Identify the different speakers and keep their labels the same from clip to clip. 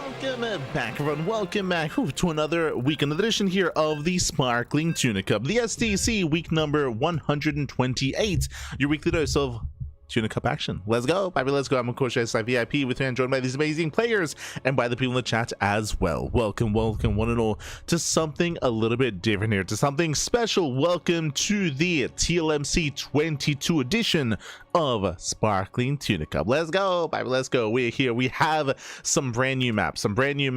Speaker 1: Welcome back, everyone. Welcome back to another weekend edition here of the Sparkling Tuna Cup, the STC week number 128. Your weekly dose of Tuna Cup action. Let's go, baby. Let's go. I'm of course SI VIP with you, joined by these amazing players and by the people in the chat as well. Welcome, welcome, one and all, to something a little bit different here, to something special. Welcome to the TLMC 22 edition of Sparkling Tuna Cup. Let's go, baby. Let's go. We're here. We have some brand new maps, some brand new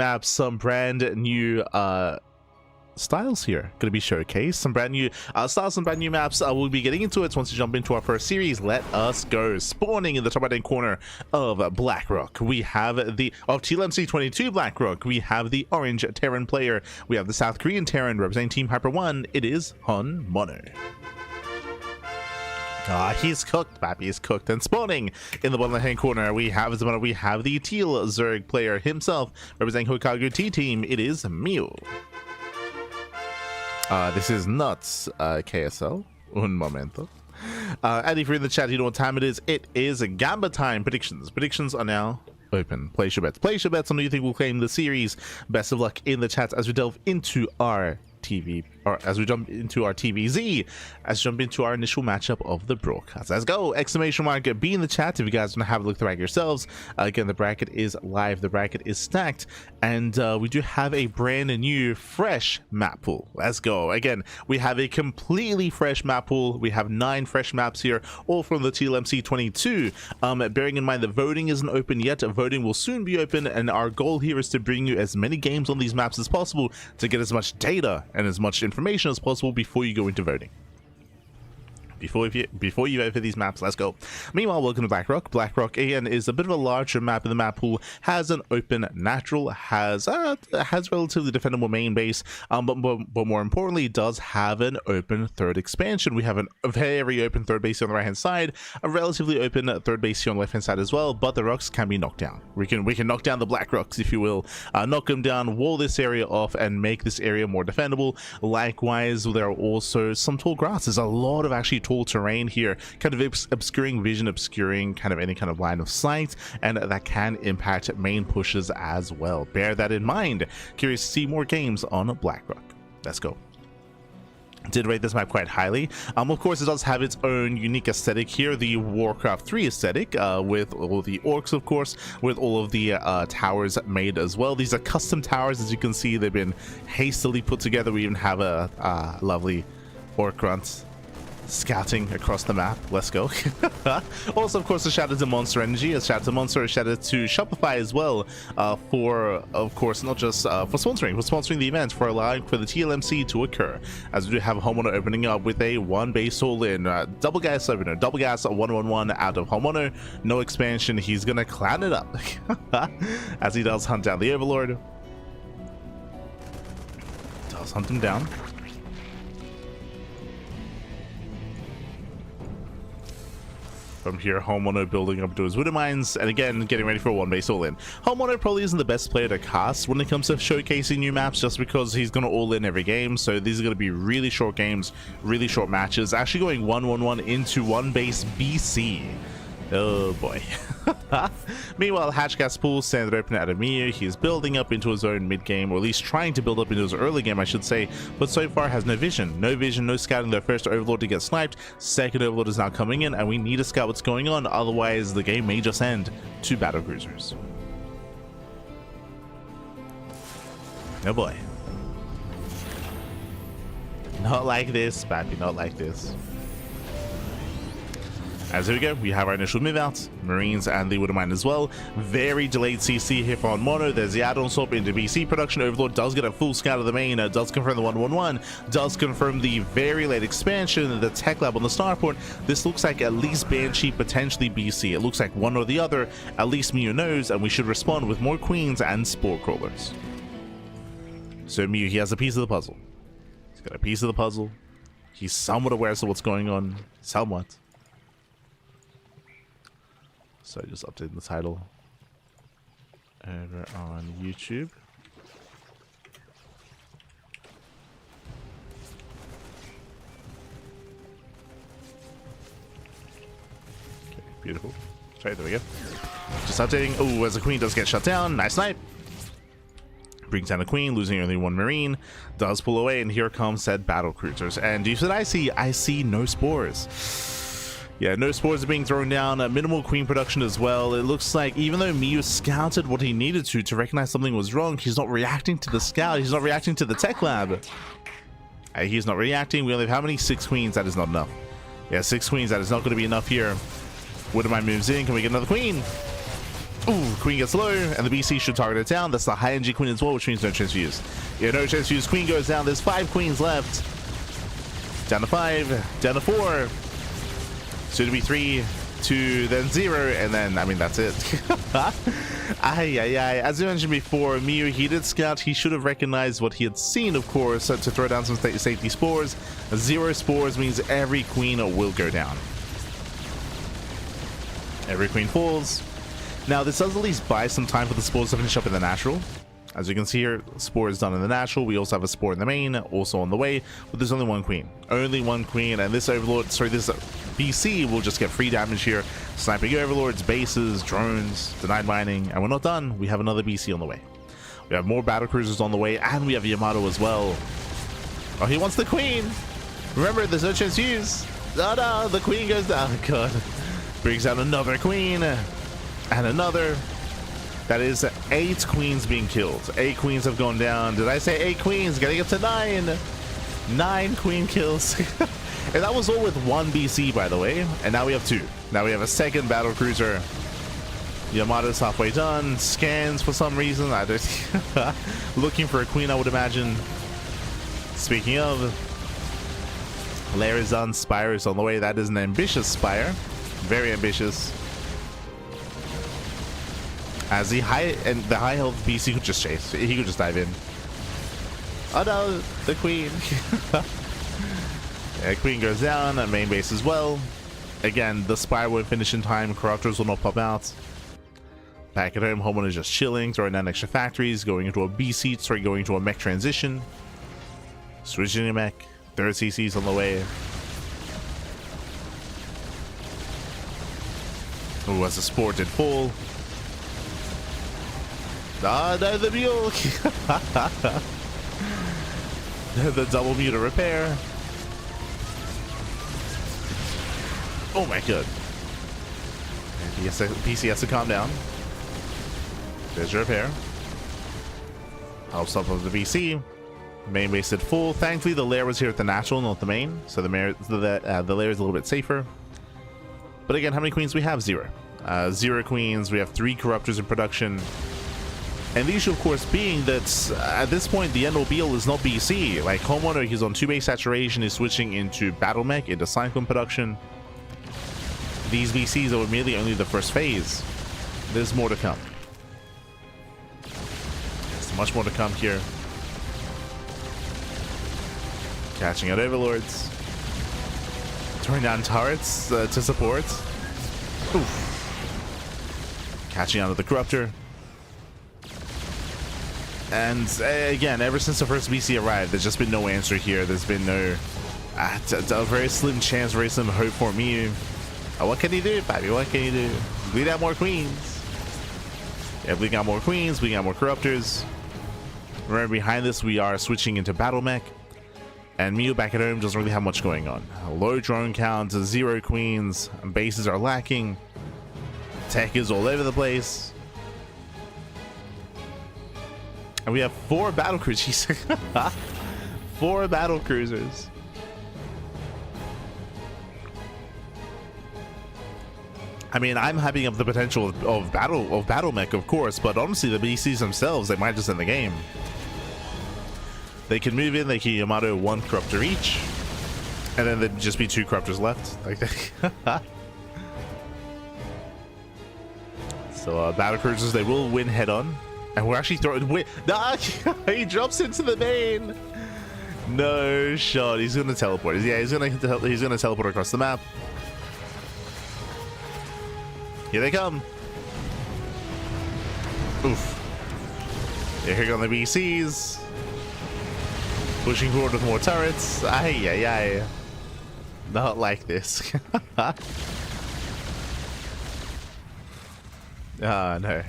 Speaker 1: styles here going to be showcased, some brand new styles, some brand new maps. We'll be getting into it once we jump into our first series. Let us go. Spawning in the top right hand corner of Blackrock, we have the TLMC 22 Blackrock. We have the orange Terran player. We have the South Korean Terran representing Team Hyper 1. It is herO. He's cooked, Pappy is cooked. And spawning in the bottom left hand corner, we have the Teal Zerg player himself representing Hokagu T Team. It is ByuN. This is nuts, KSL. Un momento. And if you're in the chat, you know what time it is. It is Gamba time. Predictions are now open. Place your bets. Place your bets on who you think will claim the series. Best of luck in the chat as we delve into our TV, or as we jump into our TVZ, as we jump into our initial matchup of the broadcast. Let's go! Exclamation mark B in the chat if you guys want to have a look at the bracket yourselves. Again, the bracket is live, the bracket is stacked, and we do have a brand new fresh map pool. Let's go. Again, we have a completely fresh map pool. We have 9 fresh maps here, all from the TLMC 22. Bearing in mind that voting isn't open yet, voting will soon be open, and our goal here is to bring you as many games on these maps as possible to get as much data and as much information as possible before you go into voting. Before you vote for these maps, let's go. Meanwhile, welcome to Blackrock. Blackrock again is a bit of a larger map in the map pool, has an open natural, has relatively defendable main base, but more importantly, does have an open third expansion. We have a very open third base here on the right hand side, a relatively open third base here on the left hand side as well, but the rocks can be knocked down. We can knock down the black rocks, if you will, knock them down, wall this area off, and make this area more defendable. Likewise, there are also some tall grass. There's a lot of actually tall terrain here, kind of obscuring vision, obscuring kind of any kind of line of sight, and that can impact main pushes as well. Bear that in mind. Curious to see more games on Blackrock. Let's go. Did rate this map quite highly. Of course, it does have its own unique aesthetic here, the Warcraft 3 aesthetic, with all the orcs, of course, with all of the towers made as well. These are custom towers, as you can see. They've been hastily put together. We even have a lovely orc grunt scouting across the map. Let's go. Also, of course, a shout out to Monster Energy, a shout out to Monster, a shout out to Shopify as well, for, of course, not just for sponsoring the event, for allowing for the TLMC to occur, as we do have herO opening up with a 1 base all-in, double gas opener, double gas 111 out of herO. No expansion. He's gonna clan it up as he does hunt down the Overlord. Does hunt him down. From here, herO building up to his Widow Mines, and again, getting ready for a 1 base all-in. herO probably isn't the best player to cast when it comes to showcasing new maps, just because he's going to all-in every game, so these are going to be really short games, really short matches, actually going 1-1-1 into 1 base BC. Oh boy. Meanwhile, Hatchcast Pool standard open out of ByuN. He's building up into his own mid-game, or at least trying to build up into his early game, I should say, but so far has no vision. No scouting. Their first Overlord to get sniped. Second Overlord is now coming in, and we need to scout what's going on, otherwise the game may just end to battle cruisers. Oh boy. Not like this, Pappy, not like this. As here we go, we have our initial move-out, Marines and the Widow Mine as well. Very delayed CC here for herO. There's the add-on swap into BC production. Overlord does get a full scout of the main, does confirm the 1-1-1, does confirm the very late expansion, the tech lab on the starport. This looks like at least Banshee, potentially BC. It looks like one or the other, at least ByuN knows, and we should respond with more Queens and Spore Crawlers. So ByuN, he has a piece of the puzzle. He's got a piece of the puzzle. He's somewhat aware of what's going on. Somewhat. So I just updated the title over on YouTube. Okay, beautiful. Right, there we go. Just updating. Oh, as the queen does get shut down. Nice snipe. brings down a queen, losing only one marine, does pull away, and here comes said battle cruisers. And you said I see no spores. Yeah, no spores are being thrown down, minimal queen production as well. It looks like even though ByuN scouted what he needed to recognize something was wrong, he's not reacting to the scout, he's not reacting to the tech lab. He's not reacting. We only have how many? 6 queens. That is not enough. Yeah, 6 queens. That is not going to be enough here. Widowmine moves in. Can we get another queen? Ooh, queen gets low, and the BC should target it down. That's the high energy queen as well, which means no transfuse. Yeah, no transfuse. Queen goes down. There's 5 queens left. Down to 5. Down to 4. Soon to be 3, 2, then 0, and then, I mean, that's it. As I mentioned before, ByuN, he did scout. He should have recognized what he had seen, of course, to throw down some safety spores. 0 spores means every queen will go down. Every queen falls. Now, this does at least buy some time for the spores to finish up in the natural. As you can see here, spore is done in the natural. We also have a spore in the main, also on the way, but there's only 1 queen. Only 1 queen, and this overlord, sorry, this BC will just get free damage here. Sniping overlords, bases, drones, denied mining, and we're not done. We have another BC on the way. We have more battle cruisers on the way, and we have Yamato as well. Oh, he wants the queen. Remember, there's no chance to use. Oh no, the queen goes down. Oh, God. Brings out another queen, and another. That is 8 queens being killed. 8 queens have gone down. Did I say 8 queens? Getting up to 9. 9 queen kills. And that was all with 1 BC, by the way. And now we have 2. Now we have a second battle cruiser. Yamato's halfway done. Scans for some reason. I don't looking for a queen, I would imagine. Speaking of, Lair is done. Spire is on the way. That is an ambitious Spire. Very ambitious. As the high health BC could just chase. He could just dive in. Oh no, the queen. Yeah, queen goes down. Main base as well. Again, the Spire won't finish in time. Corruptors will not pop out. Back at home, Homeowner is just chilling, throwing down extra factories, going into a BC, sorry, going into a mech transition. Switching to mech. 3rd CC's on the way. Ooh, as the spore did fall. Ah, no, the mule. The double muta repair. Oh my god. And PC has to calm down. There's your repair. Helps up of the BC. Main base at full. Thankfully, the lair was here at the natural, not the main. So the lair is a little bit safer. But again, how many queens we have? 0. 0 queens. We have 3 corruptors in production. And the issue, of course, being that at this point, the end all be all is not BC. Like, Homeowner, he's on 2 base saturation, is switching into Battle Mech, into Cyclone production. These BCs are merely only the first phase. There's more to come. There's much more to come here. Catching out Overlords. Throwing down turrets to support. Oof. Catching out of the Corruptor. And again, ever since the first BC arrived, there's just been no answer here. There's been no a very slim chance, very slim hope for me. What can he do, Bobby? What can he do? Bleed out more queens. Yeah, we got more queens. We got more corruptors. Remember, behind this, we are switching into Battle Mech. And ByuN back at home doesn't really have much going on. Low drone count, 0 queens. Bases are lacking. Tech is all over the place. And we have 4 battle cruisers. 4 battle cruisers. I mean, I'm hyping up the potential of battle mech, of course, but honestly, the BCs themselves, they might just end the game. They can move in, they can Yamato 1 corruptor each, and then there'd just be 2 corruptors left. Like that. So battle cruisers, they will win head on. And we're actually throwing. Wait, nah, he drops into the main. No shot. He's gonna teleport. Yeah, he's gonna teleport across the map. Here they come. Oof. Yeah, here come the BCs. Pushing forward with more turrets. Ay, ay, ay. Not like this. Ah, no.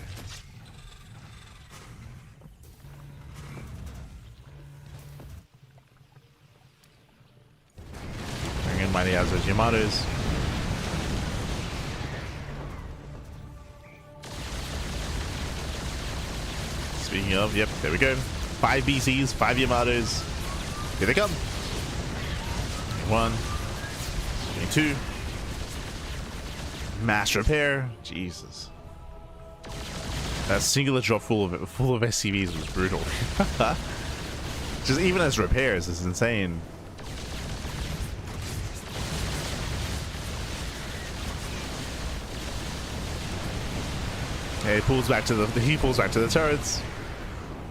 Speaker 1: mind he has those Yamatos. Speaking of, yep, there we go. 5 BCs, 5 Yamatos. Here they come. 1, 2. Mass repair. Jesus. That singular drop full of SCVs was brutal. Just even as repairs is insane. Yeah, he pulls back to the turrets,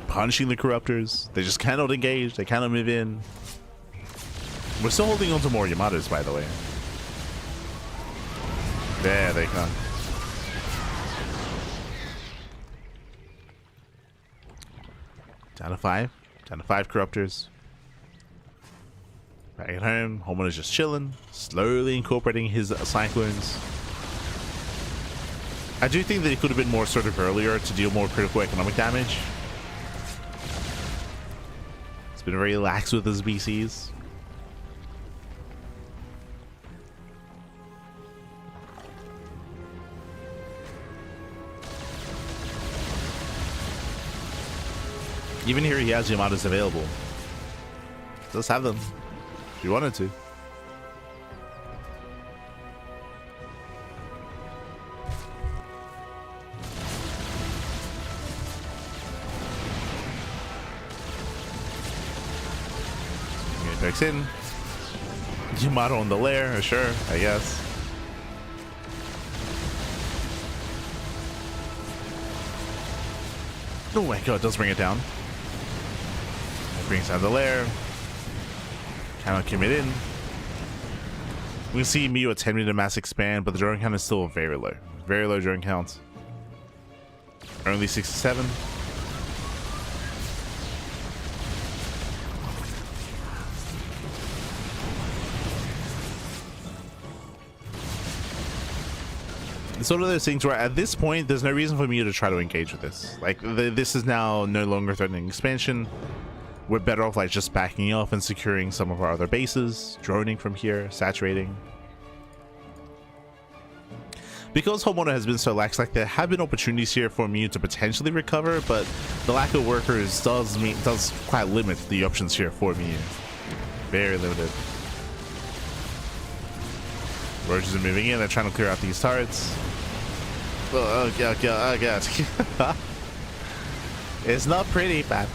Speaker 1: punching the corruptors. They just cannot engage. They cannot move in. We're still holding on to more Yamatos, by the way. There they come. Down to 5. Down to 5 corruptors. Back at home, Homon is just chilling, slowly incorporating his cyclones. I do think that he could have been more assertive earlier to deal more critical economic damage. It's been very lax with his BCs. Even here he has Yamatos available. Let's have them if you wanted to. Picks in. Yamato on the lair, sure, I guess. Oh my god, it does bring it down. It brings down the lair. Cannot commit in. We can see Miyu at 10 meter mass expand, but the drone count is still very low. Very low drone count. Only 67. It's one of those things where at this point there's no reason for me to try to engage with this. Like this is now no longer threatening expansion. We're better off like just backing off and securing some of our other bases, droning from here, saturating. Because Homeowner has been so lax, like there have been opportunities here for Mew to potentially recover, but the lack of workers does quite limit the options here for Mew. Very limited. Roaches are moving in, they're trying to clear out these turrets. Oh god, oh god. It's not pretty, papi.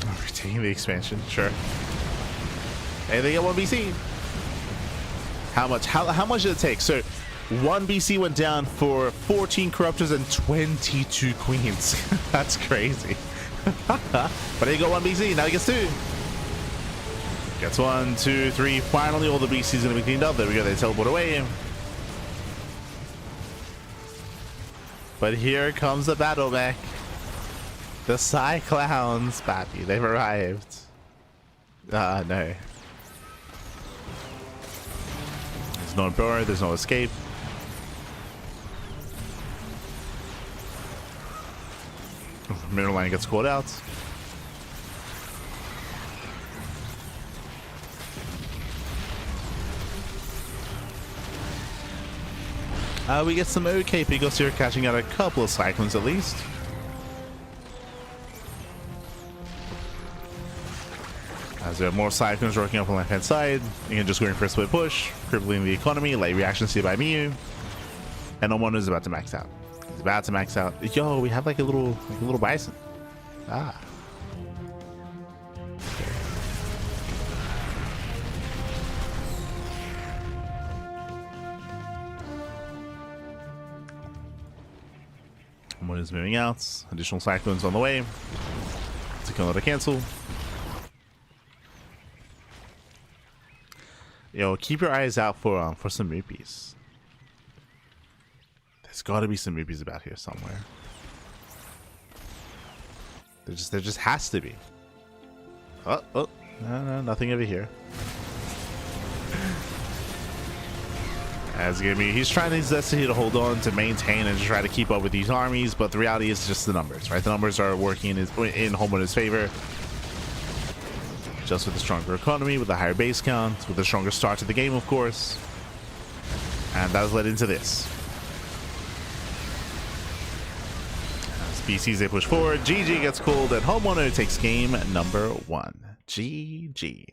Speaker 1: Oh, we're taking the expansion, sure. Hey, they get 1 BC. How much? How much did it take? So 1 BC went down for 14 corruptors and 22 queens. That's crazy. But he got 1 BC. Now he gets 2. Gets 1, 2, 3. Finally, all the BCs gonna be cleaned up. There we go. They teleport away. But here comes the battle mech. The Cyclowns, papi. They've arrived. Ah, no. There's no door, there's no escape. Middle line gets called out. We get some okay pickles here, catching out a couple of cyclones at least. As there are more cyclones working up on the left hand side, again just going for a split push, crippling the economy, late reactions here by Miyu. And Omono is about to max out. He's about to max out. Yo, we have like a little bison. Ah. Omono is moving out. Additional cyclones on the way. To cancel. Yo, keep your eyes out for some rupees. There's got to be some rupees about here somewhere. There just has to be. Oh, No, nothing over here. As gonna be, he's trying his best to hold on to maintain and to try to keep up with these armies, but the reality is just the numbers, right? The numbers are working in Homeowner's favor. Just with a stronger economy, with a higher base count, with a stronger start to the game, of course. And that has led into this. As BCs they push forward, GG gets called, and Homeowner takes game number 1. GG.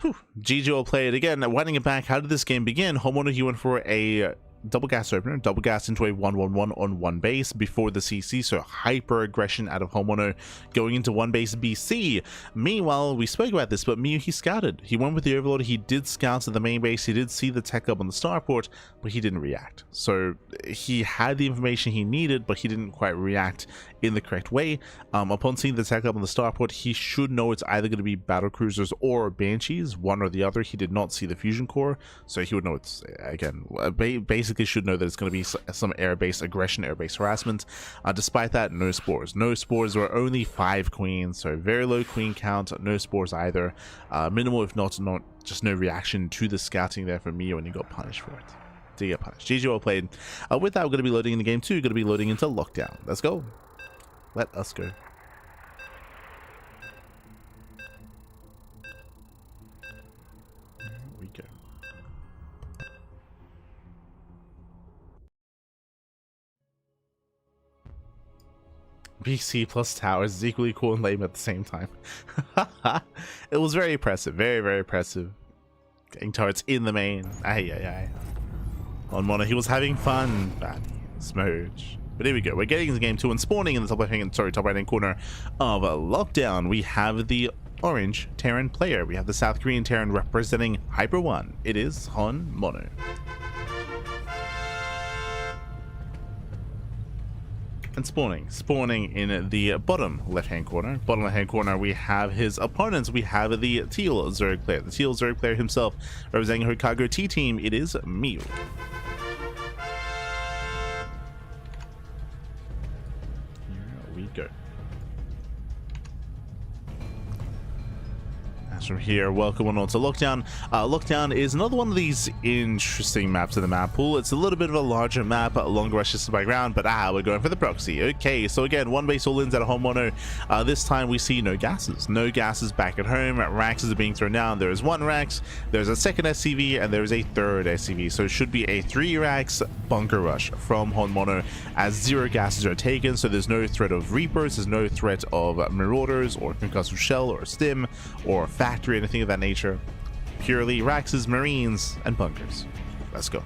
Speaker 1: Whew. GG will play it again. Winding it back, how did this game begin? Homeowner, he went for a double gas opener, double gas into a 1-1-1 on one base before the CC, so hyper aggression out of Homeowner going into one base BC. Meanwhile, we spoke about this, but Miu, he scouted. He went with the Overlord, he did scout to the main base, he did see the tech up on the starport, but he didn't react. So he had the information he needed, but he didn't quite react in the correct way. Upon seeing the tech up on the starport, he should know it's either going to be battle cruisers or banshees, one or the other. He did not see the fusion core, so he would know it's, again, basically should know that it's going to be some air-based aggression, air-based harassment. Despite that, no spores. No spores. Were only 5 queens, so very low queen count. No spores either. Minimal, if not just no reaction to the scouting there for Mio, and he got punished for it. Did get punished. GG well played. With that, we're going to be loading into game 2. Going to be loading into lockdown. Let's go. Let us go. Here we go. BC plus towers is equally cool and lame at the same time. It was very impressive. Very, very impressive. Getting turrets in the main. Aye. On Mono, he was having fun. Bad smooch. But here we go. We're getting into game 2 and spawning in the top right hand corner of lockdown. We have the orange Terran player. We have the South Korean Terran representing Hyper 1. It is Hon Mono. And spawning in the bottom left-hand corner. Bottom left-hand corner, we have his opponents. We have the Teal Zerg player. The Teal Zerg player himself, representing Hokkaido T-Team. It is Miu. Here we go. From here, welcome on to Lockdown. Lockdown is another one of these interesting maps in the map pool. It's a little bit of a larger map, longer rushes by ground, but we're going for the proxy. Okay, so again, one base all-ins at a home mono. This time we see no gases. No gases back at home. Raxes are being thrown down. There is 1 Rax, there's a 2nd SCV, and there is a 3rd SCV. So it should be a 3 Rax bunker rush from home mono as 0 gases are taken. So there's no threat of Reapers, there's no threat of Marauders or Concussive Shell or Stim or Factory, anything of that nature. Purely Raxes, Marines, and bunkers. Let's go.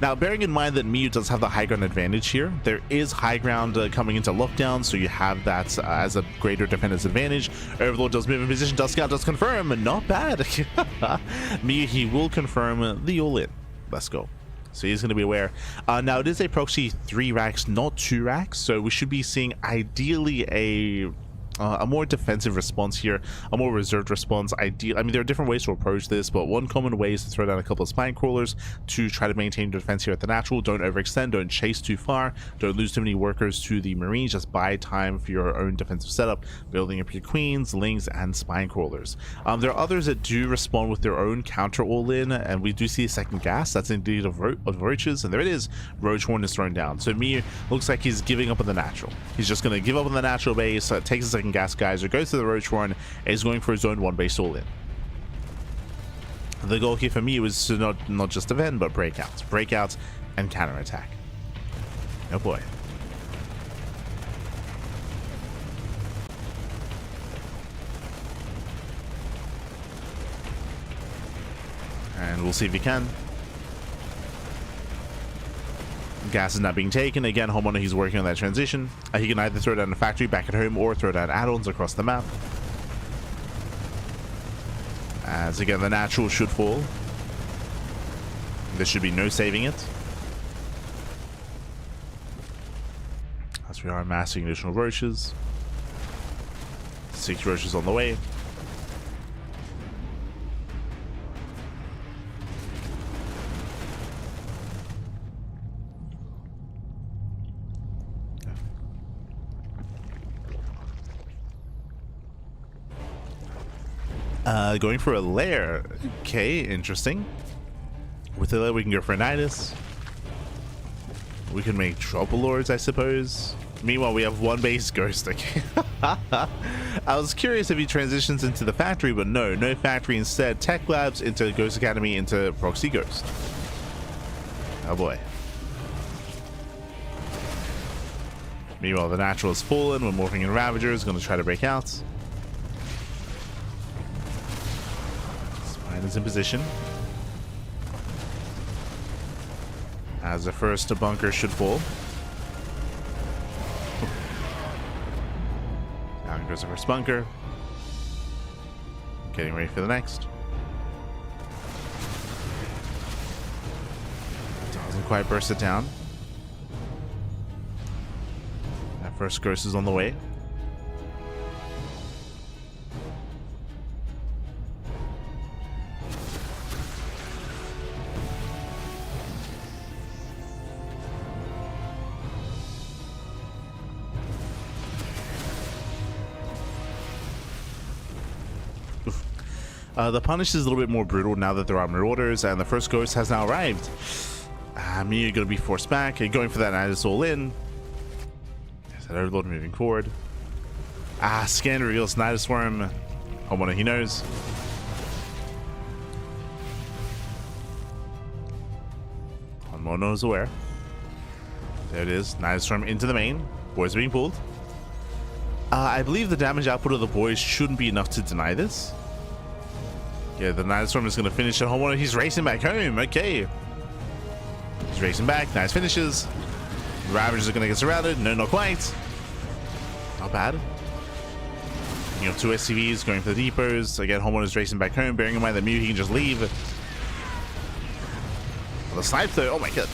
Speaker 1: Now, bearing in mind that Miu does have the high ground advantage here, there is high ground coming into lockdown, so you have that as a greater defender's advantage. Overlord does move in position, does scout, does confirm, not bad. Miu, he will confirm the all-in. Let's go. So he's going to be aware. Now, it is a proxy 3 racks, not 2 racks, so we should be seeing ideally a more defensive response here, a more reserved response. I mean, there are different ways to approach this, but one common way is to throw down a couple of spine crawlers to try to maintain defense here at the natural. Don't overextend, don't chase too far, don't lose too many workers to the Marines. Just buy time for your own defensive setup, building up your queens, lings, and spine crawlers. There are others that do respond with their own counter all-in, and we do see a 2nd gas. That's indeed of roaches, and there it is. Roach Horn is thrown down. So Miu looks like he's giving up on the natural. He's just going to give up on the natural base, takes a 2nd gas geyser, goes to the Roach Horn, and is going for his own 1 base all-in. The goal here for me was to not just defend, but breakouts, and counterattack. Oh boy. And we'll see if he can. Gas is not being taken. Again, homeowner, he's working on that transition. He can either throw down a factory back at home or throw down add-ons across the map. As again, the natural should fall. There should be no saving it. As we are amassing additional roaches. 6 roaches on the way. Going for a lair. Okay, interesting. With the lair, we can go for a Nidus. We can make Trouble Lords, I suppose. Meanwhile, we have one base Ghost. Okay. I was curious if he transitions into the factory, but no factory. Instead, Tech Labs into Ghost Academy into Proxy Ghost. Oh boy. Meanwhile, the natural is fallen. We're morphing in Ravagers, going to try to break out. Spine is in position. As the first bunker should fall. Down goes the first bunker. Getting ready for the next. Doesn't quite burst it down. That first ghost is on the way. The punish is a little bit more brutal now that there are marauders, and the first ghost has now arrived. Me gonna be forced back, going for that Nidus all in. There's that Overlord moving forward. Scan reveals Nidus Worm. Homeowner, he knows. Homeowner is aware. There it is, Nidus Worm into the main. Boys are being pulled. I believe the damage output of the boys shouldn't be enough to deny this. Yeah, the Nidus Storm is going to finish at home. He's racing back home. Okay. He's racing back. Nice finishes. Ravagers are going to get surrounded. No, not quite. Not bad. You have two SCVs going for the depots. Again, Homeowner's racing back home. Bearing in mind that Mew, he can just leave. Well, the snipes though. Oh my god.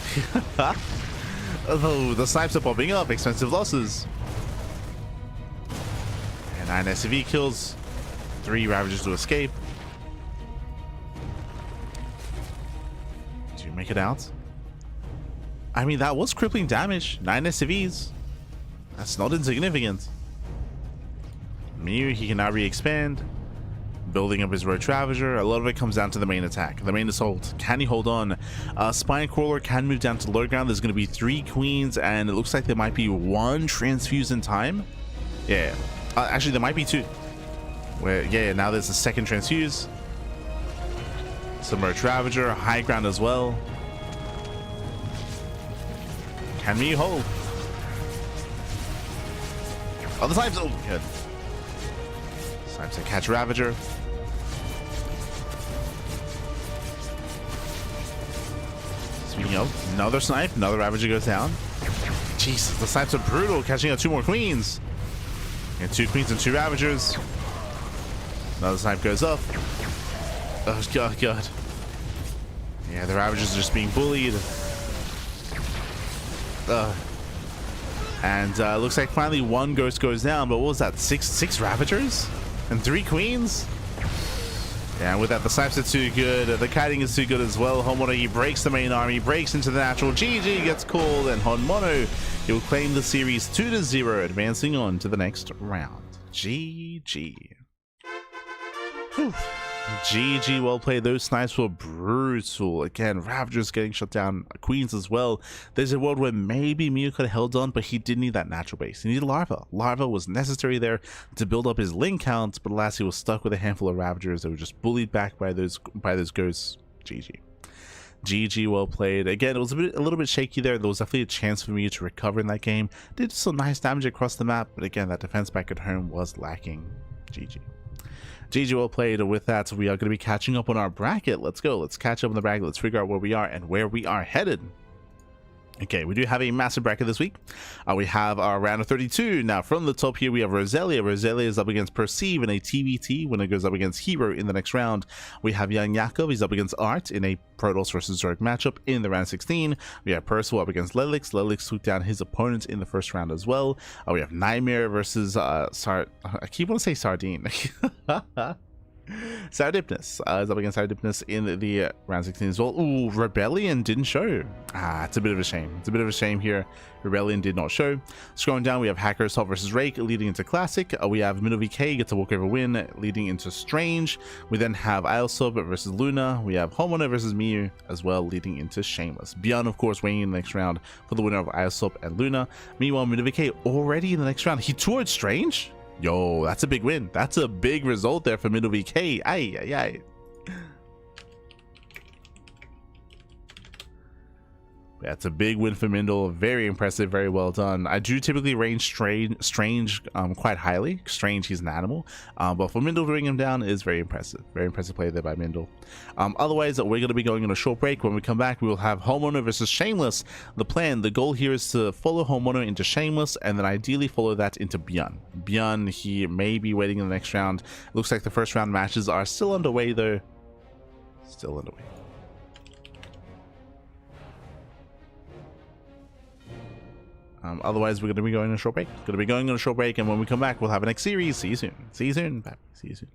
Speaker 1: Oh, the snipes are popping up. Expensive losses. And 9 SCV kills. 3 Ravagers to escape. Do you make it out? I mean, that was crippling damage. 9 SCVs. That's not insignificant. Mew, he can now re-expand. Building up his Roach Ravager. A lot of it comes down to the main attack, the main assault. Can he hold on? Spine Crawler can move down to low ground. There's going to be 3 queens, and it looks like there might be 1 transfuse in time. Yeah, actually there might be 2. Where yeah, now there's a second transfuse. Some Roach Ravager, high ground as well. Can Mew hold? Oh, the snipes! Oh, good. Snipes to catch Ravager. Speaking of, another snipe, another Ravager goes down. Jesus, the snipes are brutal, catching out 2 more queens. And 2 queens and 2 Ravagers. Another snipe goes up. Oh god, god. Yeah, the Ravagers are just being bullied. And looks like finally 1 ghost goes down, but what was that? 6 Ravagers? And 3 queens? Yeah, with that, the snipes are too good. The kiting is too good as well. Honmono, he breaks the main army, breaks into the natural. GG gets called, and Honmono, he will claim the series 2-0, advancing on to the next round. GG. Whew. GG, well played. Those snipes were brutal. Again, Ravagers getting shut down, Queens as well. There's a world where maybe Mew could have held on, but he did need that natural base. He needed Larva. Larva was necessary there to build up his link count, but alas, he was stuck with a handful of Ravagers that were just bullied back by those ghosts. GG. GG, well played. Again, it was a little bit shaky there. There was definitely a chance for Mew to recover in that game. Did some nice damage across the map, but again, that defense back at home was lacking. GG. GG, well played. With that, we are going to be catching up on our bracket. Let's go. Let's catch up on the bracket. Let's figure out where we are and where we are headed. Okay, we do have a massive bracket this week. We have our round of 32. Now, from the top here, we have Roselia. Roselia is up against Perceive in a TVT when it goes up against herO in the next round. We have Young Yakov. He's up against Art in a Protoss versus Zerg matchup in the round 16. We have Percival up against Lelix. Lelix took down his opponent in the first round as well. We have Nightmare versus I keep wanting to say Sardine. Serendipitous is up against Serendipitous in the round 16 as well. Ooh, Rebellion didn't show. It's a bit of a shame. It's a bit of a shame here. Rebellion did not show. Scrolling down, we have Hacker Assault versus Rake leading into Classic. We have Middle VK gets a walkover win leading into Strange. We then have Ailsub versus Luna. We have Homeowner versus Miyu as well leading into Shameless. ByuN, of course, weighing in the next round for the winner of Ailsub and Luna. Meanwhile, Middle VK already in the next round. He toured Strange. Yo, that's a big win. That's a big result there for Middle VK. Ay, ay, ay. That's a big win for Mindle. Very impressive. Very well done. I do typically range Strange quite highly. Strange, he's an animal. But for Mindle to bring him down is very impressive. Very impressive play there by Mindle. Otherwise, we're going to be going on a short break. When we come back, we will have Homeowner versus Shameless. The plan, the goal here is to follow Homeowner into Shameless and then ideally follow that into ByuN. ByuN, he may be waiting in the next round. Looks like the first round matches are still underway though. Still underway. Otherwise, we're going to be going on a short break. And when we come back, we'll have a next series. See you soon. See you soon. Bye. See you soon.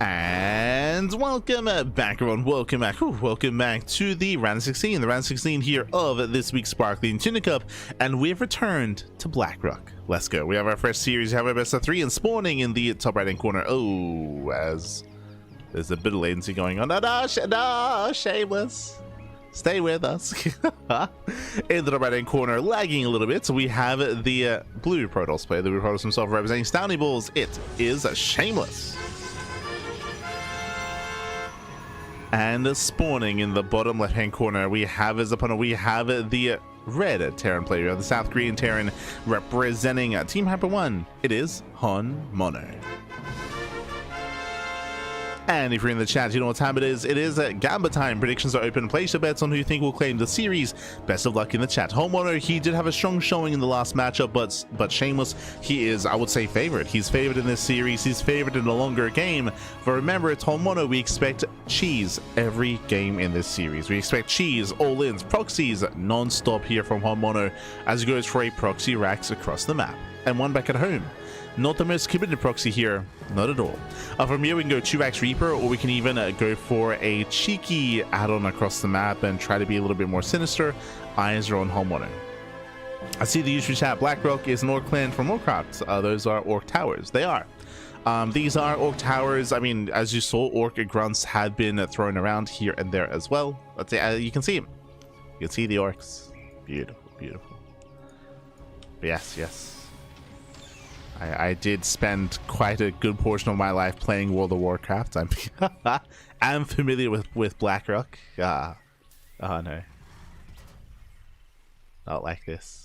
Speaker 1: And welcome back, everyone. Welcome back. Welcome back to the round 16. The round 16 here of this week's Sparkling Tuna Cup, and we've returned to Blackrock. Let's go. We have our first series. We have our best of 3 and spawning in the top right hand corner. Oh, as there's a bit of latency going on. No, Shameless. Stay with us. In the top right hand corner, lagging a little bit. So we have the blue Protoss player, the blue Protoss himself representing Stowny Balls. It is Shameless. And spawning in the bottom left hand corner, we have as opponent, we have the red Terran player, the South Korean Terran representing Team Hyper 1. It is Homeowner. And if you're in the chat, you know what time it is. It is Gamba time. Predictions are open. Place your bets on who you think will claim the series. Best of luck in the chat. Homeowner, he did have a strong showing in the last matchup, but Shameless, he is, I would say, favored. He's favored in this series. He's favored in a longer game. But remember, it's Homeowner. We expect cheese every game in this series. We expect cheese, all-ins, proxies, non-stop here from Homeowner as he goes for a proxy racks across the map. And one back at home. Not the most committed proxy here, not at all. From here we can go 2x Reaper, or we can even go for a cheeky add-on across the map and try to be a little bit more sinister. Eyes are on Homeowner. I see the YouTube chat. Blackrock is an orc clan from Warcraft. Those are orc towers. They are. These are orc towers. I mean, as you saw, orc grunts had been thrown around here and there as well. Let's say you can see them. You can see the orcs. Beautiful, beautiful. But yes. I did spend quite a good portion of my life playing World of Warcraft. I'm familiar with Blackrock. Oh no. Not like this.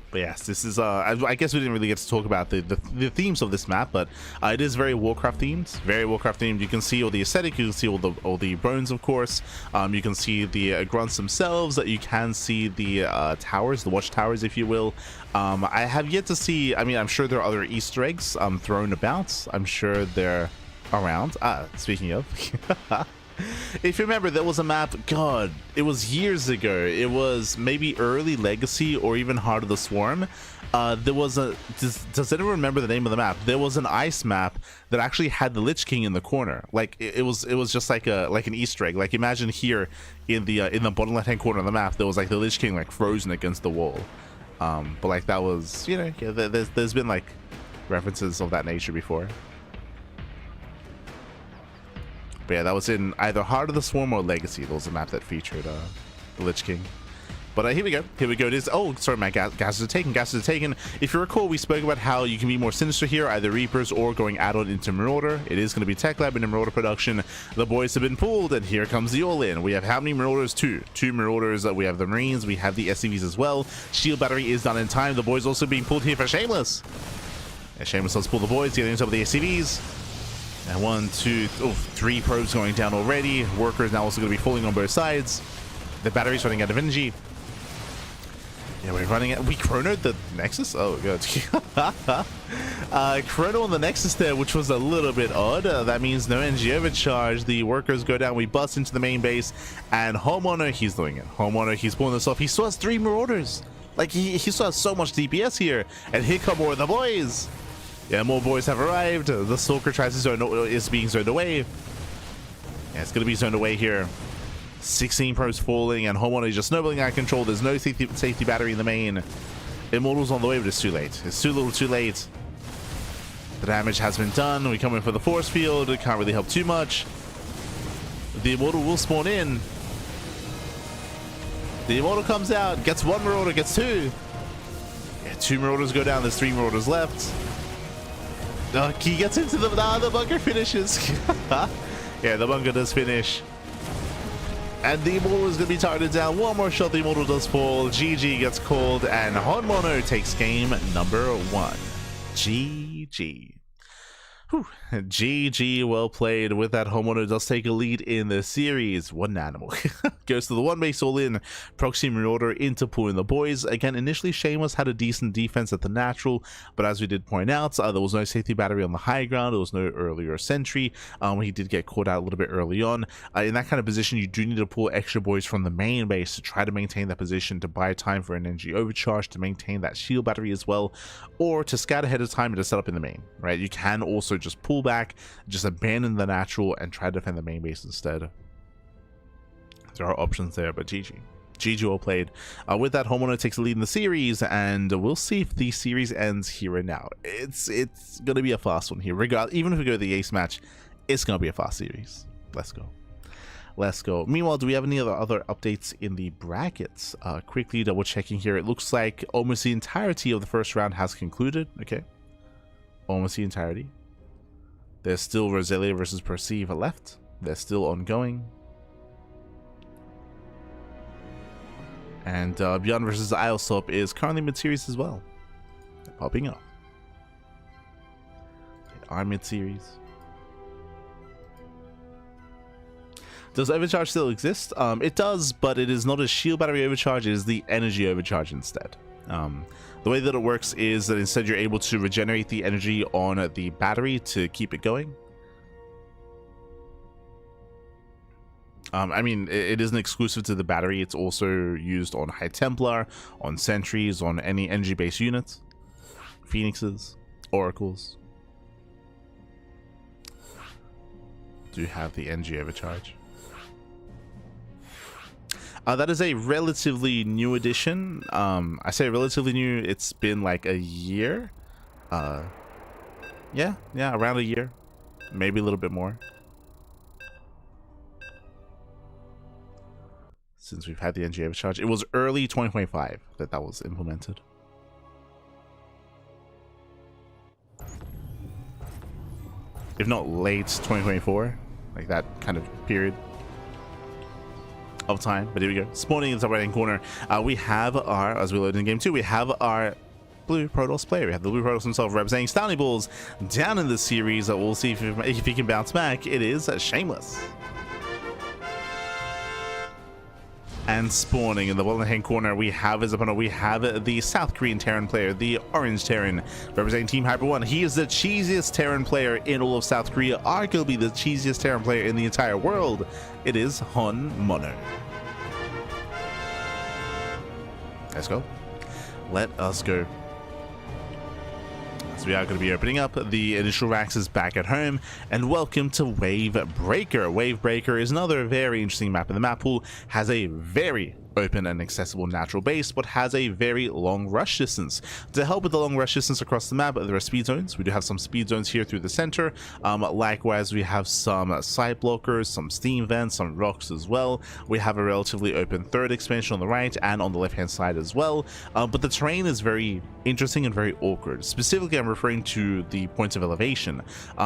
Speaker 1: But yes, this is I guess we didn't really get to talk about the themes of this map, but it is very Warcraft themed. Very Warcraft themed. You can see all the aesthetic, you can see all the bones, of course. You can see the grunts themselves. You can see the towers, the watchtowers, if you will. I have yet to see. I mean, I'm sure there are other Easter eggs thrown about. I'm sure they're around. Speaking of. If you remember, there was a map, God, it was years ago. It was maybe early Legacy or even Heart of the Swarm. There was a, does anyone remember the name of the map? There was an ice map that actually had the Lich King in the corner. Like it was just like an Easter egg. Like imagine here in the bottom left hand corner of the map, there was like the Lich King like frozen against the wall. But like that was, you know, yeah, there's been like references of that nature before. But yeah, that was in either Heart of the Swarm or Legacy. There was a map that featured the Lich King. But here we go. Here we go. It is. Oh, sorry, my gases are taken. Gases are taken. If you recall, we spoke about how you can be more sinister here, either Reapers or going add-on into Marauder. It is going to be Tech Lab and Marauder production. The boys have been pulled, and here comes the all-in. We have how many Marauders? Two Marauders. We have the Marines. We have the SCVs as well. Shield battery is done in time. The boys also being pulled here for Shameless. Yeah, Shameless does pull the boys, getting on top of the SCVs. And 1, 2, 3 probes going down already. Workers now also going to be falling on both sides. The battery's running out of energy. Yeah, we're running out. We chronoed the Nexus? Oh, good. Chrono on the Nexus there, which was a little bit odd. That means no energy overcharge. The workers go down. We bust into the main base. And Homeowner, he's doing it. Homeowner, he's pulling this off. He still has 3 Marauders. Like, he still has so much DPS here. And here come more of the boys. Yeah, more boys have arrived. The Stalker is being zoned away. Yeah, it's going to be zoned away here. 16 probes falling, and Homeowner is just snowballing out of control. There's no safety battery in the main. Immortal's on the way, but it's too late. It's too little too late. The damage has been done. We come in for the force field. It can't really help too much. The Immortal will spawn in. The Immortal comes out, gets 1 Marauder, gets 2. Yeah, 2 Marauders go down. There's 3 Marauders left. He gets into the bunker finishes. Yeah, the bunker does finish. And the Immortal is going to be targeted down. One more shot, the Immortal does fall. GG gets called, and Honmono takes game number 1. GG. Whew. GG, well played. With that, Homeowner does take a lead in the series. What an animal. Goes to the 1 base all in. Proxy Marauder into pulling the boys. Again, initially Shameless had a decent defense at the natural, but as we did point out, there was no safety battery on the high ground. There was no earlier sentry. He did get caught out a little bit early on. In that kind of position, you do need to pull extra boys from the main base to try to maintain that position, to buy time for an energy overcharge, to maintain that shield battery as well, or to scout ahead of time and to set up in the main, right? You can also just pull back, just abandon the natural, and try to defend the main base instead. There are options there, but GG well played. With that, Homeowner takes the lead in the series, and we'll see if the series ends here and now. It's gonna be a fast one here. Regardless, even if we go to the ace match, it's gonna be a fast series. Let's go. Meanwhile, do we have any other updates in the brackets? Quickly double checking here. It looks like almost the entirety of the first round has concluded. Okay, almost the entirety. There's still Roselia versus Perceive left. They're still ongoing. And ByuN versus Iosop is currently mid-series as well. They're popping up. They are mid-series. Does overcharge still exist? It does, but it is not a shield battery overcharge. It is the energy overcharge instead. The way that it works is that instead you're able to regenerate the energy on the battery to keep it going. I mean, it isn't exclusive to the battery. It's also used on High Templar, on Sentries, on any energy-based units, Phoenixes, Oracles. Do have the energy overcharge. That is a relatively new addition. I say relatively new. It's been like a year. Yeah, around a year, maybe a little bit more since we've had the NG overcharge. It was early 2025 that was implemented. If not late 2024, like that kind of period of time. But here we go. Spawning in the top right hand corner, we have our, as we load in game 2, we have our blue Protoss player. We have the blue Protoss himself representing Stanley Balls down in the series. We'll see if he can bounce back. It is Shameless. And spawning in the bottom hand corner, we have his opponent. We have the South Korean Terran player, the Orange Terran, representing Team Hyper 1. He is the cheesiest Terran player in all of South Korea, arguably the cheesiest Terran player in the entire world. It is herO. Let's go. Let us go. So we are going to be opening up the initial racks back at home, and welcome to Wave Breaker. Wave Breaker is another very interesting map in the map pool. Has a very open and accessible natural base, but has a very long rush distance. To help with the long rush distance across the map, there are speed zones. We do have some speed zones here through the center. Likewise, we have some side blockers, some steam vents, some rocks as well. We have a relatively open third expansion on the right and on the left hand side as well. But the terrain is very interesting and very awkward. Specifically, I'm referring to the points of elevation.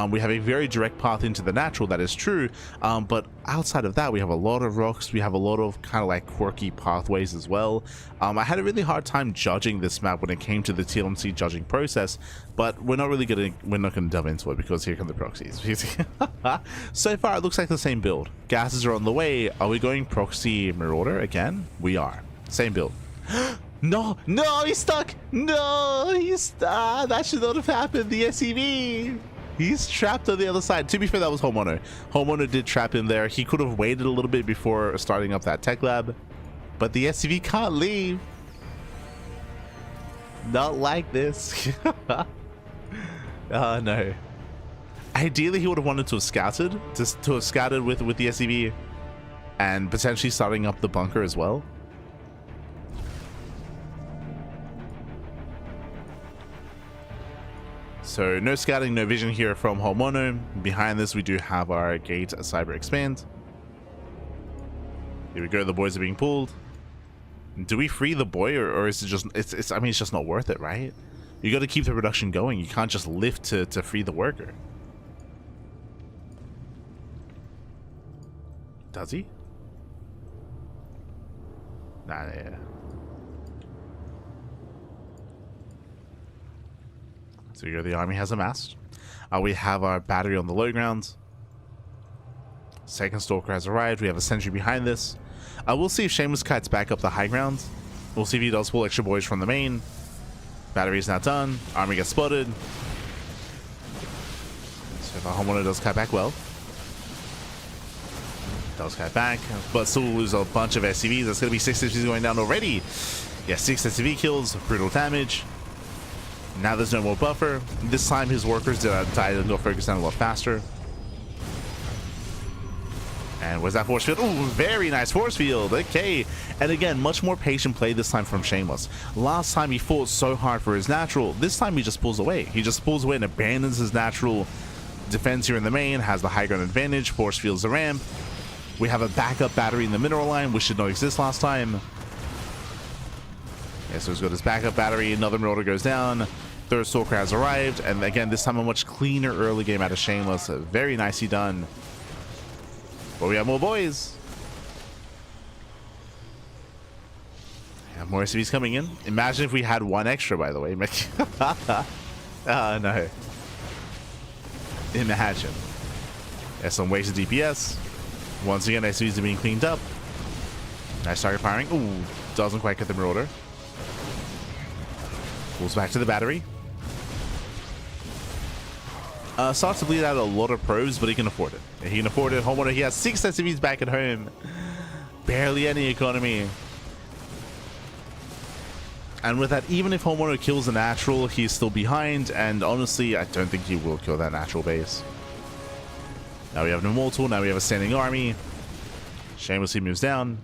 Speaker 1: We have a very direct path into the natural, that is true, but outside of that, we have a lot of rocks. We have a lot of kind of like quirky pathways as well. I had a really hard time judging this map when it came to the TLMC judging process, but we're not gonna delve into it because here come the proxies. So far it looks like the same build. Gases are on the way. Are we going proxy Marauder again? We are. Same build. No, he's stuck. No, he's stuck. That should not have happened. The SEV. He's trapped on the other side. To be fair, that was herO. herO did trap him there. He could have waited a little bit before starting up that tech lab, but the SCV can't leave. Not like this. Oh no. Ideally, he would have wanted to have scouted, to have scouted with the SCV and potentially starting up the bunker as well. So no scouting, no vision here from herO. Behind this, we do have our gate cyber expand. Here we go. The boys are being pulled. Do we free the boy, or is it just? I mean, it's just not worth it, right? You got to keep the production going. You can't just lift to free the worker. Does he? Nah, yeah. So here the army has amassed. We have our battery on the low ground. Second stalker has arrived. We have a sentry behind this. We'll see if Shameless kites back up the high ground. We'll see if he does pull extra boys from the main. Battery is now done. Army gets spotted. So if our herO does kite back well. Does kite back, but still lose a bunch of SCVs. That's going to be 6 SCVs going down already. Yeah, 6 SCV kills, brutal damage. Now there's no more buffer. This time his workers died and got focused down a lot faster. And where's that force field? Oh, very nice force field. Okay. And again, much more patient play this time from Shameless. Last time he fought so hard for his natural. This time he just pulls away. He just pulls away and abandons his natural defense here in the main. Has the high ground advantage. Force fields the ramp. We have a backup battery in the mineral line, which did not exist last time. Yeah, so he's got his backup battery. Another Marauder goes down. Third Stalker has arrived. And again, this time a much cleaner early game out of Shameless. Very nicely done. But we have more boys. We have more SCVs coming in. Imagine if we had one extra, by the way. Oh, no. Imagine. There's some wasted DPS. Once again, SCVs are being cleaned up. Nice target firing. Ooh, doesn't quite get the Marauder. Pulls back to the battery. Starts to bleed out a lot of probes, but he can afford it. He can afford it. herO, he has 6 SCVs back at home. Barely any economy. And with that, even if herO kills the natural, he's still behind. And honestly, I don't think he will kill that natural base. Now we have an immortal. Now we have a standing army. Shamelessly moves down.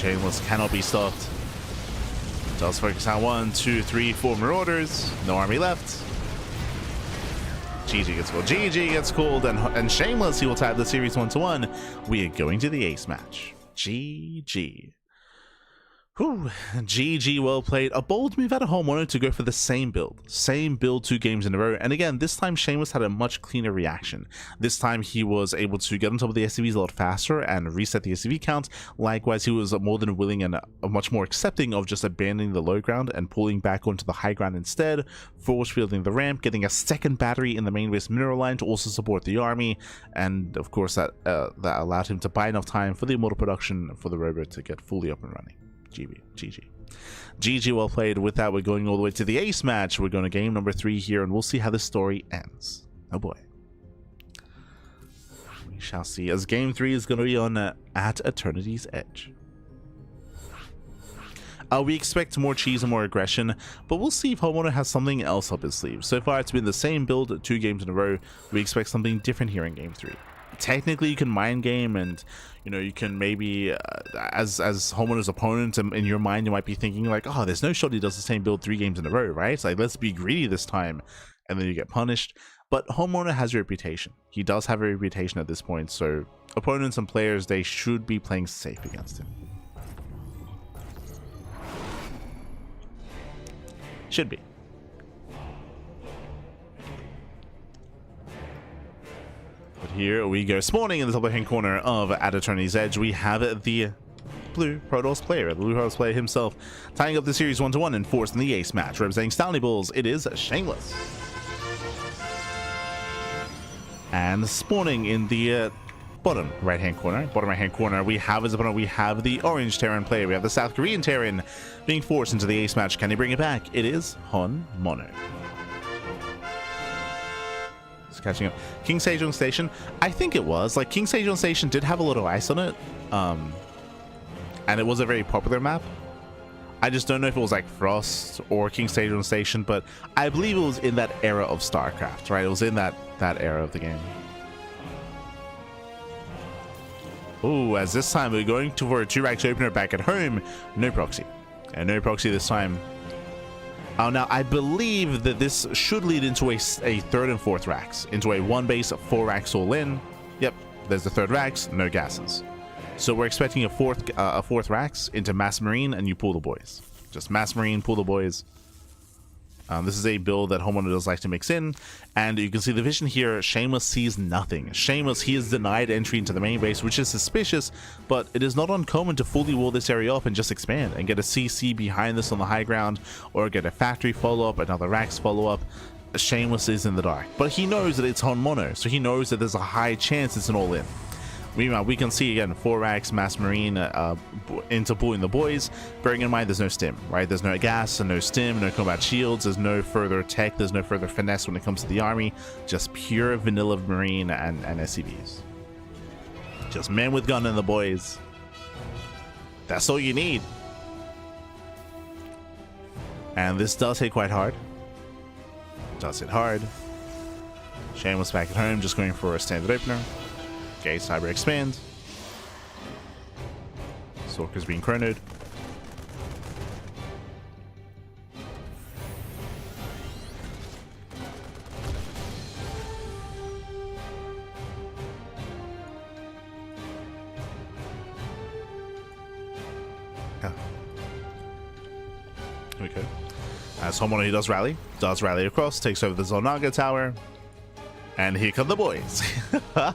Speaker 1: Shameless cannot be stopped. Does focus on 1, 2, 3, 4 Marauders. No army left. GG gets called. GG gets called, and Shameless, he will tie the series 1-1. We are going to the ace match. GG. Whew. GG, well played. A bold move out of herO to go for the same build. Same build 2 games in a row. And again, this time Shameless had a much cleaner reaction. This time he was able to get on top of the SCVs a lot faster and reset the SCV count. Likewise, he was more than willing and much more accepting of just abandoning the low ground and pulling back onto the high ground instead, force fielding the ramp, getting a second battery in the main base mineral line to also support the army. And of course, that allowed him to buy enough time for the immortal production for the robot to get fully up and running. GG, well played. With that, we're going all the way to the ace match. We're going to game number 3 here, and we'll see how this story ends. Oh boy. We shall see, as game 3 is going to be on at Eternity's Edge. We expect more cheese and more aggression, but we'll see if herO has something else up his sleeve. So far, it's been the same build 2 games in a row. We expect something different here in game 3. Technically, you can mind game, and you know, you can maybe as herO's opponent, in your mind you might be thinking like, oh, there's no shot he does the same build 3 games in a row, right? It's like, let's be greedy this time, and then you get punished. But herO has a reputation. He does have a reputation at this point, so opponents and players, they should be playing safe against him. Should be. But here we go. Spawning in the top left-hand corner of at Eternity's Edge, we have the blue Protoss player, the blue Protoss player himself, tying up the series 1-1 and forcing the ace match. Representing Stanley Bulls, it is Shameless. And spawning in the bottom right-hand corner, we have his opponent. We have the orange Terran player. We have the South Korean Terran being forced into the ace match. Can he bring it back? It is herO. Catching up. King Sejong Station, I think it was like King Sejong Station did have a little ice on it, and it was a very popular map. I just don't know if it was like Frost or King Sejong Station, but I believe it was in that era of StarCraft, right? It was in that era of the game. Oh, as this time we're going for a 2-racks opener back at home. No proxy, and no proxy this time. Oh, now I believe that this should lead into a 3rd and 4th racks, into a 1 base 4 racks all in. Yep, there's the 3rd racks, no gases. So we're expecting a 4th racks into Mass Marine, and you pull the boys. Just Mass Marine, pull the boys. This is a build that herO does like to mix in, and you can see the vision here. Shameless sees nothing. Shameless, he is denied entry into the main base, which is suspicious, but it is not uncommon to fully wall this area up and just expand and get a CC behind this on the high ground, or get a factory follow-up, another racks follow-up. Shameless is in the dark, but he knows that it's herO, so he knows that there's a high chance it's an all-in. Meanwhile, we can see again 4 racks Mass Marine into pulling the boys. Bearing in mind, there's no stim, right? There's no gas and no stim, no combat shields. There's no further tech. There's no further finesse when it comes to the army. Just pure vanilla Marine and SCVs. Just man with gun and the boys. That's all you need. And this does hit quite hard. Does hit hard. Shameless back at home, just going for a standard opener. Okay, Cyber expand. Sorker's being chronoed. Yeah. Okay. As herO, he does rally across, takes over the Zonaga Tower. And here come the boys.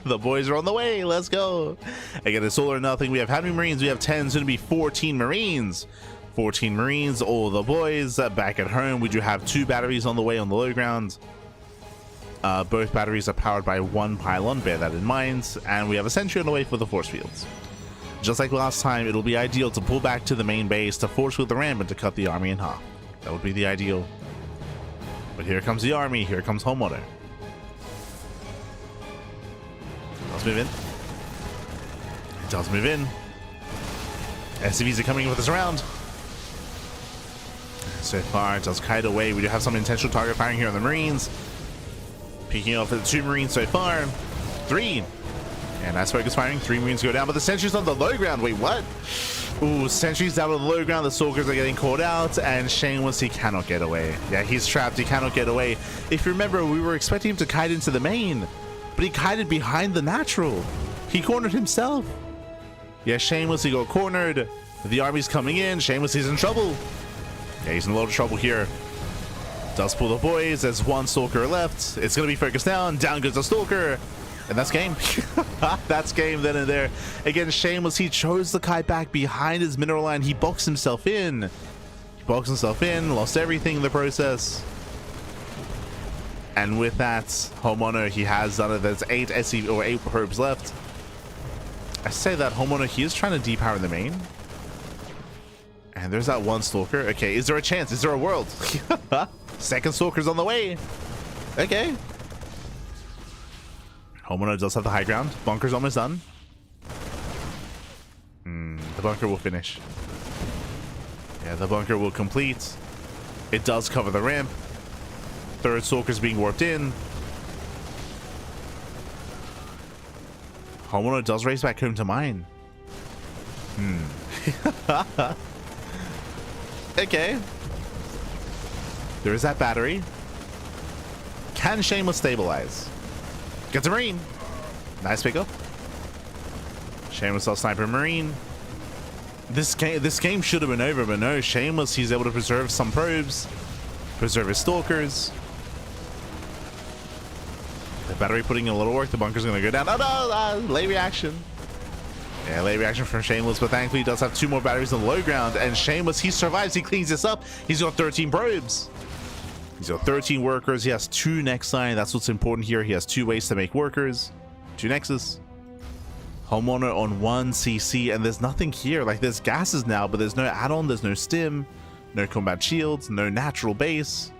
Speaker 1: The boys are on the way. Let's go. Again, it's all or nothing. We have how many Marines? We have 10. It's going to be 14 Marines. 14 Marines. All the boys back at home. We do have 2 batteries on the way on the low ground. Both batteries are powered by 1 pylon. Bear that in mind. And we have a sentry on the way for the force fields. Just like last time, it'll be ideal to pull back to the main base to force field the ramp and to cut the army in half. That would be the ideal. But here comes the army. Here comes herO. Let's move in. It does move in. SCVs are coming in with us around. So far, it does kite away. We do have some intentional target firing here on the Marines. Peeking off at the 2 Marines so far. 3. And nice focus firing. 3 Marines go down, but the sentry's on the low ground. Wait, what? Ooh, sentries down on the low ground. The stalkers are getting caught out, and Shameless, he cannot get away. Yeah, he's trapped. He cannot get away. If you remember, we were expecting him to kite into the main, but he kited behind the natural. He cornered himself. Yeah, Shameless, he got cornered. The army's coming in. Shameless, he's in trouble. Yeah, he's in a lot of trouble here. Does pull the boys. There's one stalker left. It's going to be focused down. Down goes the stalker. And that's game. That's game then and there. Again, Shameless, he chose the kite back behind his mineral line. He boxed himself in. He boxed himself in, lost everything in the process. And with that, herO, he has done it. There's 8 SC or 8 probes left. I say that herO, he is trying to depower the main. And there's that one stalker. Okay, is there a chance? Is there a world? Second stalker's on the way. Okay. herO does have the high ground. Bunker's almost done. The bunker will finish. Yeah, the bunker will complete. It does cover the ramp. Third stalker's being warped in. herO does race back home to mine. Okay. There is that battery. Can Shameless stabilize? Gets a Marine. Nice pickup. Shameless saw Sniper Marine. This game should have been over, but no. Shameless, he's able to preserve some probes. Preserve his stalkers. The battery putting in a little work. The bunker's going to go down. Oh no! Late reaction. Yeah, late reaction from Shameless, but thankfully he does have 2 more batteries on the low ground. And Shameless, he survives. He cleans this up. He's got 13 probes. He's got 13 workers. He has 2 next line. That's what's important here. He has 2 ways to make workers. 2 nexus. herO on 1 CC, and there's nothing here. Like, there's gases now, but there's no add-on. There's no stim. No combat shields. No natural base.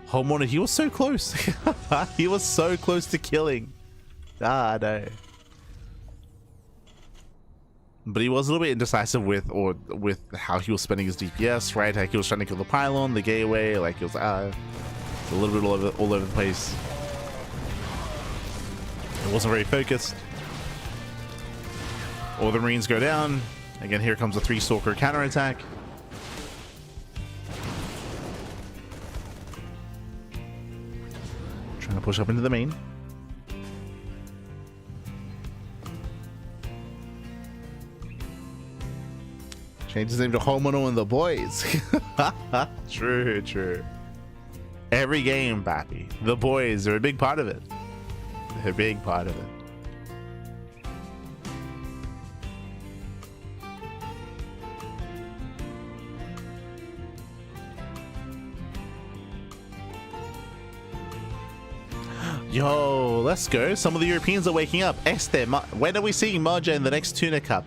Speaker 1: herO, he was so close. He was so close to killing. Ah, no. But he was a little bit indecisive with how he was spending his DPS, right? Like he was trying to kill the pylon, the gateway, like it was a little bit all over the place. It wasn't very focused. All the Marines go down. Again, here comes a 3 stalker counterattack. Trying to push up into the main. Change his name to herO and the boys. True, true. Every game, Bappy. The boys are a big part of it. They're a big part of it. Yo, let's go. Some of the Europeans are waking up. When are we seeing Moja in the next Tuna Cup?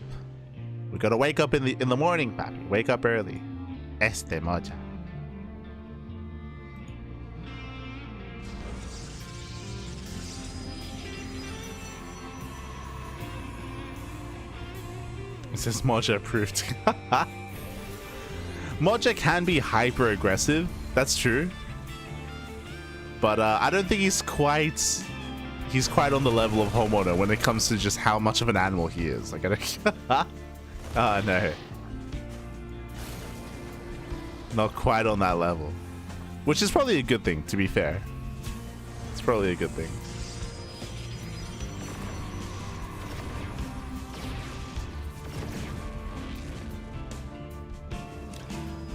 Speaker 1: We gotta wake up in the morning, Papi. Wake up early. Moja. This is Moja approved. Moja can be hyper aggressive. That's true. But I don't think he's quite on the level of herO when it comes to just how much of an animal he is. Like, I don't. Oh, no. Not quite on that level. Which is probably a good thing, to be fair. It's probably a good thing.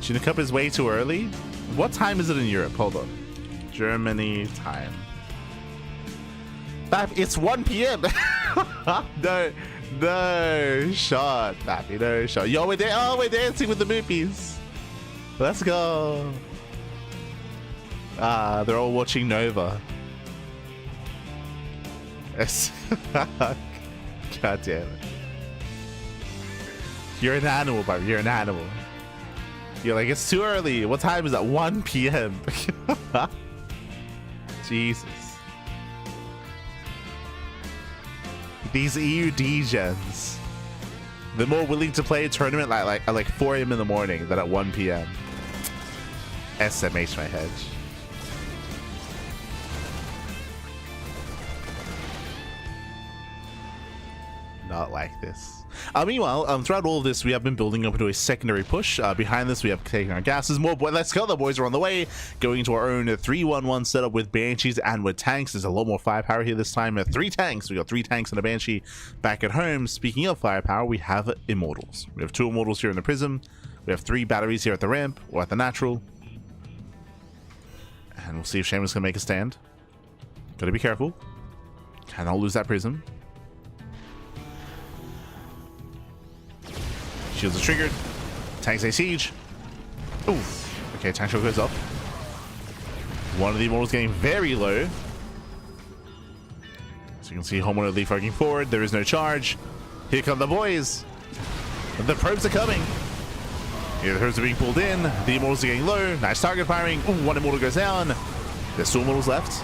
Speaker 1: Tuna Cup is way too early. What time is it in Europe? Hold on. Germany time. It's 1 p.m. No shot, Pappy. No shot. Yo, we're dancing with the moopies. Let's go. Ah, they're all watching Nova. Yes. God damn it. You're an animal, Barbie. You're an animal. You're like, it's too early. What time is that? 1 p.m. Jesus. These EU degens. They're more willing to play a tournament at like 4 a.m. in the morning than at 1 p.m. SMH my hedge. not like this. Meanwhile, throughout all of this, we have been building up into a secondary push. Behind this, we have taken our gases. More boy, let's go. The boys are on the way. Going into our own 3-1-1 setup with Banshees and with tanks. There's a lot more firepower here this time. 3 tanks. We got 3 tanks and a Banshee back at home. Speaking of firepower, we have Immortals. We have 2 Immortals here in the Prism. We have 3 batteries here at the ramp or at the natural. And we'll see if Shameless can make a stand. Gotta be careful. Cannot lose that Prism. Shields are triggered. Tanks a siege. Oof. Okay, tank shot goes up. One of the Immortals getting very low. So you can see Homeowner leapfrogging forward. There is no charge. Here come the boys. The probes are coming. Here the probes are being pulled in. The Immortals are getting low. Nice target firing. Ooh, 1 Immortal goes down. There's 2 Immortals left.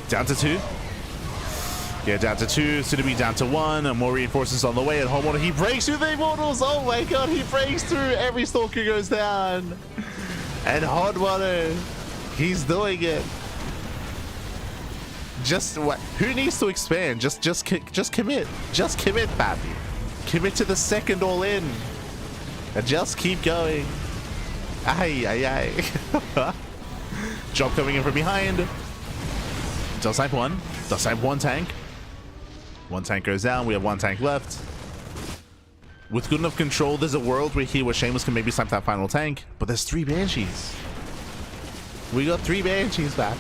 Speaker 1: Down to 2. Yeah, down to 2, soon to be down to 1. More reinforcements on the way. And Homeowner, he breaks through the Immortals. Oh my god, he breaks through. Every Stalker goes down. And Homeowner, he's doing it. Just what? Who needs to expand? Just commit. Just commit, Pappy. Commit to the second all in. And just keep going. Ay, ay, ay. Job coming in from behind. Does snipe 1. Does snipe 1 tank. 1 tank goes down. We have 1 tank left. With good enough control, there's a world where Shameless can maybe snipe that final tank. But there's 3 Banshees. We got 3 Banshees back.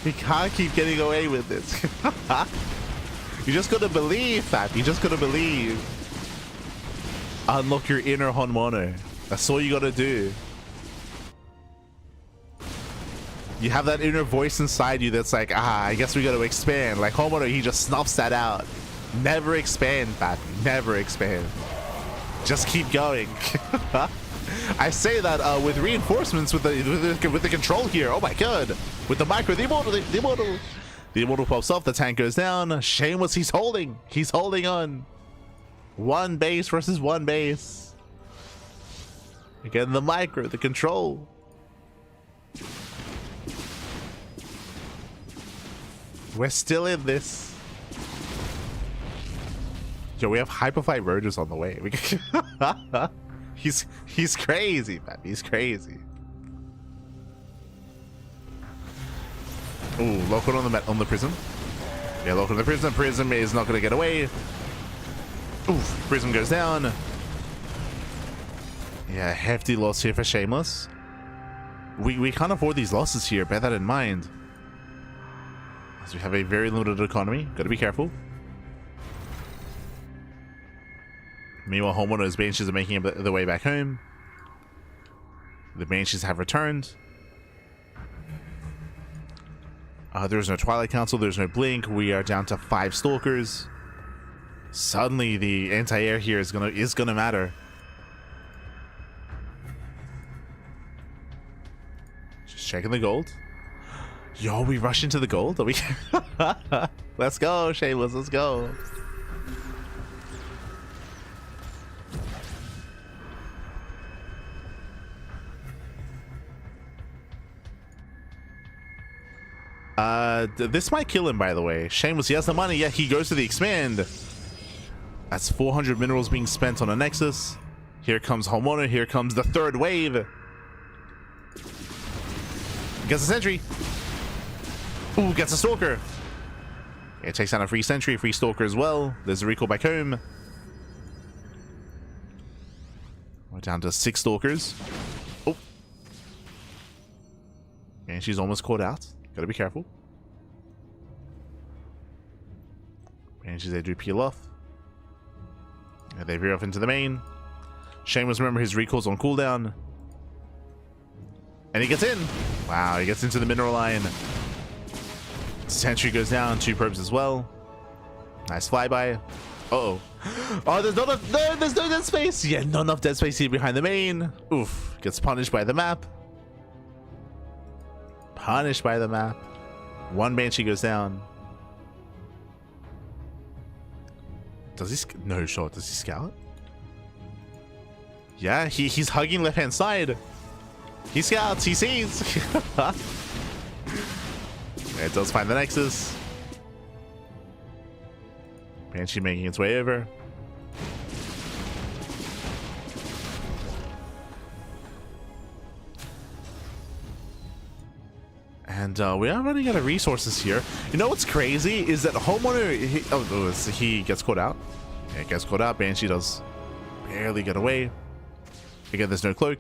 Speaker 1: We can't keep getting away with this. You just gotta believe, Pat. You just gotta believe. Unlock your inner Honmono. That's all you gotta do. You have that inner voice inside you that's like, I guess we gotta expand. Like Homeowner, he just snuffs that out. Never expand, Pat. Never expand. Just keep going. I say that with reinforcements with the control here. Oh my god. With the micro, the Immortal pops off, the tank goes down. Shameless, he's holding. He's holding on. 1 base versus 1 base. Again, the micro, the control. We're still in this. Yo, we have Hyperfly Rogers on the way. He's crazy, man. He's crazy. Ooh, local on the Prism. Yeah, local on the Prism. Prism is not gonna get away. Oof, Prism goes down. Yeah, hefty loss here for Shameless. We can't afford these losses here. Bear that in mind. As we have a very limited economy. Gotta be careful. Meanwhile, Homeowner's Banshees are making their way back home. The Banshees have returned. There's no Twilight Council, there's no Blink. We are down to 5 Stalkers. Suddenly, the anti-air here is gonna matter. Just checking the gold. Yo, we rush into the gold? Are we? Let's go, Shameless. Let's go. This might kill him, by the way. Shameless, he has the money. Yeah, he goes to the expand. That's 400 minerals being spent on a Nexus. Here comes Homeowner. Here comes the 3rd wave. Gets a sentry. Ooh, gets a Stalker. It takes down a free sentry, a free Stalker as well. There's a recall back home. We're down to 6 Stalkers. Oh. And she's almost caught out. Gotta be careful. And they do peel off. And they veer off into the main. Shameless, remember his recall's on cooldown. And he gets in. Wow, he gets into the mineral line. Sentry goes down, 2 probes as well. Nice flyby. Uh-oh. Oh, there's no dead space. Yeah, not enough dead space here behind the main. Oof. Gets punished by the map. Punished by the map. 1 Banshee goes down. Does he? No shot. Does he scout? Yeah, he's hugging left hand side. He scouts. He sees. It does find the Nexus. Banshee making its way over. And we are running out of resources here. You know what's crazy is that homeowner, he gets caught out. Yeah, gets caught out. Banshee does barely get away. Again, there's no cloak.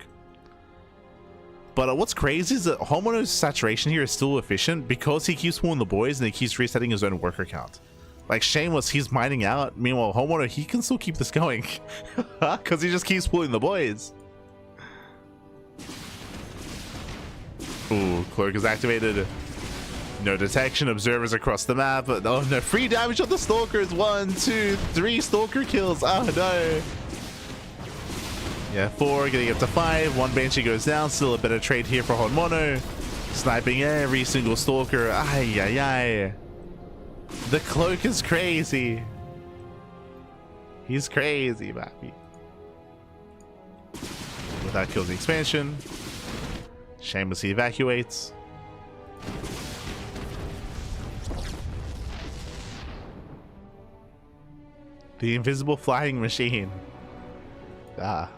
Speaker 1: But what's crazy is that homeowner's saturation here is still efficient because he keeps pulling the boys and he keeps resetting his own worker count. Like Shameless, he's mining out. Meanwhile, homeowner, he can still keep this going because he just keeps pulling the boys. Ooh, cloak is activated. No detection. Observers across the map. Oh no, free damage on the stalkers. 1, 2, 3 stalker kills. Oh no. Yeah, 4 getting up to 5. 1 Banshee goes down. Still a better trade here for Honmono. Sniping every single stalker. Ay, ay, ay. The cloak is crazy. He's crazy, baby. Without kills the expansion. Shameless evacuates. The invisible flying machine. Ah.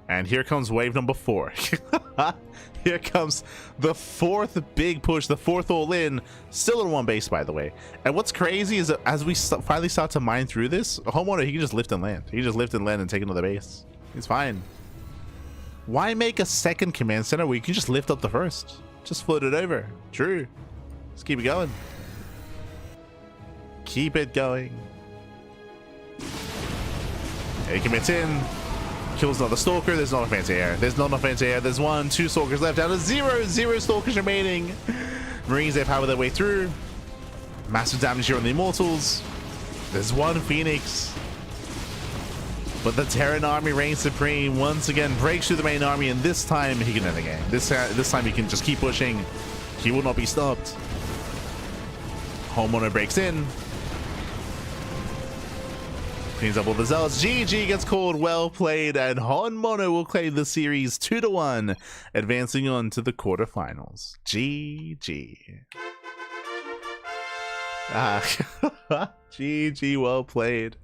Speaker 1: And here comes wave number 4. Here comes the 4th big push, the 4th all-in. Still in 1 base, by the way. And what's crazy is that as we finally start to mine through this, homeowner, he can just lift and land. He can just lift and land and take another base. He's fine. Why make a second command center where you can just lift up the first? Just float it over. True. Let's keep it going. Keep it going. He commits in. Kills another stalker. There's not enough anti-air. There's not enough anti-air. There's 1, 2 stalkers left. Down to 0. 0 stalkers remaining. Marines, they power their way through. Massive damage here on the Immortals. There's 1 Phoenix. But the Terran army reigns supreme. Once again, breaks through the main army, and this time he can end the game. This time he can just keep pushing. He will not be stopped. Homeowner breaks in. Cleans up all the zealots. GG gets called. Well played, and Honmono will claim the series 2-1, advancing on to the quarterfinals. GG. GG, well played.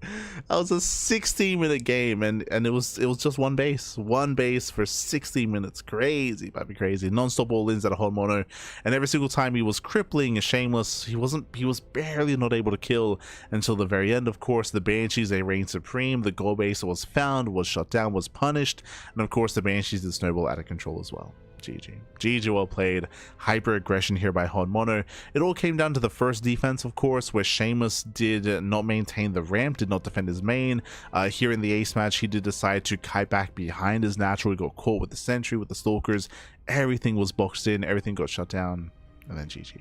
Speaker 1: That was a 16-minute game, and it was just 1 base. 1 base for 60 minutes. Crazy, baby, crazy. Non-stop all-ins at a Honmono, and every single time he was crippling Shameless. He was barely not able to kill until the very end. Of course, the Banshees, they reigned supreme. The goal base was found, was shut down, was punished, and of course the Banshees did snowball out of control as well. GG. GG, well played. Hyper aggression here by Honmono. It all came down to the first defense, of course, where Shameless did not maintain the ramp, did not defend his main. Here in the ace match, he did decide to kite back behind his natural. He got caught with the sentry, with the stalkers. Everything was boxed in, everything got shut down, and then GG.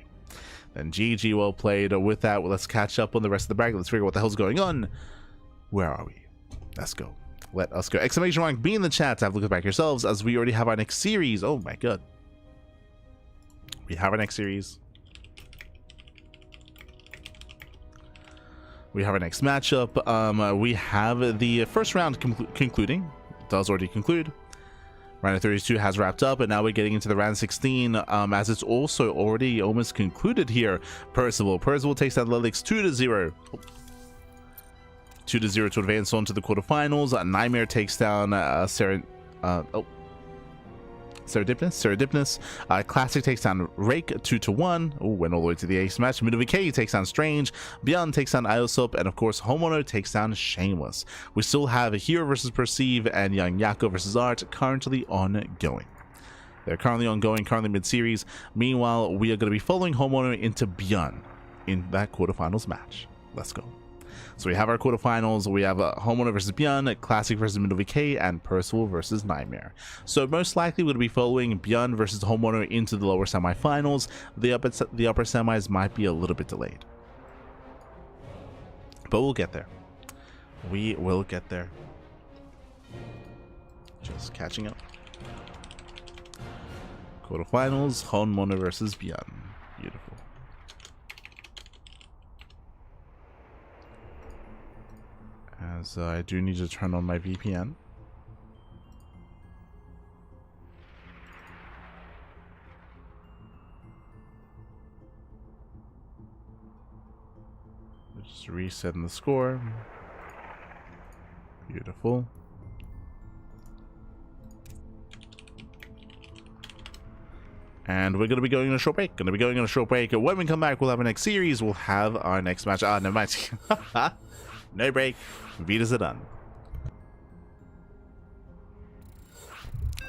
Speaker 1: Then GG, well played. With that, well, let's catch up on the rest of the bracket. Let's figure out what the hell's going on. Where are we? Let's go. Let us go. Exclamation mark, be in the chat to have a look back yourselves, as we already have our next series. Oh my god. We have our next series. We have our next matchup. We have the first round concluding. It does already conclude. Round of 32 has wrapped up, and now we're getting into the round 16, as it's also already almost concluded here. Percival takes down Lelix 2-0. 2-0 to advance on to the quarterfinals. Nightmare takes down Serendipnus. Classic takes down Rake 2-1. Oh, went all the way to the ace match. Midovk takes down Strange. ByuN takes down Iosop, and of course Homeowner takes down Shameless. We still have herO versus Perceive and Young Yako versus Art currently ongoing. They're currently ongoing, currently mid-series. Meanwhile, we are going to be following Homeowner into ByuN in that quarterfinals match. Let's go. So we have our quarterfinals. We have Homeowner versus ByuN, Classic versus Midovk, and Percival versus Nightmare. So most likely we'll be following ByuN versus Homeowner into the lower semifinals. The upper semis might be a little bit delayed, but we'll get there. We will get there. Just catching up. Quarterfinals, Homeowner versus ByuN. Beautiful. As I do need to turn on my VPN. Just resetting the score. Beautiful. And we're going to be going on a short break. When we come back, we'll have our next series. We'll have our next match. No match. No break. Vetoes are done.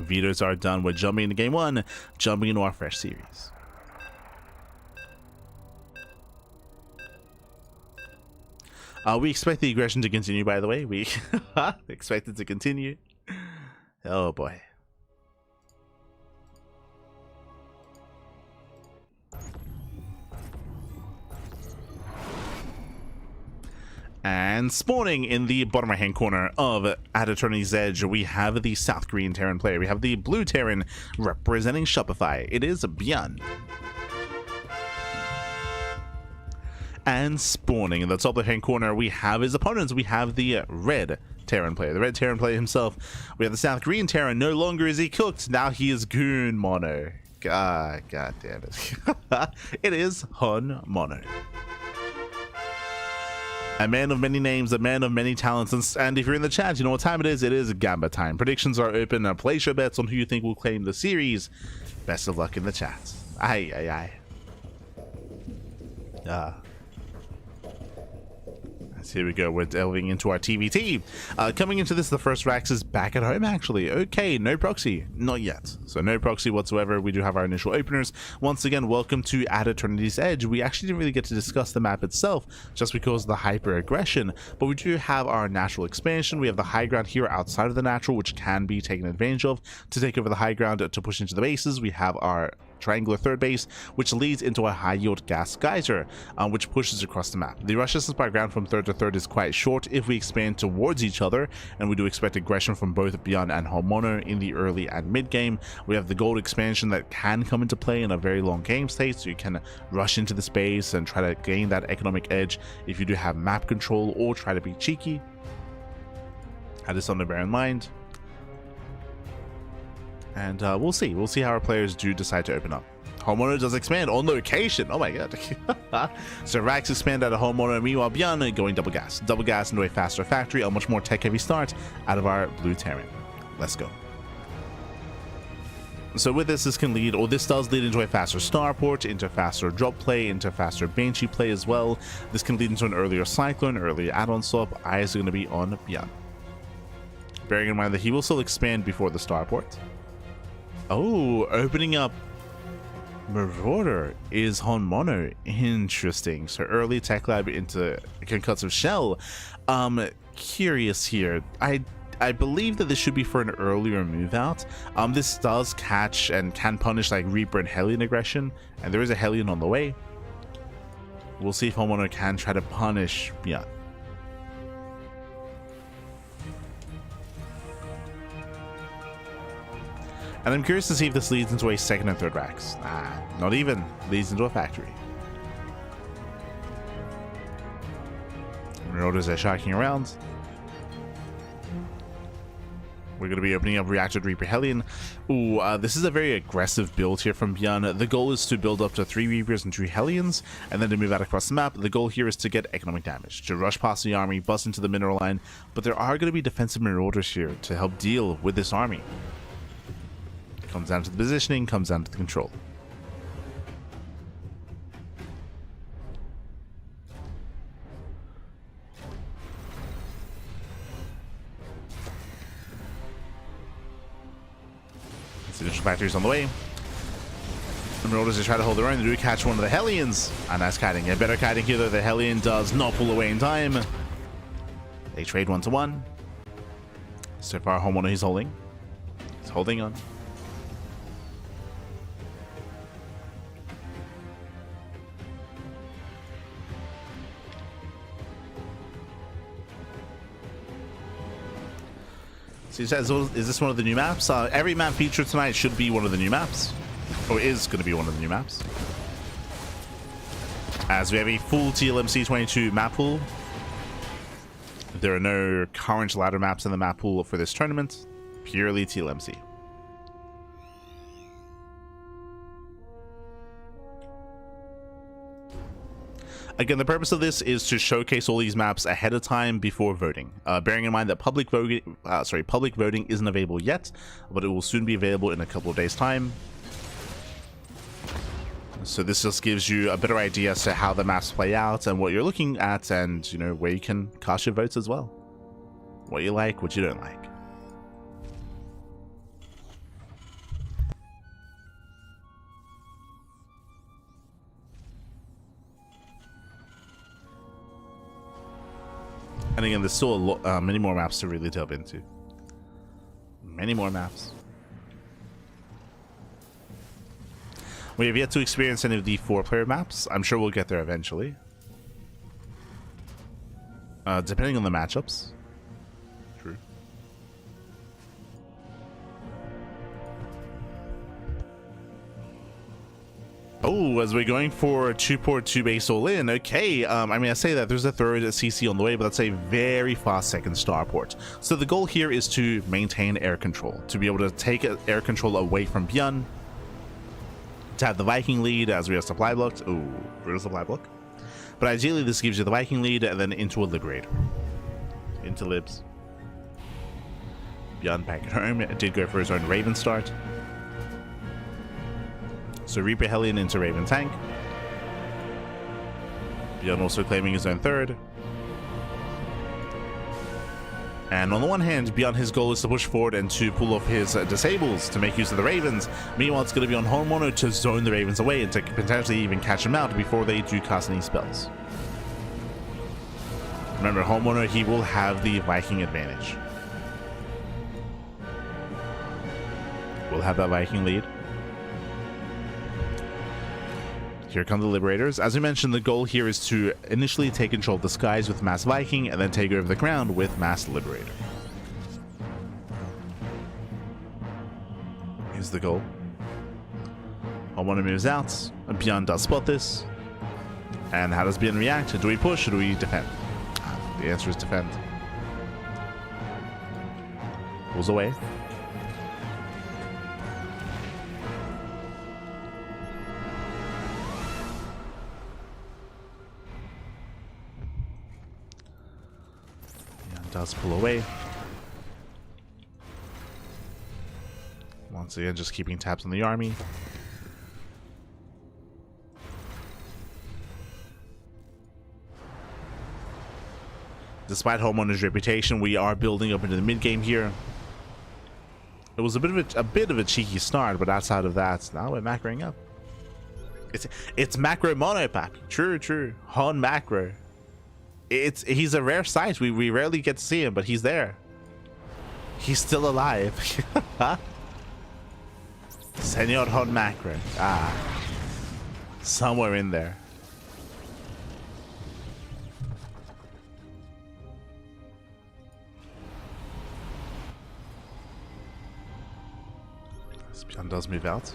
Speaker 1: Vetoes are done. We're jumping into game one. Jumping into our fresh series. We expect the aggression to continue, by the way. We expect it to continue. Oh, boy. And spawning in the bottom right hand corner of At Eternity's Edge, we have the South Korean Terran player. We have the blue Terran representing Shopify. It is ByuN. And spawning in the top left hand corner, we have his opponents. We have the red Terran player. The red Terran player himself. We have the South Korean Terran. No longer is he cooked. Now he is Goon Mono. God damn it. It is Hun Mono. A man of many names, a man of many talents, and if you're in the chat, you know what time it is. It is Gamba time. Predictions are open. Place your bets on who you think will claim the series. Best of luck in the chat. Aye. Here we go. We're delving into our TVT. Coming into this, the first Rax is back at home, actually. Okay, no proxy. Not yet. So no proxy whatsoever. We do have our initial openers. Once again, welcome to At Eternity's Edge. We actually didn't really get to discuss the map itself just because of the hyper-aggression, but we do have our natural expansion. We have the high ground here outside of the natural, which can be taken advantage of to take over the high ground to push into the bases. We have our triangular third base, which leads into a high yield gas geyser, which pushes across the map. The rush distance by ground from third to third is quite short if we expand towards each other, and we do expect aggression from both ByuN and herO in the early and mid game. We have the gold expansion that can come into play in a very long game state, so you can rush into the space and try to gain that economic edge if you do have map control or try to be cheeky. That is something to bear in mind. And we'll see how our players do decide to open up. herO does expand on location. Oh my god. So Rax expand out of herO. Meanwhile, ByuN going double gas into a faster factory. A much more tech heavy start out of our blue Terran. Let's go. So with this can lead, or this does lead into a faster starport, into faster drop play, into faster Banshee play as well. This can lead into an earlier Cyclone, earlier add-on swap. Eyes are going to be on ByuN. Bearing in mind that he will still expand before the starport. Oh, opening up Marauder is herO. Interesting. So early tech lab into concussive shell. Curious here. I believe that this should be for an earlier move out. This does catch and can punish like Reaper and Hellion aggression, and there is a Hellion on the way. We'll see if herO can try to punish ByuN. And I'm curious to see if this leads into a second and third Rax. Not even. Leads into a factory. Marauders are shocking around. We're going to be opening up Reacted Reaper Hellion. Ooh, this is a very aggressive build here from ByuN. The goal is to build up to 3 Reapers and 2 Hellions, and then to move out across the map. The goal here is to get economic damage, to rush past the army, bust into the mineral line, but there are going to be defensive Marauders here to help deal with this army. Comes down to the positioning, comes down to the control. Initial factories on the way. The Marauders just try to hold their own. They do catch one of the Hellions. A nice kiting. A better kiting here, though. The Hellion does not pull away in time. They trade 1-to-1. So far, herO he's holding. He's holding on. So he says, is this one of the new maps? Every map featured tonight should be one of the new maps. Or is going to be one of the new maps. As we have a full TLMC 22 map pool. There are no current ladder maps in the map pool for this tournament. Purely TLMC. Again, the purpose of this is to showcase all these maps ahead of time before voting. Bearing in mind that public voting isn't available yet, but it will soon be available in a couple of days' time. So this just gives you a better idea as to how the maps play out and what you're looking at, and you know where you can cast your votes as well. What you like, what you don't like. And again, there's still a lot, many more maps to really delve into. Many more maps. We have yet to experience any of the 4-player maps. I'm sure we'll get there eventually. Depending on the matchups. True. Oh, as we're going for 2 port 2 base all in. Okay, I mean, I say that there's a third CC on the way, but that's a very fast second starport. So the goal here is to maintain air control, to be able to take air control away from ByuN, to have the Viking lead as we are supply blocked. Ooh, brutal supply block. But ideally, this gives you the Viking lead and then into a Liberator. Into Libs. ByuN back at home. It did go for his own Raven start. So Reaper Hellion into Raven tank. ByuN also claiming his own third. And on the one hand, ByuN, his goal is to push forward and to pull off his disables to make use of the Ravens. Meanwhile, it's going to be on herO to zone the Ravens away and to potentially even catch them out before they do cast any spells. Remember, herO, he will have the Viking advantage. We'll have that Viking lead. Here come the Liberators. As we mentioned, the goal here is to initially take control of the skies with Mass Viking and then take over the ground with Mass Liberator. Here's the goal. herO moves out. ByuN does spot this. And how does ByuN react? Do we push or do we defend? The answer is defend. Pulls away. Does pull away. Once again, just keeping tabs on the army. Despite herO's reputation, we are building up into the mid game here. It was a bit of a cheeky start, but outside of that, now we're macroing up. It's macro mono, papi. True. Hon macro. He's a rare sight. We rarely get to see him, but he's there. He's still alive. Senor Hon Macro. Somewhere in there. ByuN does move out.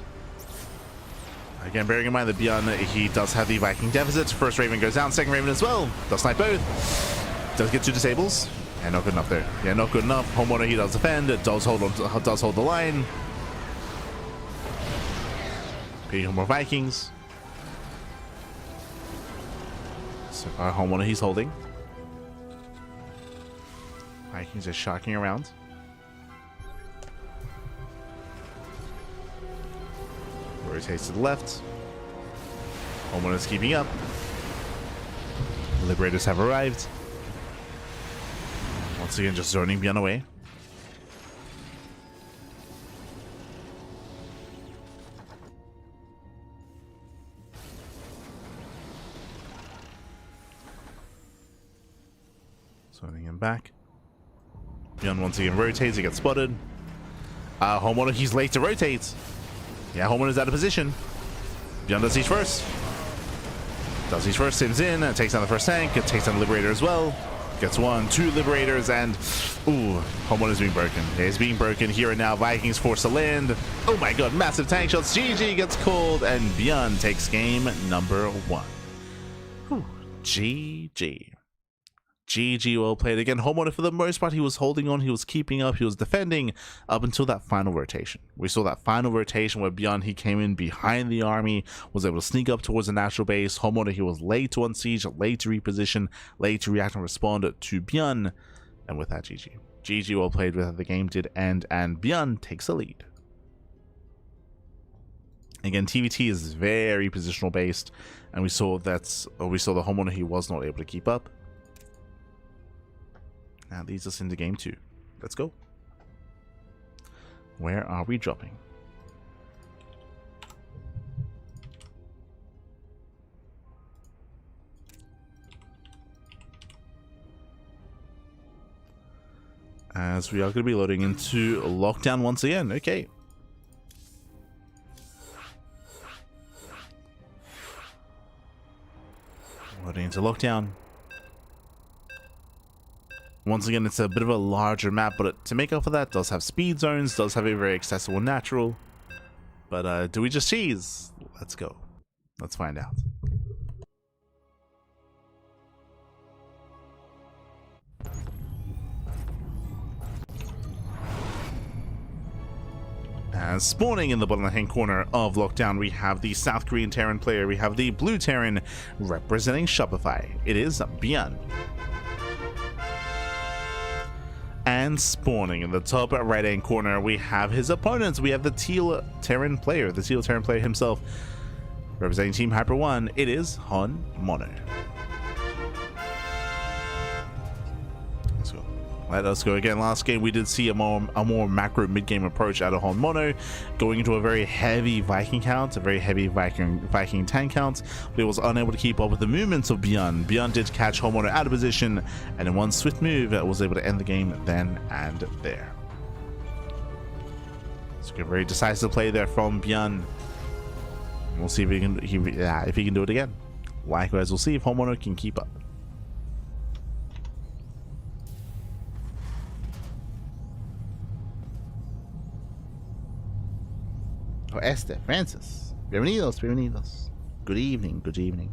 Speaker 1: Again, bearing in mind that ByuN, he does have the Viking deficit. First Raven goes down, second Raven as well. Does snipe both. Does get 2 disables. Yeah, not good enough there. Yeah, not good enough. herO, he does defend. It does hold the line. Picking more Vikings. So far, herO, he's holding. Vikings are shocking around. Rotates to the left. herO is keeping up. Liberators have arrived. Once again, just zoning ByuN away. Zoning him back. ByuN once again rotates, he gets spotted. herO, he's late to rotate. Yeah, herO is out of position. ByuN does siege first. Sims in, and takes down the first tank. It takes down the Liberator as well. Gets 1, 2 Liberators, and ooh, herO is being broken. Yeah, he's being broken here and now. Vikings force to land. Oh my god, massive tank shots. GG gets called, and ByuN takes game number 1. Whew. GG. GG, well played. Again, herO for the most part, he was holding on, he was keeping up, he was defending up until that final rotation. We saw that final rotation where ByuN, he came in behind the army, was able to sneak up towards the natural base. herO, he was late to unsiege, late to reposition, late to react and respond to ByuN. And with that, GG. GG, well played. With that, the game did end, and ByuN takes the lead. Again, TVT is very positional based, and we saw the herO, he was not able to keep up. That leads us into game 2. Let's go. Where are we dropping? As we are going to be loading into lockdown once again. Okay. Loading into lockdown. Once again, it's a bit of a larger map, but to make up for that, does have speed zones, does have a very accessible natural. But do we just cheese? Let's go. Let's find out. As spawning in the bottom left-hand corner of lockdown, we have the South Korean Terran player, we have the blue Terran representing Shopify. It is ByuN. And spawning in the top right-hand corner, we have his opponents. We have the teal Terran player, himself, representing Team Hyper 1. It is herO. Let us go again. Last game we did see a more macro mid-game approach out of herO, going into a very heavy Viking count, a very heavy Viking tank count, but it was unable to keep up with the movements of ByuN. ByuN did catch herO out of position, and in one swift move was able to end the game then and there. So a very decisive play there from ByuN. We'll see if he can do it again. Likewise, we'll see if herO can keep up. Oh, Esther, Francis. Bienvenidos, bienvenidos. Good evening, good evening.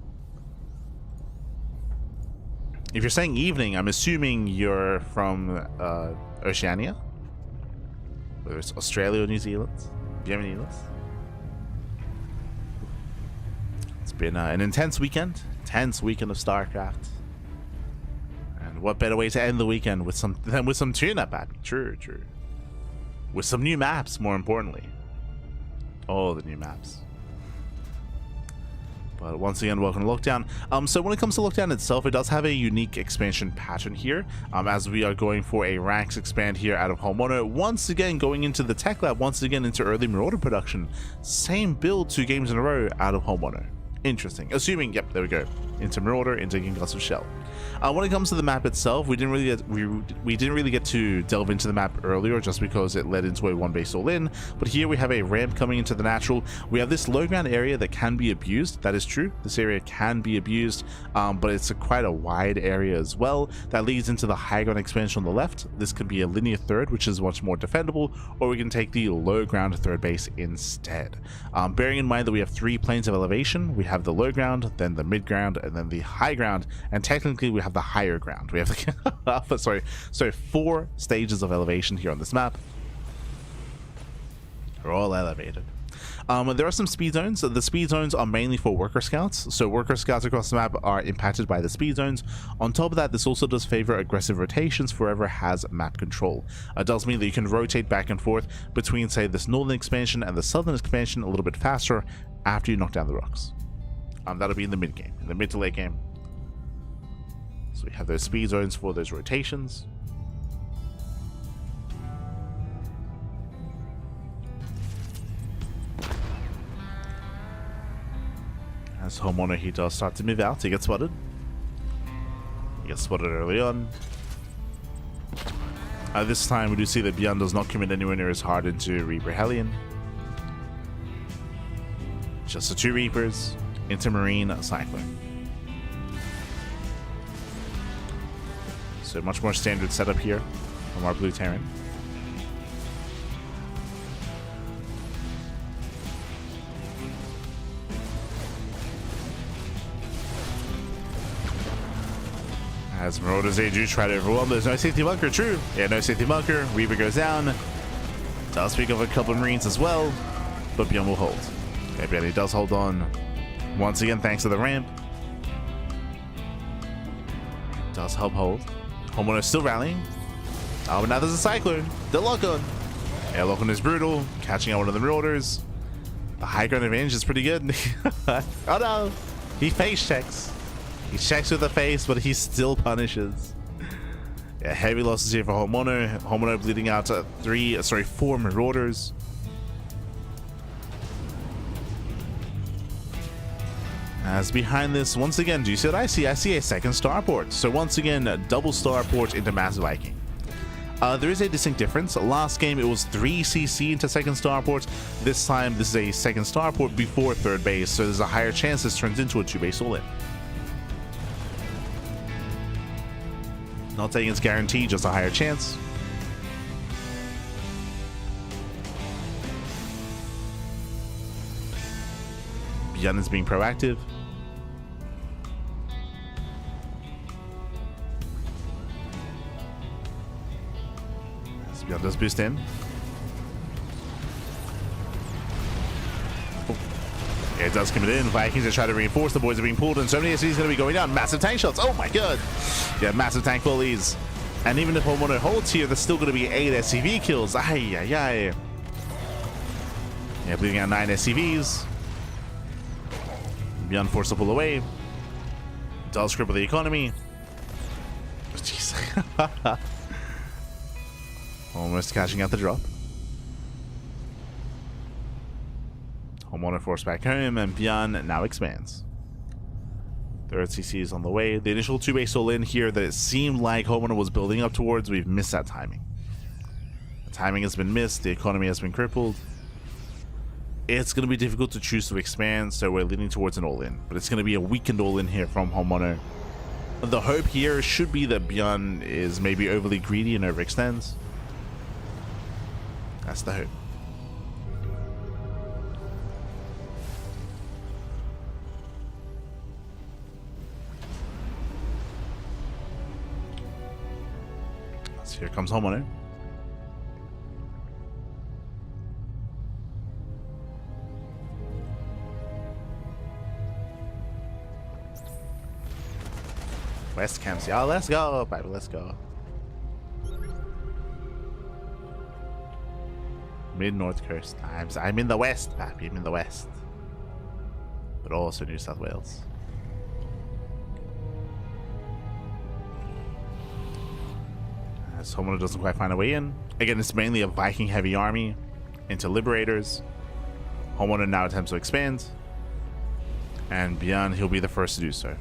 Speaker 1: If you're saying evening, I'm assuming you're from Oceania? Whether it's Australia or New Zealand. Bienvenidos. It's been an intense weekend. Intense weekend of StarCraft. And what better way to end the weekend with some tune-up, Abby? True, true. With some new maps, more importantly. Oh, the new maps. But once again, welcome to lockdown. So when it comes to lockdown itself, it does have a unique expansion pattern here, as we are going for a ranks expand here out of herO. Once again, going into the tech lab, once again into early Marauder production. Same build 2 games in a row out of herO. Interesting. Assuming, yep, there we go. Into Marauder, into Concussive Shell. When it comes to the map itself, we didn't really get to delve into the map earlier, just because it led into a 1-base all-in. But here we have a ramp coming into the natural. We have this low ground area that can be abused. That is true. This area can be abused, but it's quite a wide area as well. That leads into the high ground expansion on the left. This could be a linear third, which is much more defendable, or we can take the low ground third base instead. Bearing in mind that we have 3 planes of elevation. We have the low ground, then the mid ground, and then the high ground, and technically we have the higher ground. We have the 4 stages of elevation here on this map. They're all elevated. There are some speed zones. The speed zones are mainly for worker scouts, so worker scouts across the map are impacted by the speed zones. On top of that, this also does favor aggressive rotations for whoever has map control. It does mean that you can rotate back and forth between, say, this northern expansion and the southern expansion a little bit faster after you knock down the rocks. That'll be in the mid game, in the mid to late game. So we have those speed zones for those rotations. As herO, he does start to move out, he gets spotted. He gets spotted early on. This time we do see that ByuN does not commit anywhere near as hard into Reaper Hellion. Just the 2 Reapers into Marine Cyclone. So much more standard setup here from our blue Terran. As Marauders, they do try to overwhelm. There's no safety bunker, true. Yeah, no safety bunker. Reaver goes down. Does pick up a couple of Marines as well, but ByuN will hold. Yeah, ByuN, he does hold on. Once again, thanks to the ramp. Does help hold. Homeowner still rallying. Oh, but now there's a Cyclone. The lock-on. Yeah, lock-on is brutal. Catching out one of the Marauders. The high ground advantage is pretty good. Oh no! He face checks. He checks with the face, but he still punishes. Yeah, heavy losses here for Homeowner. Homeowner bleeding out to 4 Marauders. As behind this, once again, do you see what I see? I see a second starport. So once again, a double starport into Massive Viking. There is a distinct difference. Last game, it was 3 CC into second starport. This time, this is a second starport before third base, so there's a higher chance this turns into a 2-base all-in. Not saying it's guaranteed, just a higher chance. ByuN is being proactive. As ByuN does boost in. Oh. Yeah, it does commit in. Vikings are trying to reinforce. The boys are being pulled, and so many SCVs going to be going down. Massive tank shots. Oh my god. Yeah, massive tank volleys. And even if Homeowner holds here, there's still going to be 8 SCV kills. Ay, ay, ay. Yeah, bleeding out 9 SCVs. ByuN forced to pull away. Does cripple the economy. Jeez. Almost catching out the drop. Homeowner forced back home, and ByuN now expands. Third CC is on the way. The initial 2-base all-in here that it seemed like Homeowner was building up towards, we've missed that timing. The timing has been missed. The economy has been crippled. It's going to be difficult to choose to expand, so we're leaning towards an all-in. But it's going to be a weakened all-in here from Homeowner. The hope here should be that ByuN is maybe overly greedy and overextends. That's the hope. So here comes Homeowner. West camps, y'all. Let's go, baby. Let's go. Mid-North Coast times. I'm in the West, baby. I'm in the West. But also New South Wales. As Homeowner doesn't quite find a way in. Again, it's mainly a Viking-heavy army into Liberators. Homeowner now attempts to expand. And ByuN, he'll be the first to do so.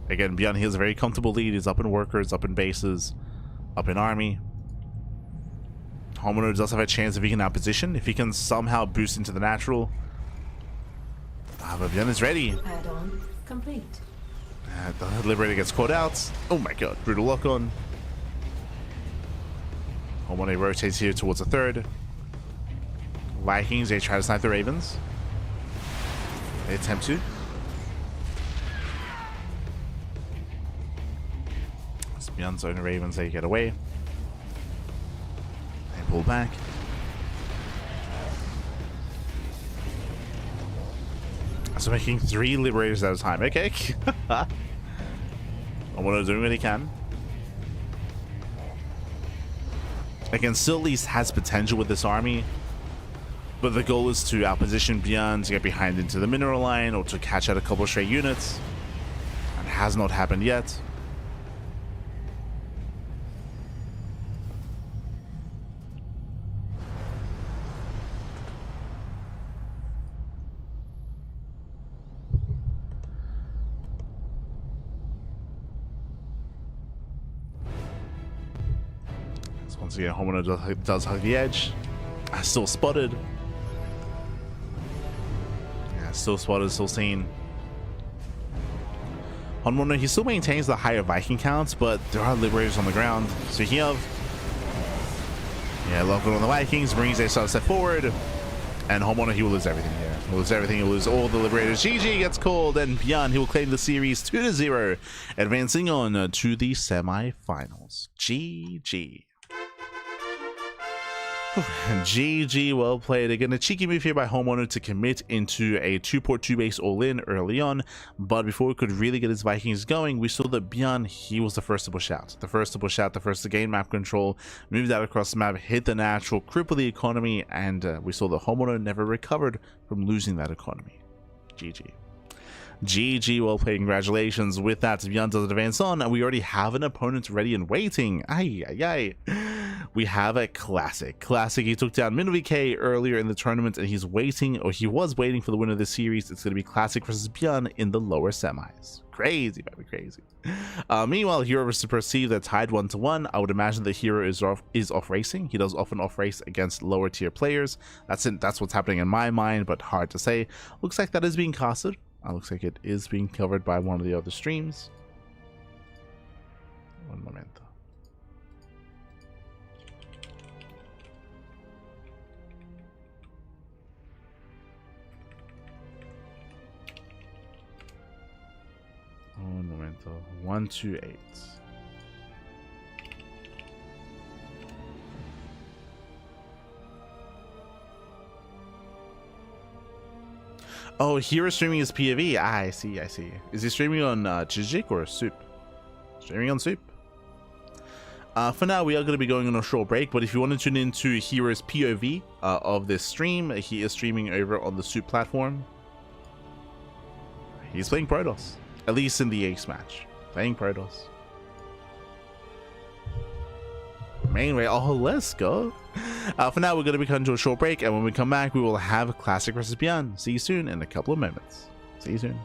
Speaker 1: Again, ByuN, he has a very comfortable lead. He's up in workers, up in bases, up in army. Homeowner does have a chance if he can now position, if he can somehow boost into the natural. But ByuN is ready.
Speaker 2: Add-on complete.
Speaker 1: The Liberator gets caught out. Oh my god, brutal lock-on. Homeowner rotates here towards the third. Vikings, they try to snipe the Ravens. They attempt to. ByuN's own Ravens, they get away. They pull back. So making 3 Liberators at a time. Okay. Homeowner doing what he can. Again, still at least has potential with this army. But the goal is to outposition ByuN, to get behind into the mineral line, or to catch out a couple of stray units. And it has not happened yet. Once again, Homeowner does hug the edge. Still spotted. Yeah, still spotted, still seen. Homeowner, he still maintains the higher Viking counts, but there are Liberators on the ground. So he have... Yeah, lock on the Vikings, brings a step forward. And Homeowner, he will lose everything here. He'll lose everything. He'll lose all the Liberators. GG gets called, and ByuN, he will claim the series 2-0, advancing on to the semi-finals. GG. GG, well played. Again, a cheeky move here by Homeowner to commit into a 2-port 2-base all-in early on, but before we could really get his Vikings going, we saw that ByuN, he was the first to push out. The first to gain map control, moved out across the map, hit the natural, cripple the economy, and we saw the Homeowner never recovered from losing that economy. GG. GG, well played, congratulations. With that, ByuN does advance on, and we already have an opponent ready and waiting. Ay, ay, ay. We have a classic. He took down MinVK earlier in the tournament, and he was waiting for the winner of this series. It's going to be Classic versus ByuN in the lower semis. Crazy, baby, crazy. Meanwhile, herO versus Perceive, they're tied 1-1. I would imagine that herO is off racing. He does often off race against lower tier players. That's what's happening in my mind, but hard to say. Looks like that is being casted. Looks like it is being covered by one of the other streams. Un momento. Un momento. 128. Oh, herO streaming his POV. Ah, I see. Is he streaming on Chijik or Soup? Streaming on Soup. For now, we are going to be going on a short break, but if you want to tune into herO's POV of this stream, he is streaming over on the Soup platform. He's playing Protoss, at least in the Ace match. Playing Protoss. Main way. Oh, let's go. For now, we're going to be cutting to a short break, and when we come back, we will have Classic versus ByuN. See you soon in a couple of moments. See you soon.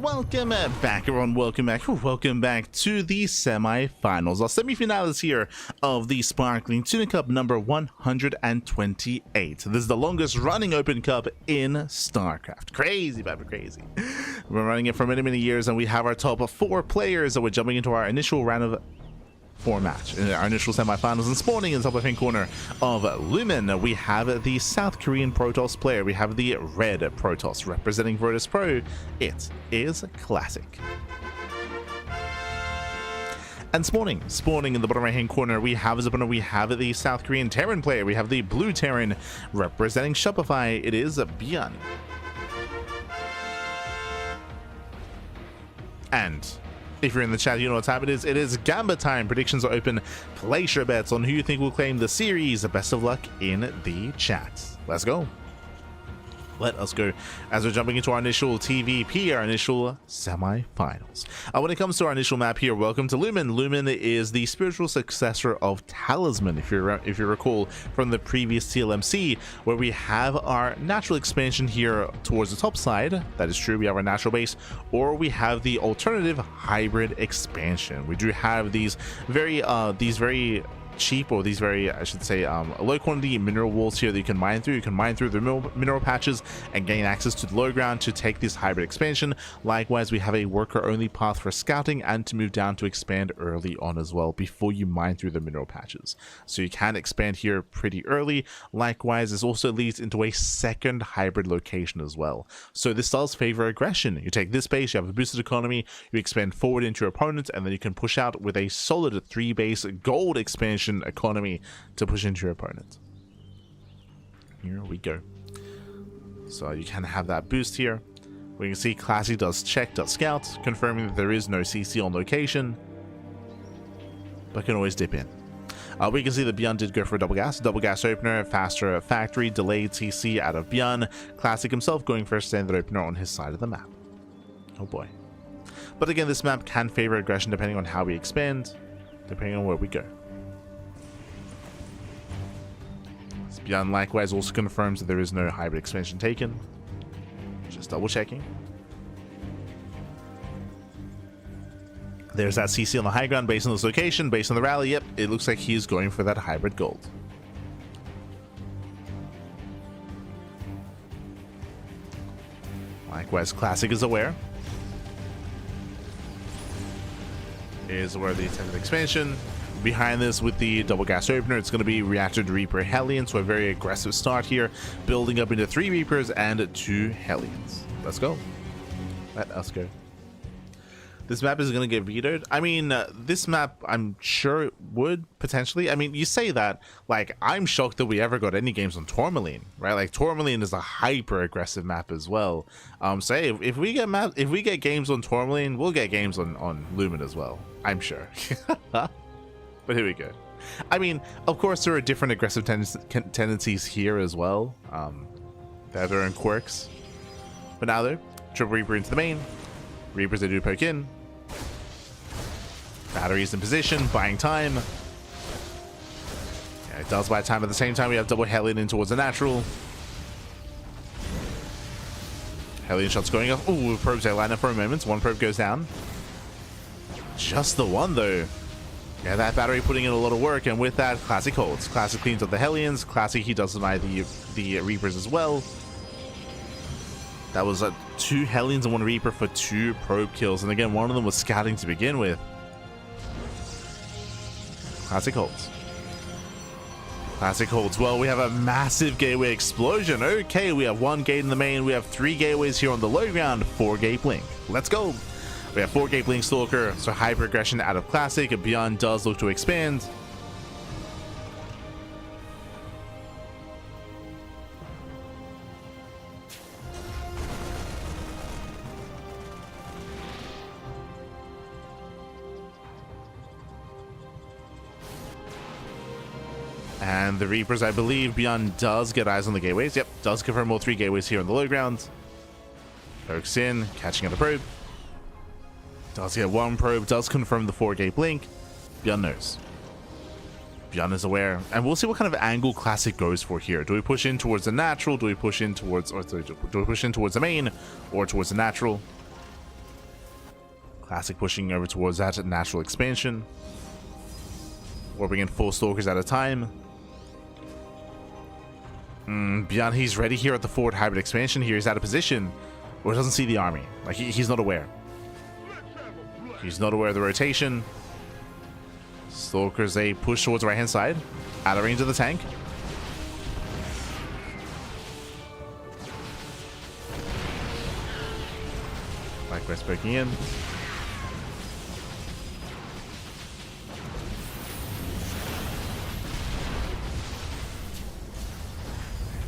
Speaker 1: welcome back everyone, welcome back to the semi-finals, our semi-finals here of the sparkling Tuna Cup number 128. This is the longest running open cup in StarCraft. Crazy, baby, crazy. We've been running it for many years, and we have our top 4 players, and we're jumping into our initial round of 4 match in our initial semi-finals, and spawning in the top left-hand corner of Lumen, we have the South Korean Protoss player. We have the red Protoss representing Virtus Pro. It is Classic. And spawning in the bottom right-hand corner, we have as opponent, we have the South Korean Terran player. We have the blue Terran representing Shopify. It is ByuN. And if you're in the chat, you know what time it is. It is Gamba time. Predictions are open. Place your bets on who you think will claim the series. Best of luck in the chat. Let's go. Let us go as we're jumping into our initial TVP, our initial semi-finals. When it comes to our initial map here, welcome to Lumen. Lumen is the spiritual successor of Talisman, if you recall from the previous TLMC, where we have our natural expansion here towards the top side. That is true, we have our natural base, or we have the alternative hybrid expansion. We do have these very cheap, or these very, I should say, low quantity mineral walls here that you can mine through. You can mine through the mineral patches and gain access to the low ground to take this hybrid expansion. Likewise, we have a worker only path for scouting and to move down to expand early on as well before you mine through the mineral patches. So you can expand here pretty early. Likewise, this also leads into a second hybrid location as well. So this does favor aggression. You take this base, you have a boosted economy, you expand forward into your opponent, and then you can push out with a solid 3 base gold expansion economy to push into your opponent. Here we go. So you can have that boost here. We can see Classy does check, does scout, confirming that there is no CC on location, but can always dip in. We can see that ByuN did go for a double gas opener, faster factory, delayed CC out of ByuN. Classic himself going for a standard opener on his side of the map. Oh boy. But again, this map can favor aggression depending on how we expand, depending on where we go. ByuN likewise also confirms that there is no hybrid expansion taken. Just double checking. There's that CC on the high ground based on this location, based on the rally. Yep, it looks like he's going for that hybrid gold. Likewise, Classic is aware. Is aware of the intended expansion. Behind this with the double gas opener, it's going to be Reactor to Reaper Hellion, so a very aggressive start here, building up into 3 Reapers and 2 Hellions. Let's go. Let us go. This map is going to get vetoed. I mean, this map, I'm sure it would, potentially. I mean, you say that, like, I'm shocked that we ever got any games on Tourmaline, right? Like, Tourmaline is a hyper-aggressive map as well. So, hey, if we get games on Tourmaline, we'll get games on Lumen as well, I'm sure. But here we go. I mean, of course, there are different aggressive tendencies here as well. They have their own quirks. But now, though, Triple Reaper into the main. Reapers, they do poke in. Batteries in position, buying time. Yeah, it does buy time. At the same time, we have double Hellion in towards the natural. Hellion shots going off. Ooh, probes they line up for a moment. 1 probe goes down. Just the one, though. Yeah, that battery putting in a lot of work, and with that, Classic holds. Classic cleans up the Hellions. Classic, he does deny the Reapers as well. That was 2 Hellions and 1 Reaper for 2 probe kills, and again, one of them was scouting to begin with. Classic holds. Classic holds. Well, we have a massive gateway explosion. Okay, we have 1 gate in the main. We have 3 gateways here on the low ground. 4 gate blink. Let's go. We have 4 gate blink stalker, so hyper aggression out of Classic. ByuN does look to expand. And the Reapers, I believe ByuN does get eyes on the gateways. Yep, does confirm all 3 gateways here on the low ground. Pokes in, catching out the probe. Does get 1 probe, does confirm the 4 gate blink. ByuN knows. ByuN is aware. And we'll see what kind of angle Classic goes for here. Do we push in towards the natural? Do we push in towards, or do we push in towards the main? Or towards the natural? Classic pushing over towards that natural expansion. Warping in 4 Stalkers at a time. ByuN, he's ready here at the forward hybrid expansion here. He's out of position, or doesn't see the army. Like, he's not aware. He's not aware of the rotation. Stalkers, they push towards the right-hand side. Out of range of the tank. Likewise poking in.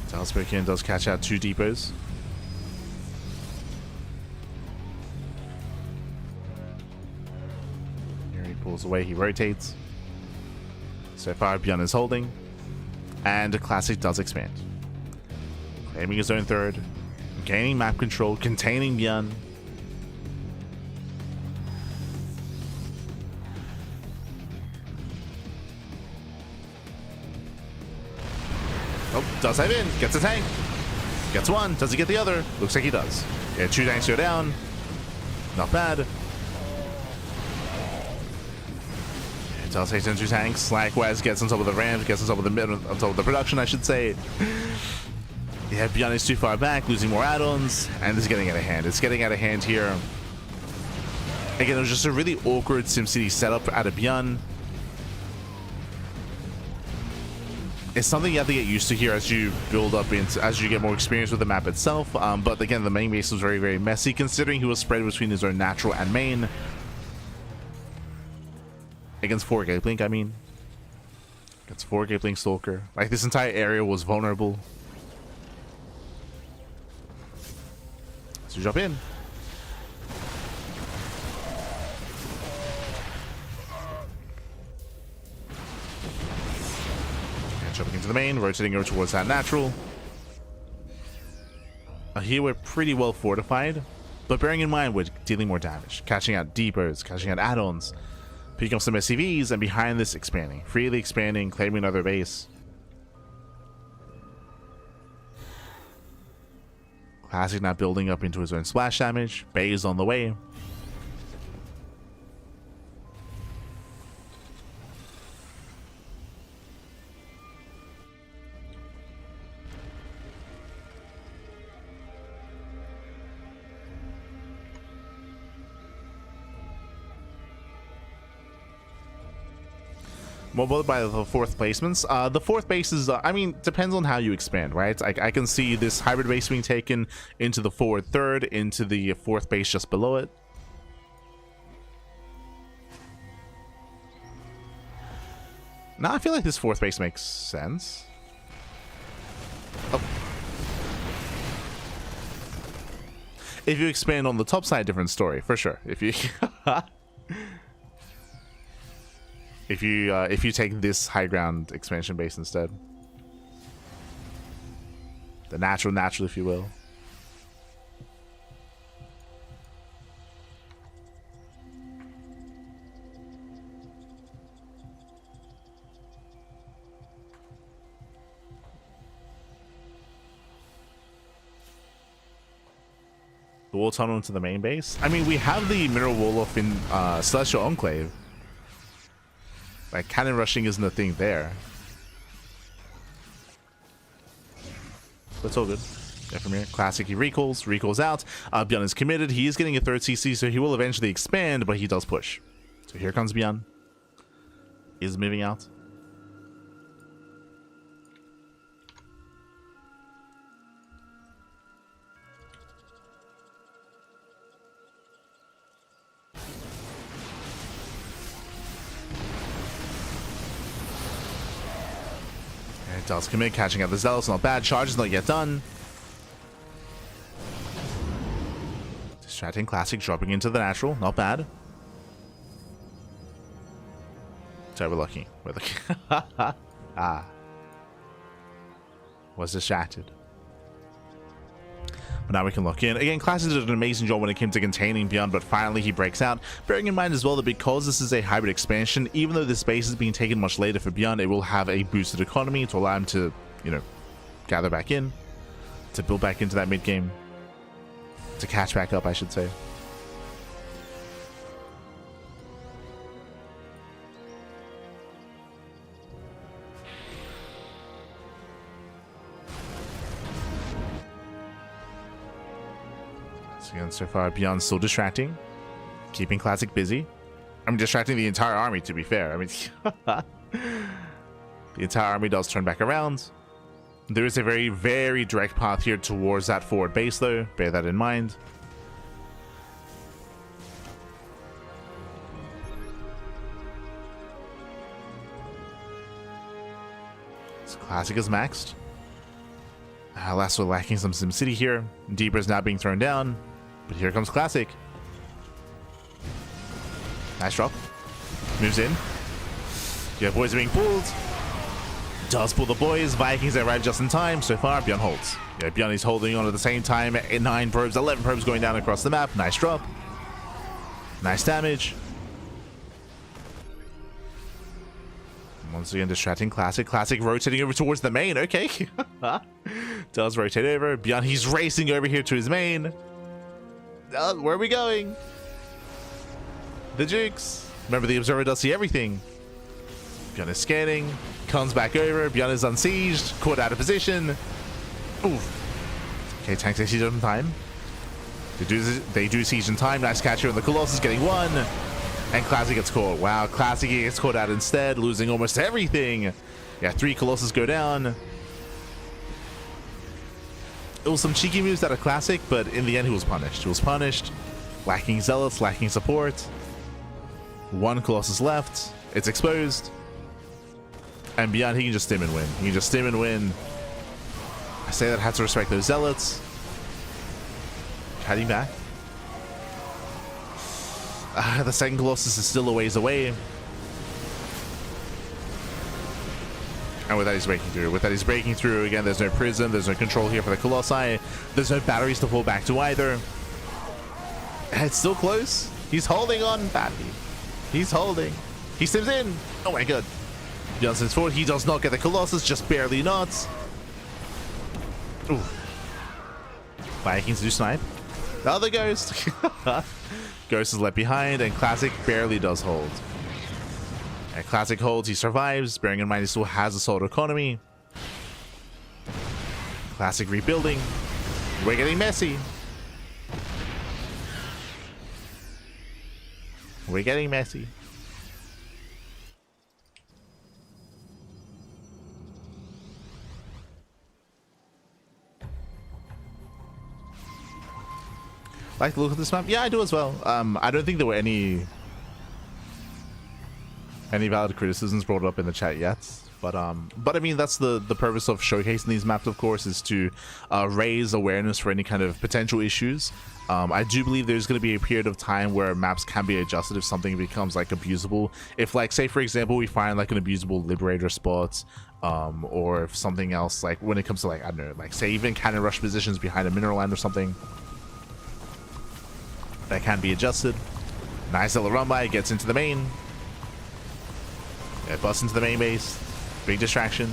Speaker 1: Dalspoken does catch out 2 depots. Here he pulls away, he rotates. So far, ByuN is holding. And Classic does expand. Claiming his own third. Gaining map control, containing ByuN. Oh, does have in. Gets a tank. Gets one. Does he get the other? Looks like he does. Yeah, 2 tanks go down. Not bad. It does take in 2 tanks. Likewise, gets on top of the ramp. Gets on top of the mid, on top of the production, I should say. Yeah, ByuN is too far back, losing more add-ons, and this is getting out of hand. It's getting out of hand here. Again, it was just a really awkward SimCity setup out of ByuN. It's something you have to get used to here as you build up into, as you get more experience with the map itself. But again, the main base was very, very messy, considering he was spread between his own natural and main. Against 4 Gaplink, I mean. Against 4 Gaplink Stalker. Like, this entire area was vulnerable. So jump in. Jumping into the main, rotating over towards that natural. Here we're pretty well fortified, but bearing in mind we're dealing more damage, catching out depots, catching out add-ons, picking up some SCVs, and behind this expanding, freely expanding, claiming another base. Classic now building up into his own splash damage. Bay is on the way. More bothered by the 4th placements. The 4th base is, I mean, depends on how you expand, right? I can see this hybrid base being taken into the forward 3rd, into the 4th base just below it. Now I feel like this 4th base makes sense. Oh. If you expand on the top side, different story, for sure. If you... If you take this high ground expansion base instead, the natural, if you will. The wall tunnel into the main base. I mean, we have the mineral wall off in Celestial Enclave. Like, cannon rushing isn't a thing there. But it's all good. Yeah, from here. Classic, he recalls out. ByuN is committed. He is getting a 3rd CC, so he will eventually expand, but he does push. So here comes ByuN. Is moving out. Does commit, catching out the Zealots, not bad. Charge is not yet done. Distracting Classic, dropping into the natural, not bad. So we're lucky. We're lucky. Ah. Was distracted. But now we can lock in. Again, Classic did an amazing job when it came to containing ByuN, but finally he breaks out. Bearing in mind as well that because this is a hybrid expansion, even though this space is being taken much later for ByuN, it will have a boosted economy to allow him to, you know, gather back in, to build back into that mid game, to catch back up, I should say. So again, so far, ByuN's still distracting. Keeping Classic busy. I'm distracting the entire army, to be fair. I mean, the entire army does turn back around. There is a very, very direct path here towards that forward base, though. Bear that in mind. So Classic is maxed. Last we're lacking some SimCity here. Deeper is now being thrown down. But here comes Classic. Nice drop. Moves in. Yeah, boys are being pulled. Does pull the boys. Vikings arrive just in time. So far, ByuN holds. Yeah, ByuN is holding on at the same time. 9 probes, 11 probes going down across the map. Nice drop. Nice damage. Once again, distracting Classic. Classic rotating over towards the main. Okay. Does rotate over. ByuN, he's racing over here to his main. Where are we going? The Jukes. Remember, the Observer does see everything. ByuN is scanning. Comes back over. ByuN is unsieged. Caught out of position. Oof. Okay, tanks they siege in time. They do siege in time. Nice catch here on the Colossus, getting one. And Classic gets caught. Wow, Classic gets caught out instead, losing almost everything. Yeah, 3 Colossus go down. It was some cheeky moves out of Classic, but in the end, he was punished. He was punished. Lacking Zealots, lacking support. 1 Colossus left. It's exposed. And ByuN, he can just stim and win. He can just stim and win. I say that, had to respect those Zealots. Heading back. The second Colossus is still a ways away. And with that, he's breaking through. With that, he's breaking through. Again, there's no prism. There's no control here for the Colossi. There's no batteries to pull back to either. It's still close. He's holding on badly. He's holding. He stims in. Oh my god. ByuN sends forward. He does not get the Colossus. Just barely not. Ooh. Vikings do snipe. The other Ghost. Ghost is left behind, and Classic barely does hold. And Classic holds, he survives, bearing in mind he still has a solid economy. Classic rebuilding. We're getting messy. We're getting messy. Like to look at this map? Yeah, I do as well. I don't think there were any valid criticisms brought up in the chat yet, but I mean, that's the purpose of showcasing these maps, of course, is to raise awareness for any kind of potential issues. I do believe there's going to be a period of time where maps can be adjusted if something becomes like abusable. If, like, say for example, we find like an abusable Liberator spot, or if something else, like when it comes to, like, I don't know, like say even cannon rush positions behind a mineral land or something, that can be adjusted. Nice little run by, gets into the main. Yeah, busts into the main base. Big distraction.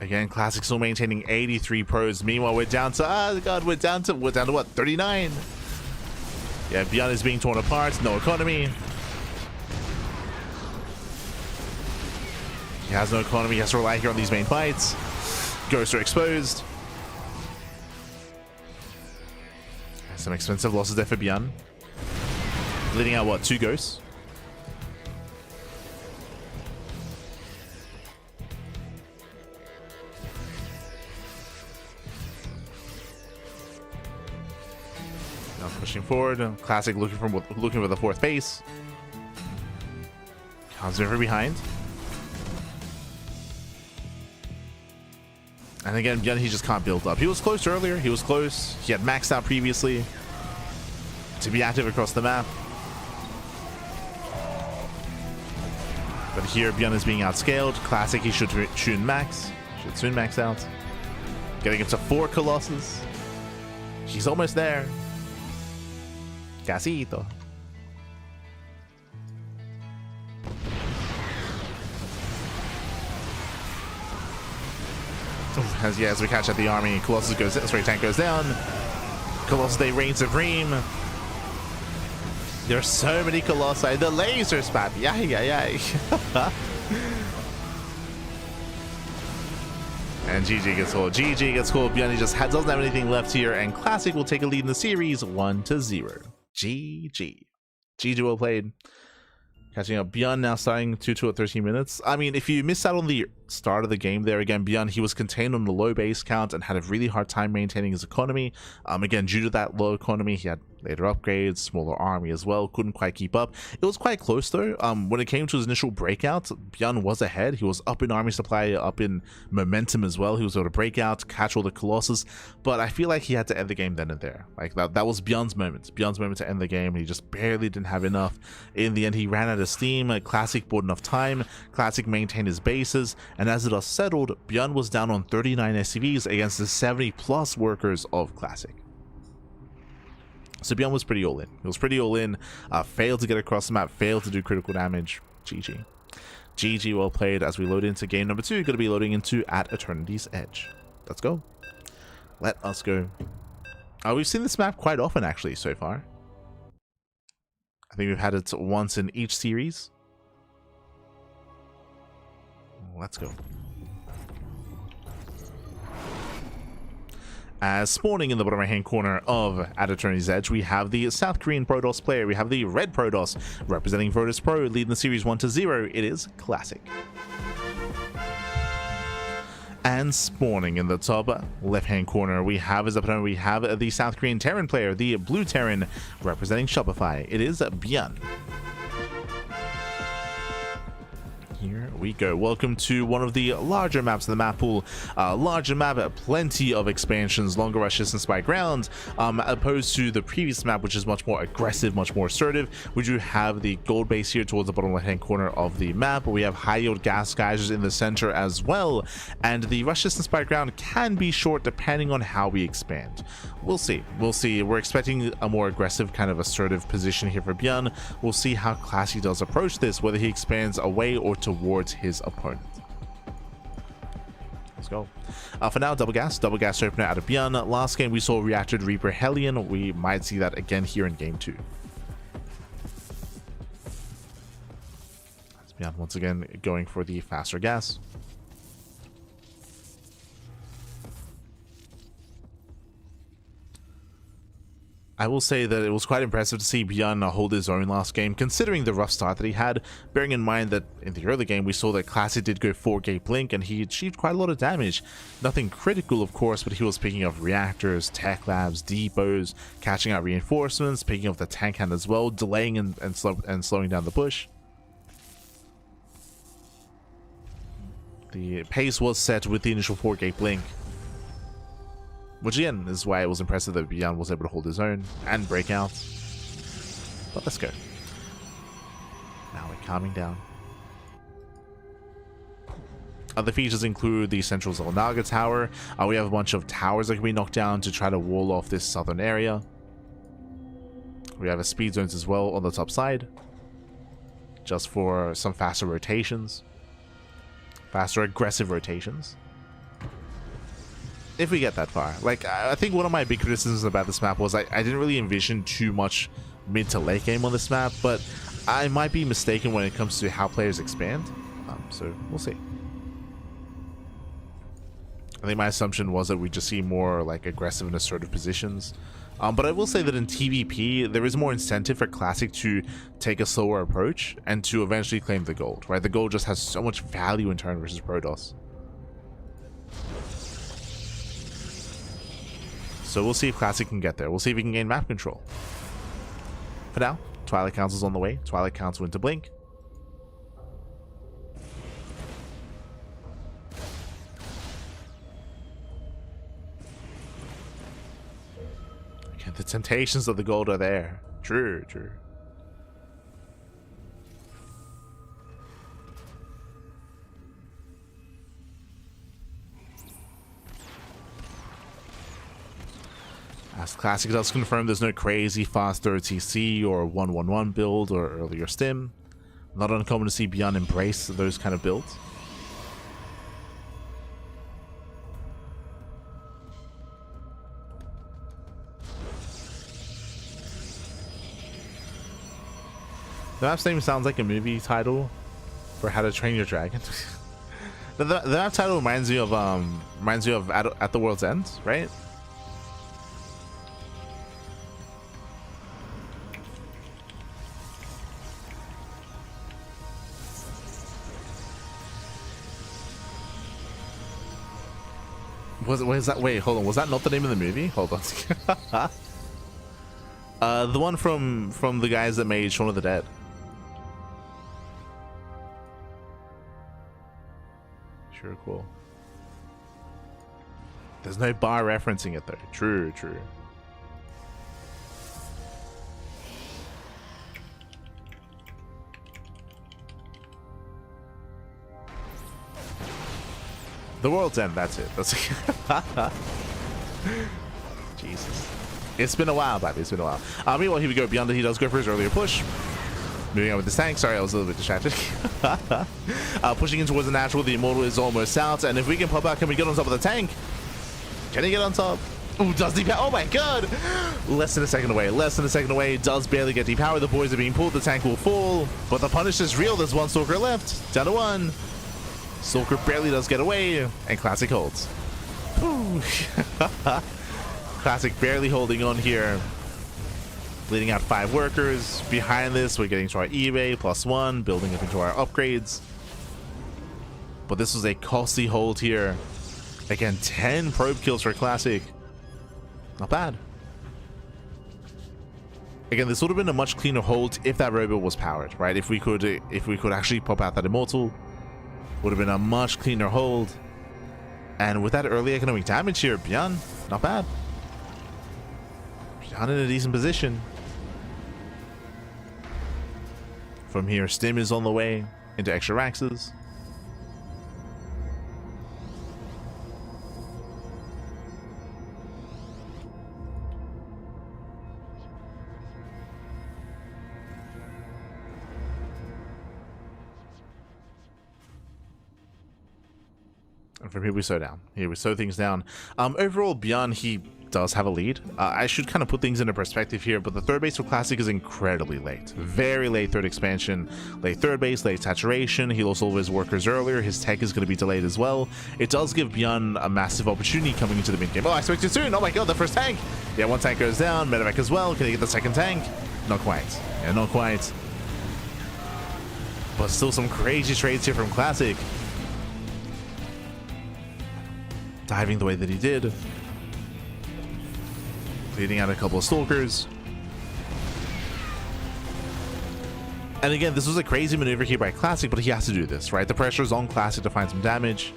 Speaker 1: Again, Classic still maintaining 83 pros. Meanwhile, we're down to, we're down to what? 39. Yeah, ByuN is being torn apart. No economy. He has no economy. He has to rely here on these main fights. Ghosts are exposed. Some expensive losses there for ByuN. Leading out, what, 2 Ghosts? Now pushing forward. Classic looking for the 4th base. Comes over behind. And again, ByuN, he just can't build up. He was close earlier. He was close. He had maxed out previously to be active across the map. But here, ByuN is being outscaled. Classic, he should soon max. Should soon max out. Getting up to 4 Colossus. He's almost there. Casito. As we catch at the army, Colossus goes, sorry, tank goes down. Colossus, they reign supreme. There's so many Colossi. The laser spam. Yay. And GG gets called. GG gets called. ByuN just doesn't have anything left here, and Classic will take a lead in the series 1-0. GG. GG well played. Catching up. ByuN now starting 2-2 at 13 minutes. I mean, if you missed out on the start of the game there, again, ByuN, he was contained on the low base count and had a really hard time maintaining his economy. Again, due to that low economy, he had later upgrades, smaller army as well, couldn't quite keep up. It was quite close though. When it came to his initial breakout, ByuN was ahead. He was up in army supply, up in momentum as well. He was able to break out, catch all the Colossus, but I feel like he had to end the game then and there. Like that was ByuN's moment to end the game, and he just barely didn't have enough. In the end, he ran out of steam. Classic bought enough time. Classic maintained his bases, and as it was settled, ByuN was down on 39 SCVs against the 70 plus workers of Classic. So ByuN was pretty all in. He was pretty all in. Failed to get across the map, failed to do critical damage. GG. GG well played. As we load into game number 2, going to be loading into At Eternity's Edge. Let's go. Let us go. We've seen this map quite often actually so far. I think we've had it once in each series. Let's go. As spawning in the bottom right hand corner of At Eternity's Edge, we have the South Korean Protoss player. We have the red Protoss representing Virtus Pro, leading the series 1-0. It is Classic. And spawning in the top left hand corner, we have as opponent, we have the South Korean Terran player, the blue Terran representing Shopify. It is ByuN. Here we go. Welcome to one of the larger maps of the map pool. Larger map, plenty of expansions, longer rush distance by ground, opposed to the previous map, which is much more aggressive, much more assertive. We do have the gold base here towards the bottom left hand corner of the map. We have high yield gas geysers in the center as well, and the rush distance by ground can be short depending on how we expand. We'll see. We'll see. We're expecting a more aggressive kind of assertive position here for ByuN. We'll see how Classy does approach this, whether he expands away or towards his opponent. Let's go. For now, double gas opener out of ByuN. Last game we saw reacted Reaper Hellion. We might see that again here in game 2. That's ByuN once again going for the faster gas. I will say that it was quite impressive to see ByuN hold his own last game, considering the rough start that he had, bearing in mind that in the early game we saw that Classic did go 4-gate blink and he achieved quite a lot of damage. Nothing critical of course, but he was picking up reactors, tech labs, depots, catching out reinforcements, picking up the tank hand as well, delaying and slowing down the push. The pace was set with the initial 4-gate blink, which again is why it was impressive that ByuN was able to hold his own and break out. But let's go. Now we're calming down. Other features include the central Zelnaga tower. We have a bunch of towers that can be knocked down to try to wall off this southern area. We have a speed zones as well on the top side, just for some faster rotations, faster aggressive rotations. If we get that far. Like, I think one of my big criticisms about this map was I didn't really envision too much mid to late game on this map, but I might be mistaken when it comes to how players expand. So we'll see. I think my assumption was that we just see more like aggressive and assertive positions. But I will say that in TVP, there is more incentive for Classic to take a slower approach and to eventually claim the gold, right? The gold just has so much value in turn versus Protoss. So we'll see if Classic can get there. We'll see if he can gain map control. For now, Twilight Council's on the way. Twilight Council into blink. Okay, the temptations of the gold are there. True, true. As Classic does confirm, there's no crazy fast OTC or 111 build or earlier stim. Not uncommon to see ByuN embrace those kind of builds. The map's name sounds like a movie title for How to Train Your Dragon. The map title reminds me of at the World's End, right? Was that? Wait, hold on. Was that not the name of the movie? Hold on. The one from the guys that made Shaun of the Dead. Sure, cool. There's no bar referencing it though. True, true. The World's End, that's it. That's Jesus. It's been a while, baby. It's been a while. Meanwhile, here we go. ByuN, he does go for his earlier push. Moving on with this tank. Sorry, I was a little bit distracted. Pushing in towards the natural. The Immortal is almost out. And if we can pop out, can we get on top of the tank? Can he get on top? Ooh, does depower. Oh my god! Less than a second away. Less than a second away. Does barely get depowered. The boys are being pulled. The tank will fall. But the punish is real. There's one Stalker left. Down to one. Stalker barely does get away. And Classic holds. Classic barely holding on here. Leading out 5 workers. Behind this, we're getting to our eBay +1, building up into our upgrades. But this was a costly hold here. Again, 10 probe kills for Classic. Not bad. Again, this would have been a much cleaner hold if that robot was powered, right? If we could actually pop out that Immortal, would have been a much cleaner hold. And with that early economic damage here, ByuN, not bad. ByuN in a decent position. From here, Stim is on the way into extra Raxes. And from here we slow down. Here we slow things down. Overall, ByuN, he does have a lead. I should kind of put things into perspective here, but the third base for Classic is incredibly late. Very late third expansion, late third base, late saturation. He lost all of his workers earlier. His tech is going to be delayed as well. It does give ByuN a massive opportunity coming into the mid game. Oh, I expected soon. Oh my god, the first tank. Yeah, one tank goes down. Medevac as well. Can he get the second tank? Not quite. Yeah, not quite. But still some crazy trades here from Classic. Diving the way that he did. Leading out a couple of Stalkers. And again, this was a crazy maneuver here by Classic, but he has to do this, right? The pressure is on Classic to find some damage.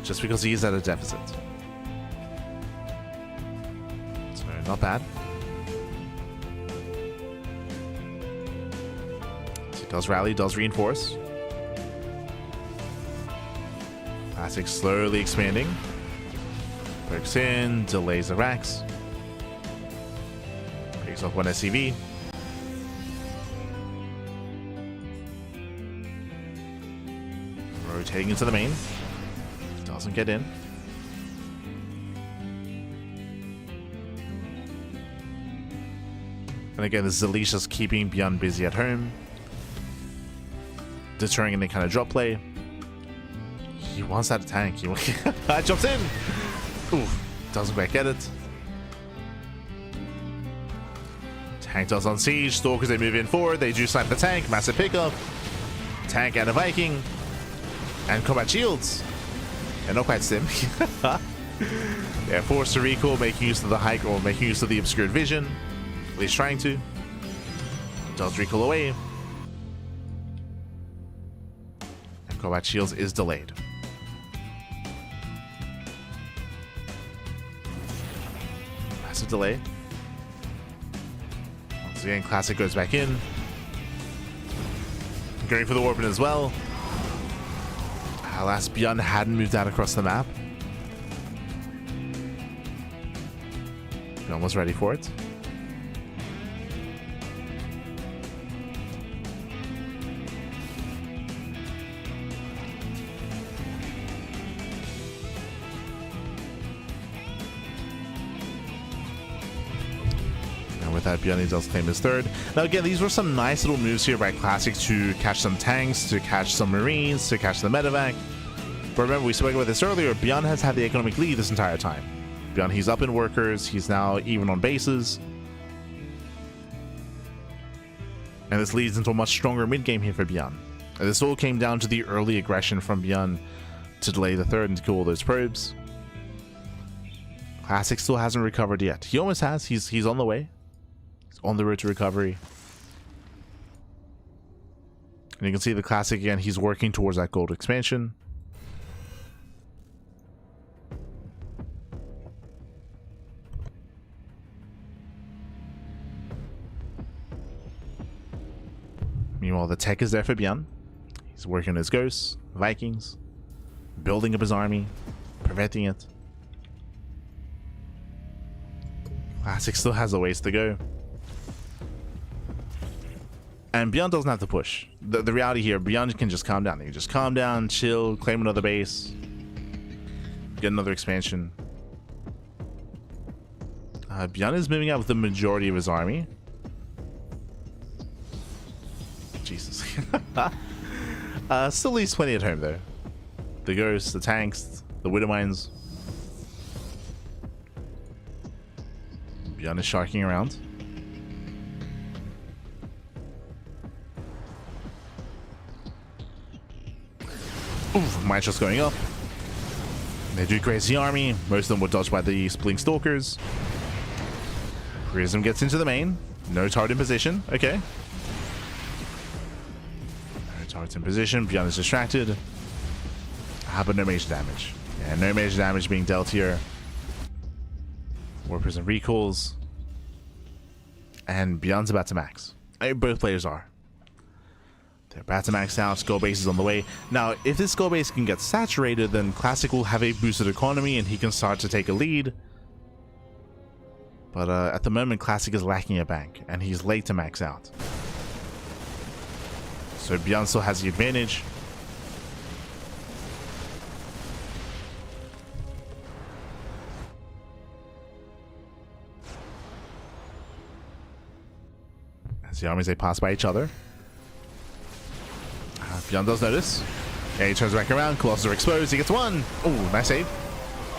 Speaker 1: Just because he is at a deficit. So, not bad. So he does rally, does reinforce. Classic slowly expanding. Pokes in, delays the racks. Picks up one SCV. Rotating into the main. Doesn't get in. And again, this is Alicia's keeping ByuN busy at home. Deterring any kind of drop play. He wants that tank. He jumps in. Oof, doesn't quite get it. Tank does on siege. Stalkers, they move in forward. They do snipe the tank. Massive pickup. Tank and a Viking. And combat shields. And not quite Stim. They're forced to recall, making use of the hike or making use of the obscured vision. At least trying to. Does recall away. And combat shields is delayed. Delay. Once again, Classic goes back in. Going for the warp in as well. Alas, ByuN hadn't moved out across the map. ByuN was ready for it. that, ByuN does claim his third. Now again, these were some nice little moves here by Classic to catch some tanks, to catch some Marines, to catch the medevac. But remember, we spoke about this earlier, ByuN has had the economic lead this entire time. ByuN, he's up in workers, he's now even on bases. And this leads into a much stronger mid-game here for ByuN. And this all came down to the early aggression from ByuN to delay the third and to kill all those probes. Classic still hasn't recovered yet. He almost has. He's on the way. He's on the road to recovery. And you can see the Classic again. He's working towards that gold expansion. Meanwhile, the tech is there for ByuN. He's working on his ghosts, Vikings, building up his army, preventing it. Classic still has a ways to go. And ByuN doesn't have to push. The reality here, ByuN can just calm down. They can just calm down, chill, claim another base, get another expansion. ByuN is moving out with the majority of his army. Jesus. Still leaves plenty at home though. The ghosts, the tanks, the widow mines. ByuN is sharking around. Oof, mine shots going up. They do graze the army. Most of them were dodged by the splitting stalkers. Prism gets into the main. No turret in position. Okay. Target's in position, ByuN is distracted. But no major damage. Yeah, no major damage being dealt here. War Prism recalls. And ByuN's about to max. Both players are. They're about to max out, skull base is on the way. Now, if this skull base can get saturated, then Classic will have a boosted economy and he can start to take a lead. But at the moment, Classic is lacking a bank, and he's late to max out. So ByuN still has the advantage. As the armies, they pass by each other. ByuN does notice. Yeah, he turns back around. Colossus are exposed. He gets one. Oh, nice save.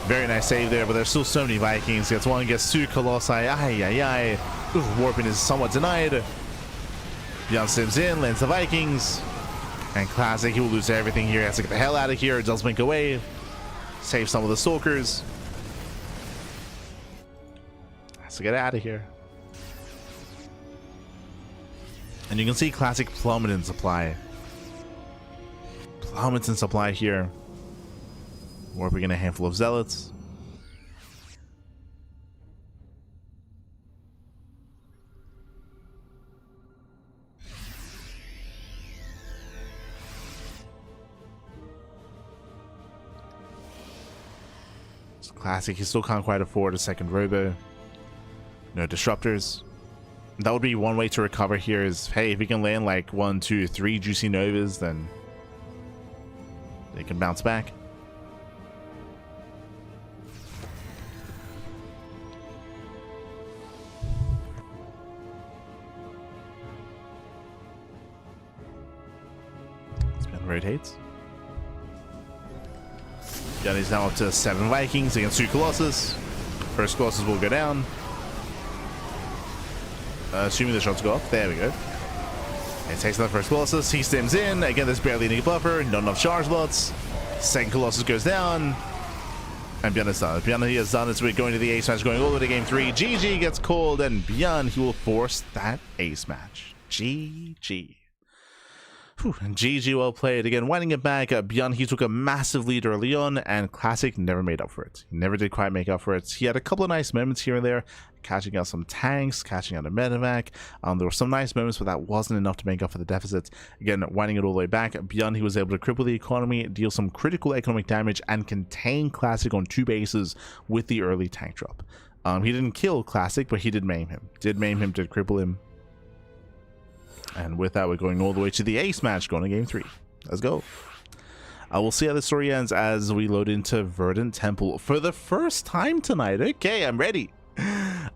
Speaker 1: Very nice save there, but there's still so many Vikings. He gets one, gets two Colossi. Ay, ay, ay. Ooh, warping is somewhat denied. ByuN sims in, lands the Vikings. And Classic, he will lose everything here. He has to get the hell out of here. It does blink away. Save some of the Stalkers. Has to get out of here. And you can see Classic plummet in supply. Plummets in supply here. Warping in a handful of Zealots. Classic, he still can't quite afford a second robo. No disruptors. That would be one way to recover here is, hey, if he can land like 1, 2, 3 juicy novas, then they can bounce back. ByuN rotates. ByuN is now up to 7 Vikings against 2 Colossus. First Colossus will go down. Assuming the shots go off. There we go. He takes the first Colossus. He stems in. Again, there's barely any buffer. Not enough charge slots. Second Colossus goes down. And ByuN is done. ByuN, he has done it. We're going to the ace match, going all the way to game 3. GG gets called, and ByuN, he will force that ace match. GG. Whew, and GG, well played. Again, winding it back, ByuN, he took a massive lead early on, and Classic never made up for it. He never did quite make up for it. He had a couple of nice moments here and there, catching out some tanks, catching out a medevac. There were some nice moments, but that wasn't enough to make up for the deficit. Again, winding it all the way back, ByuN, he was able to cripple the economy, deal some critical economic damage, and contain Classic on 2 bases with the early tank drop. He didn't kill Classic, but he did maim him. Did cripple him. And with that, we're going all the way to the ace match, going to game 3. Let's go. We'll see how the story ends as we load into Verdant Temple for the first time tonight. Okay, I'm ready.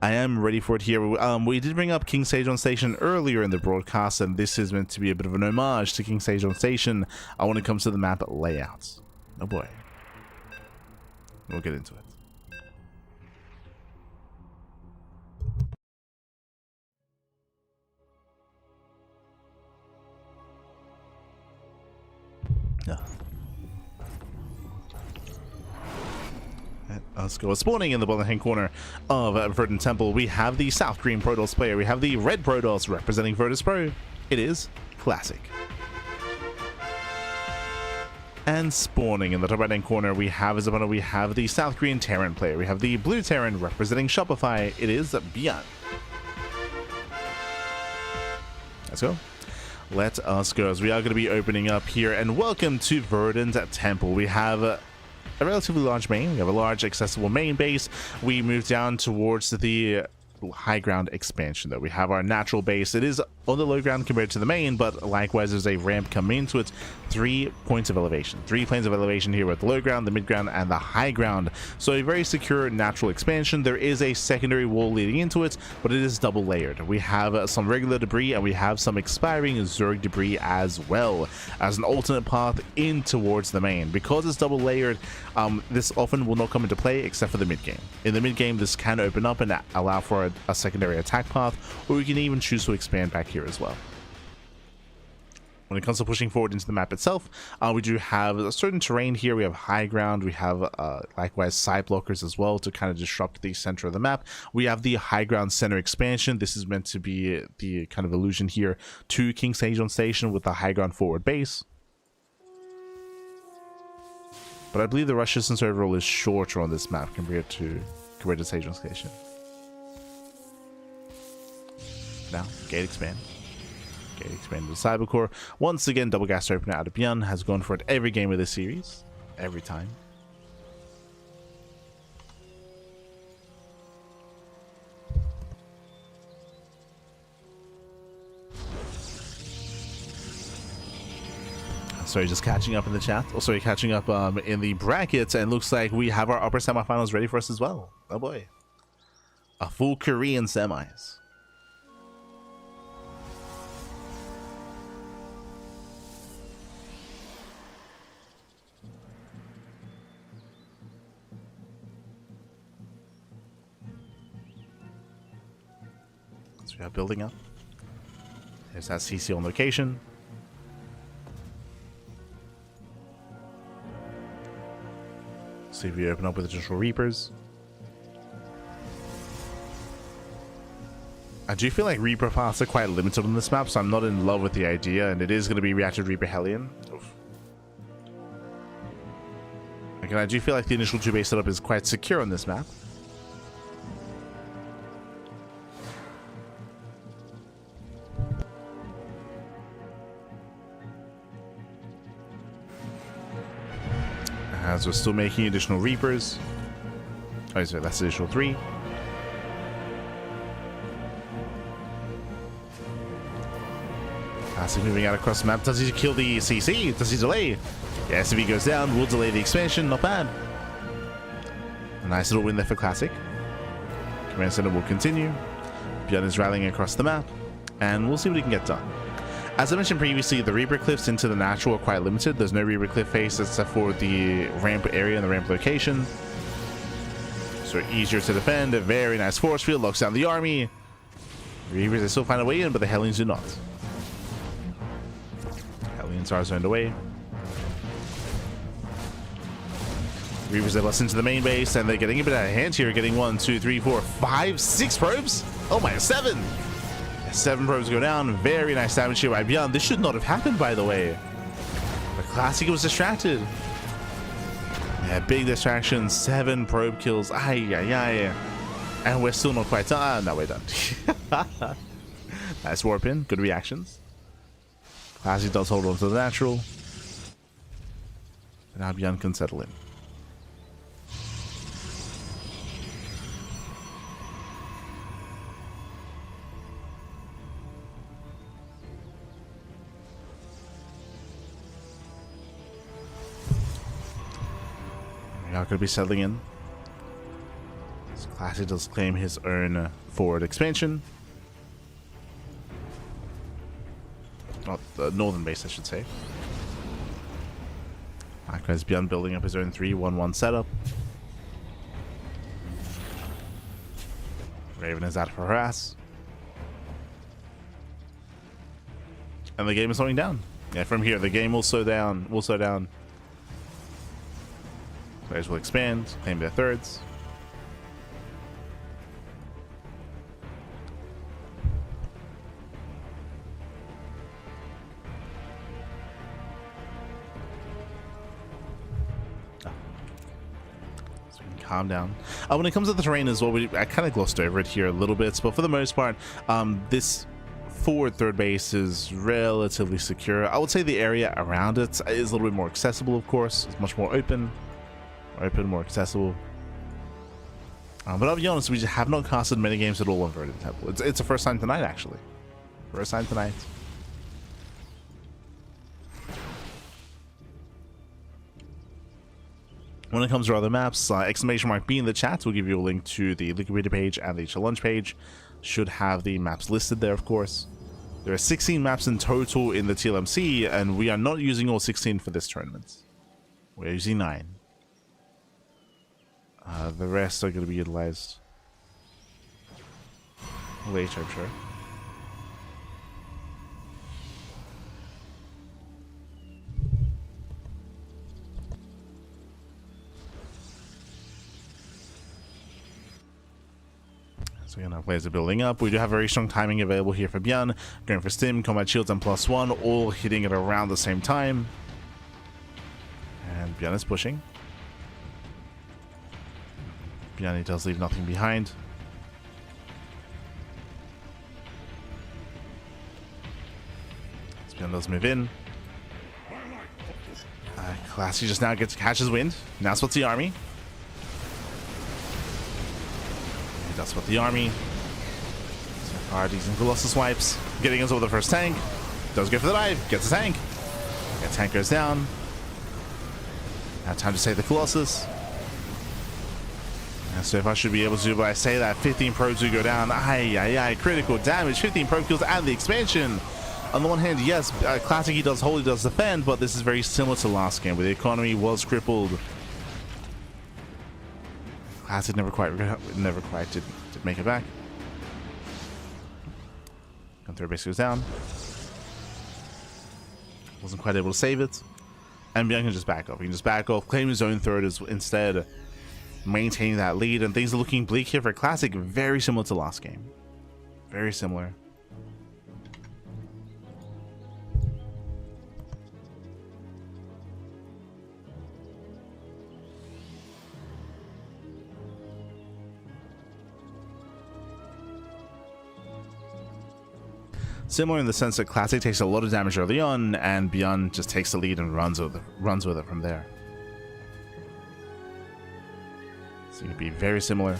Speaker 1: I am ready for it here. We did bring up King Sage on Station earlier in the broadcast, and this is meant to be a bit of an homage to King Sage on Station when it comes to the map layouts. Oh boy. We'll get into it. Yeah. Let's go. Spawning in the bottom hand corner of Verdant Temple, we have the South Green Protoss player. We have the Red Protoss representing Virtus Pro. It is Classic. And spawning in the top right hand corner, we have as a opponent, we have the South Green Terran player. We have the Blue Terran representing Shopify. It is ByuN. Let's go. Let us go, as we are going to be opening up here. And welcome to Verdant Temple. We have a relatively large main. We have a large accessible main base. We move down towards the high ground expansion, though. We have our natural base. It is on the low ground compared to the main, but likewise there's a ramp coming into it. 3 points of elevation, 3 planes of elevation here with the low ground, the mid ground, and the high ground. So a very secure natural expansion. There is a secondary wall leading into it, but it is double layered. We have some regular debris, and we have some expiring Zerg debris as well as an alternate path in towards the main. Because it's double layered, this often will not come into play except for the mid game. In the mid game, this can open up and allow for a secondary attack path, or we can even choose to expand back here as well. When it comes to pushing forward into the map itself, we do have a certain terrain here. We have high ground. We have likewise side blockers as well to kind of disrupt the center of the map. We have the high ground center expansion. This is meant to be the kind of allusion here to King Sage on Station with the high ground forward base. But I believe the rush distance overall is shorter on this map compared to Sage on Station. Now, gate expand. Gate expand to the cyber core. Once again, double gas opener out of ByuN has gone for it every game of this series. Every time. Sorry, just catching up in the chat. Oh, sorry, catching up in the brackets, and looks like we have our upper semifinals ready for us as well. Oh boy. A full Korean semis. So we are building up. There's that CC on location. See if we open up with additional Reapers. I do feel like Reaper paths are quite limited on this map, so I'm not in love with the idea, and it is going to be Reactive Reaper Hellion. Oof. Again, I do feel like the initial 2-base setup is quite secure on this map. As we're still making additional Reapers. Oh, sorry, that's additional 3. Classic moving out across the map. Does he kill the CC? Does he delay? Yes, if he goes down, we'll delay the expansion. Not bad. A nice little win there for Classic. Command Center will continue. ByuN is rallying across the map, and we'll see what he can get done. As I mentioned previously, the Reaper cliffs into the natural are quite limited. There's no Reaper cliff face except for the ramp area and the ramp location. So easier to defend. A very nice force field locks down the army. Reapers, they still find a way in, but the Hellions do not. Hellions are zoned away. Reapers, they bust into the main base, and they're getting a bit out of hand here. Getting 1, 2, 3, 4, 5, 6 probes. Oh my, 7. 7 probes go down. Very nice damage here by ByuN. This should not have happened, by the way. But Classic was distracted. Yeah, big distraction. 7 probe kills. Ay, ay, ay. And we're still not quite done. No, we're done. Nice warp in. Good reactions. Classic does hold on to the natural. And now ByuN can settle in. We are going to be settling in. So Classic does claim his own forward expansion. Not the northern base, I should say. Likewise, ByuN building up his own 3-1-1 setup. Raven is out for harass. And the game is slowing down. Yeah, from here, the game will slow down. Players will expand, claim their thirds. Calm down. When it comes to the terrain as well, I kind of glossed over it here a little bit, but for the most part, this forward third base is relatively secure. I would say the area around it is a little bit more accessible, of course. It's much more open, more accessible. But I'll be honest, we just have not casted many games at all on Verdant Temple. It's the first time tonight, actually. First time tonight. When it comes to other maps, exclamation mark B in the chat will give you a link to the Wikipedia page and the challenge page. Should have the maps listed there, of course. There are 16 maps in total in the TLMC, and we are not using all 16 for this tournament. We're using 9. The rest are going to be utilized later, I'm sure. So again, our players are building up. We do have very strong timing available here for ByuN. Going for Stim, Combat Shields, and +1, all hitting at around the same time. And ByuN is pushing. ByuN does leave nothing behind. So ByuN does move in. Classy just now catches wind. Now spots the army. That's what the army. So far, decent Colossus wipes. Getting us over the first tank. Does go for the dive. Gets the tank. Yeah, tank goes down. Now time to save the Colossus. And so if I should be able to, but I say that 15 probes do go down. Critical damage. 15 probe kills and the expansion. On the one hand, yes, Classic does defend, but this is very similar to last game where the economy was crippled. Classic never quite did make it back. Third base goes down. Wasn't quite able to save it. And ByuN can just back off. He can just back off, claim his own third instead, maintaining that lead. And things are looking bleak here for Classic. Very similar to last game. Very similar. Similar in the sense that Classic takes a lot of damage early on, and ByuN just takes the lead and runs with it from there. So it'd be very similar.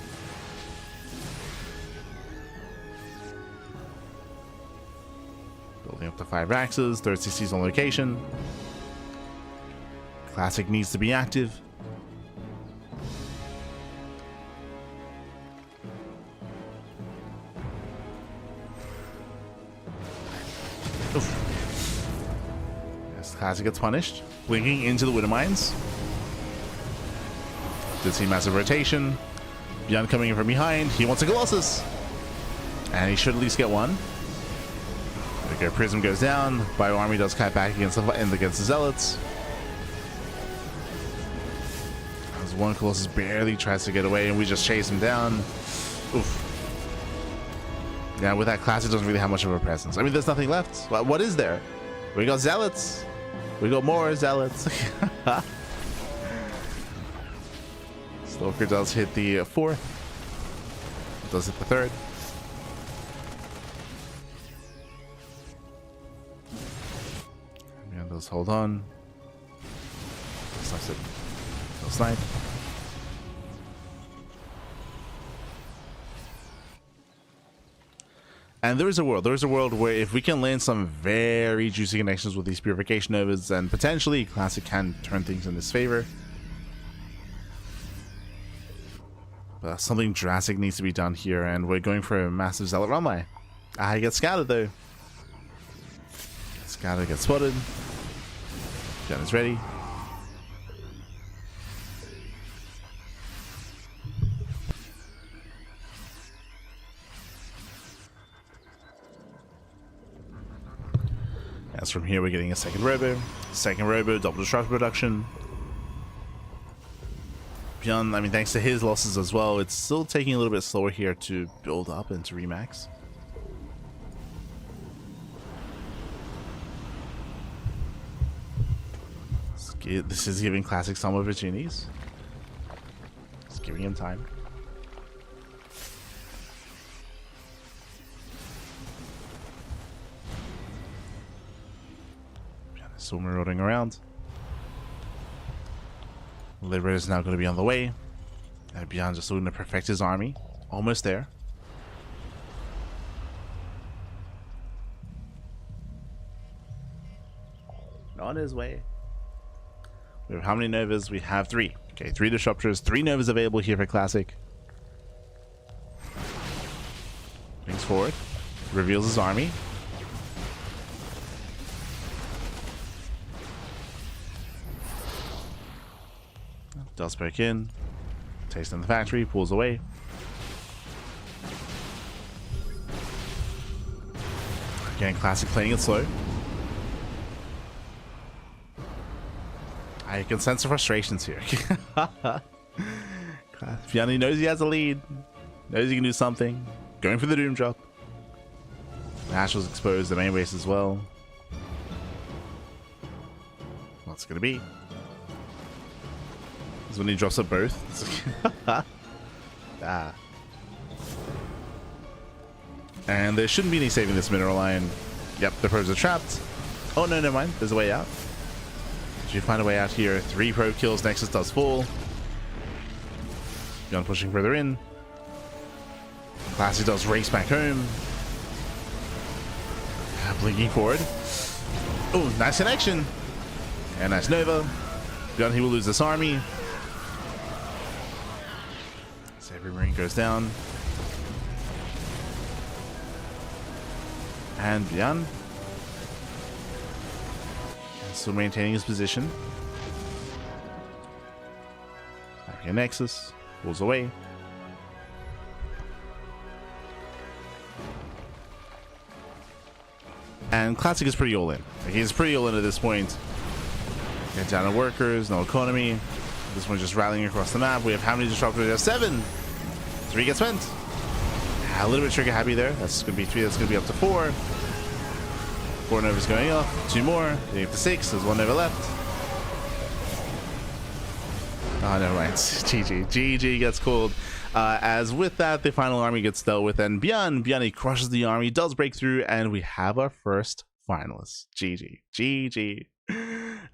Speaker 1: Building up to 5 axes, third CC's on location. Classic needs to be active. Yes, Classic gets punished. Blinking into the Widow Mines. Did see massive rotation. ByuN coming in from behind. He wants a Colossus. And he should at least get one. Okay, Prism goes down. ByuN army does cut back against the Zealots. As one Colossus barely tries to get away, and we just chase him down. Oof. Yeah, with that Classic doesn't really have much of a presence. I mean, there's nothing left. What is there? We got Zealots. We got more Zealots. Stalker does hit the 4th. Does hit the 3rd. Yeah, those hold on. Snipes it. No snipe. And there is a world where if we can land some very juicy connections with these Purification Novas, then potentially Classic can turn things in his favor. Something drastic needs to be done here, and we're going for a massive Zealot runway. He gets scouted though. Scouted, gets spotted. ByuN is ready. As from here, we're getting a second robo, double destructive production. ByuN, I mean, thanks to his losses as well, it's still taking a little bit slower here to build up and to remax. This is giving Classic some opportunities. It's giving him time. Still marauding around. Liberator is now going to be on the way. ByuN just looking to perfect his army. Almost there. On his way. We have how many Novas? We have 3. Okay, 3 Disruptors, 3 Novas available here for Classic. Brings forward. Reveals his army. Does break in. Taste in the factory, pulls away. Again, Classic playing it slow. I can sense the frustrations here. ByuN knows he has a lead. Knows he can do something. Going for the Doom Drop. Nash was exposed the main base as well. What's it gonna be? This is when he drops up both. And there shouldn't be any saving this mineral line. Yep, the probes are trapped. Oh no, never mind. There's a way out. Should find a way out here. 3 probe kills. Nexus does fall. ByuN pushing further in. Classic does race back home. Blinking forward. Oh, nice connection. And nice Nova. ByuN, he will lose this army. So every marine goes down. And ByuN still maintaining his position. Back in Nexus. Pulls away. And Classic is pretty all in. Like, he's pretty all in at this point. Get down to workers, no economy. This one's just rallying across the map. We have how many disruptors? We have 7. 3 get spent. A little bit trigger happy there. That's going to be 3. That's going to be up to 4. 4 Novas going off. 2 more. Getting up to 6. There's 1 Nova left. Oh, never mind. GG. GG gets called. As with that, the final army gets dealt with, and ByuN, he crushes the army, does break through, and we have our first finalist. GG. GG.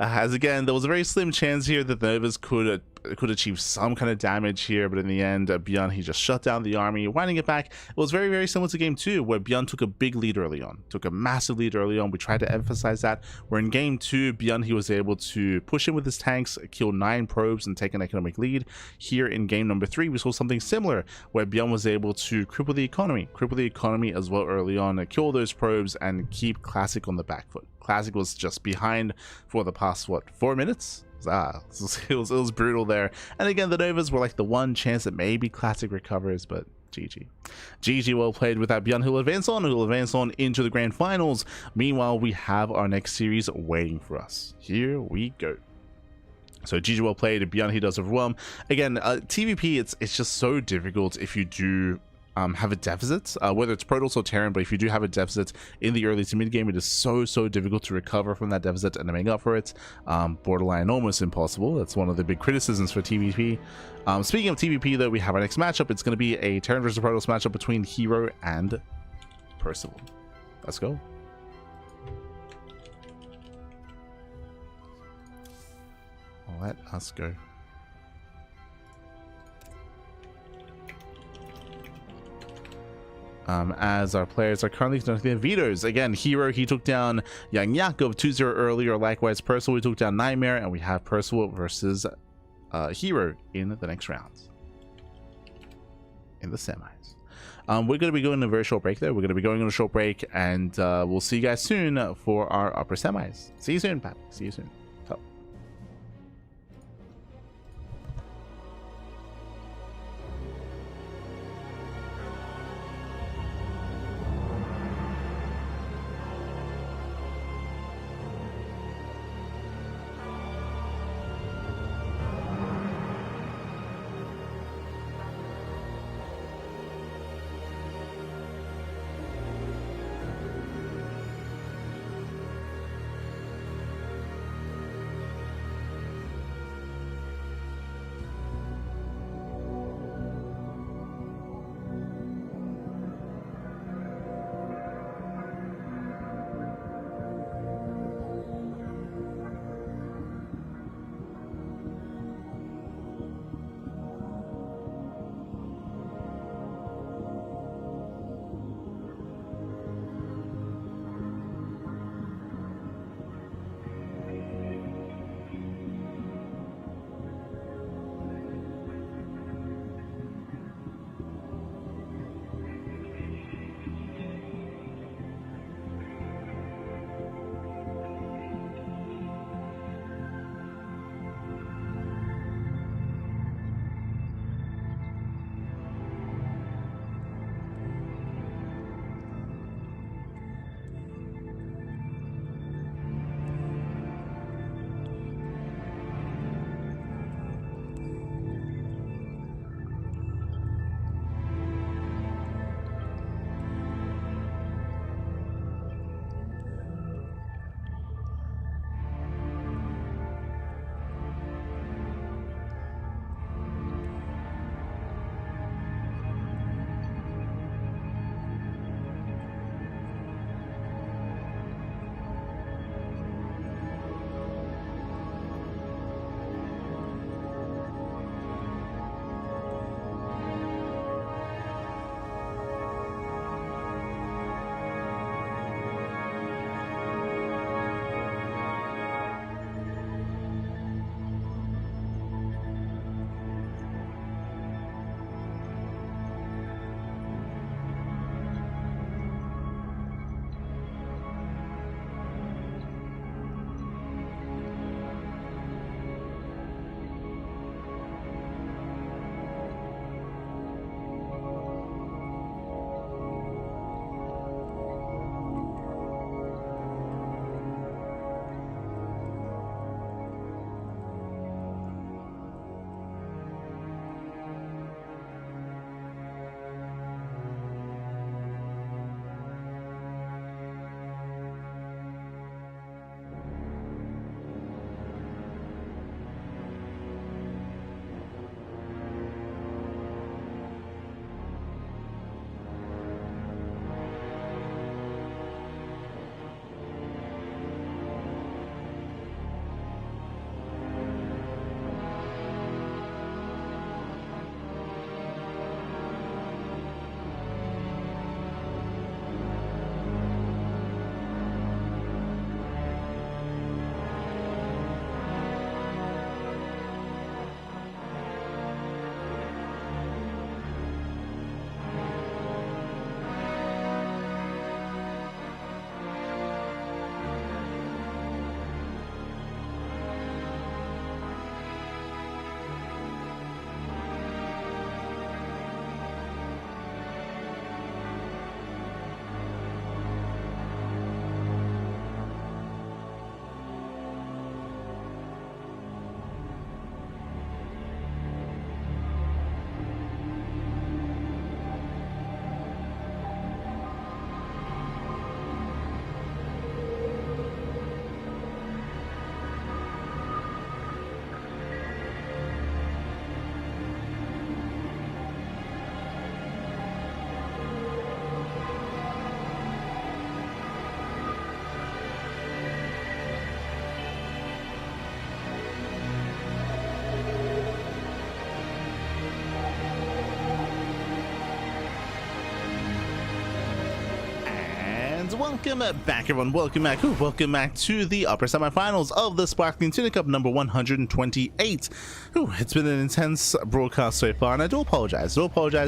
Speaker 1: As again, there was a very slim chance here that the Novas could achieve some kind of damage here, but in the end, ByuN, he just shut down the army, winding it back. It was very, very similar to game 2, where ByuN took a big lead early on, took a massive lead early on. We tried to emphasize that. Where in game 2, ByuN, he was able to push in with his tanks, kill 9 probes, and take an economic lead. Here in game number 3, we saw something similar, where ByuN was able to cripple the economy as well early on, kill those probes, and keep Classic on the back foot. Classic was just behind for the past, what, 4 minutes? It was brutal there. And again, the Novas were like the one chance that maybe Classic recovers, but GG. GG, well played with that. ByuN, who will advance on into the grand finals. Meanwhile, we have our next series waiting for us. Here we go. So GG, well played. ByuN, he does overwhelm. Again, TVP, it's just so difficult if you do have a deficit, whether it's Protoss or Terran, but if you do have a deficit in the early to mid game, it is so difficult to recover from that deficit and to make up for it. Borderline almost impossible. That's one of the big criticisms for TVP. Speaking of TVP though, we have our next matchup. It's going to be a Terran versus Protoss matchup between herO and Percival. Let's go. Let us go. As our players are currently conducting vetoes. Again, herO, he took down Young Yakov 2-0 earlier. Likewise, Percival, we took down Nightmare, and we have Percival versus herO in the next round. in the semis. We're going to be going on a very short break there. We're going to be going on a short break, and we'll see you guys soon for our upper semis. See you soon, Pat. See you soon. So. welcome back, everyone. Welcome back. Welcome back to the upper semifinals of the Sparkling Tuna Cup number 128. It's been an intense broadcast so far, and I do apologize.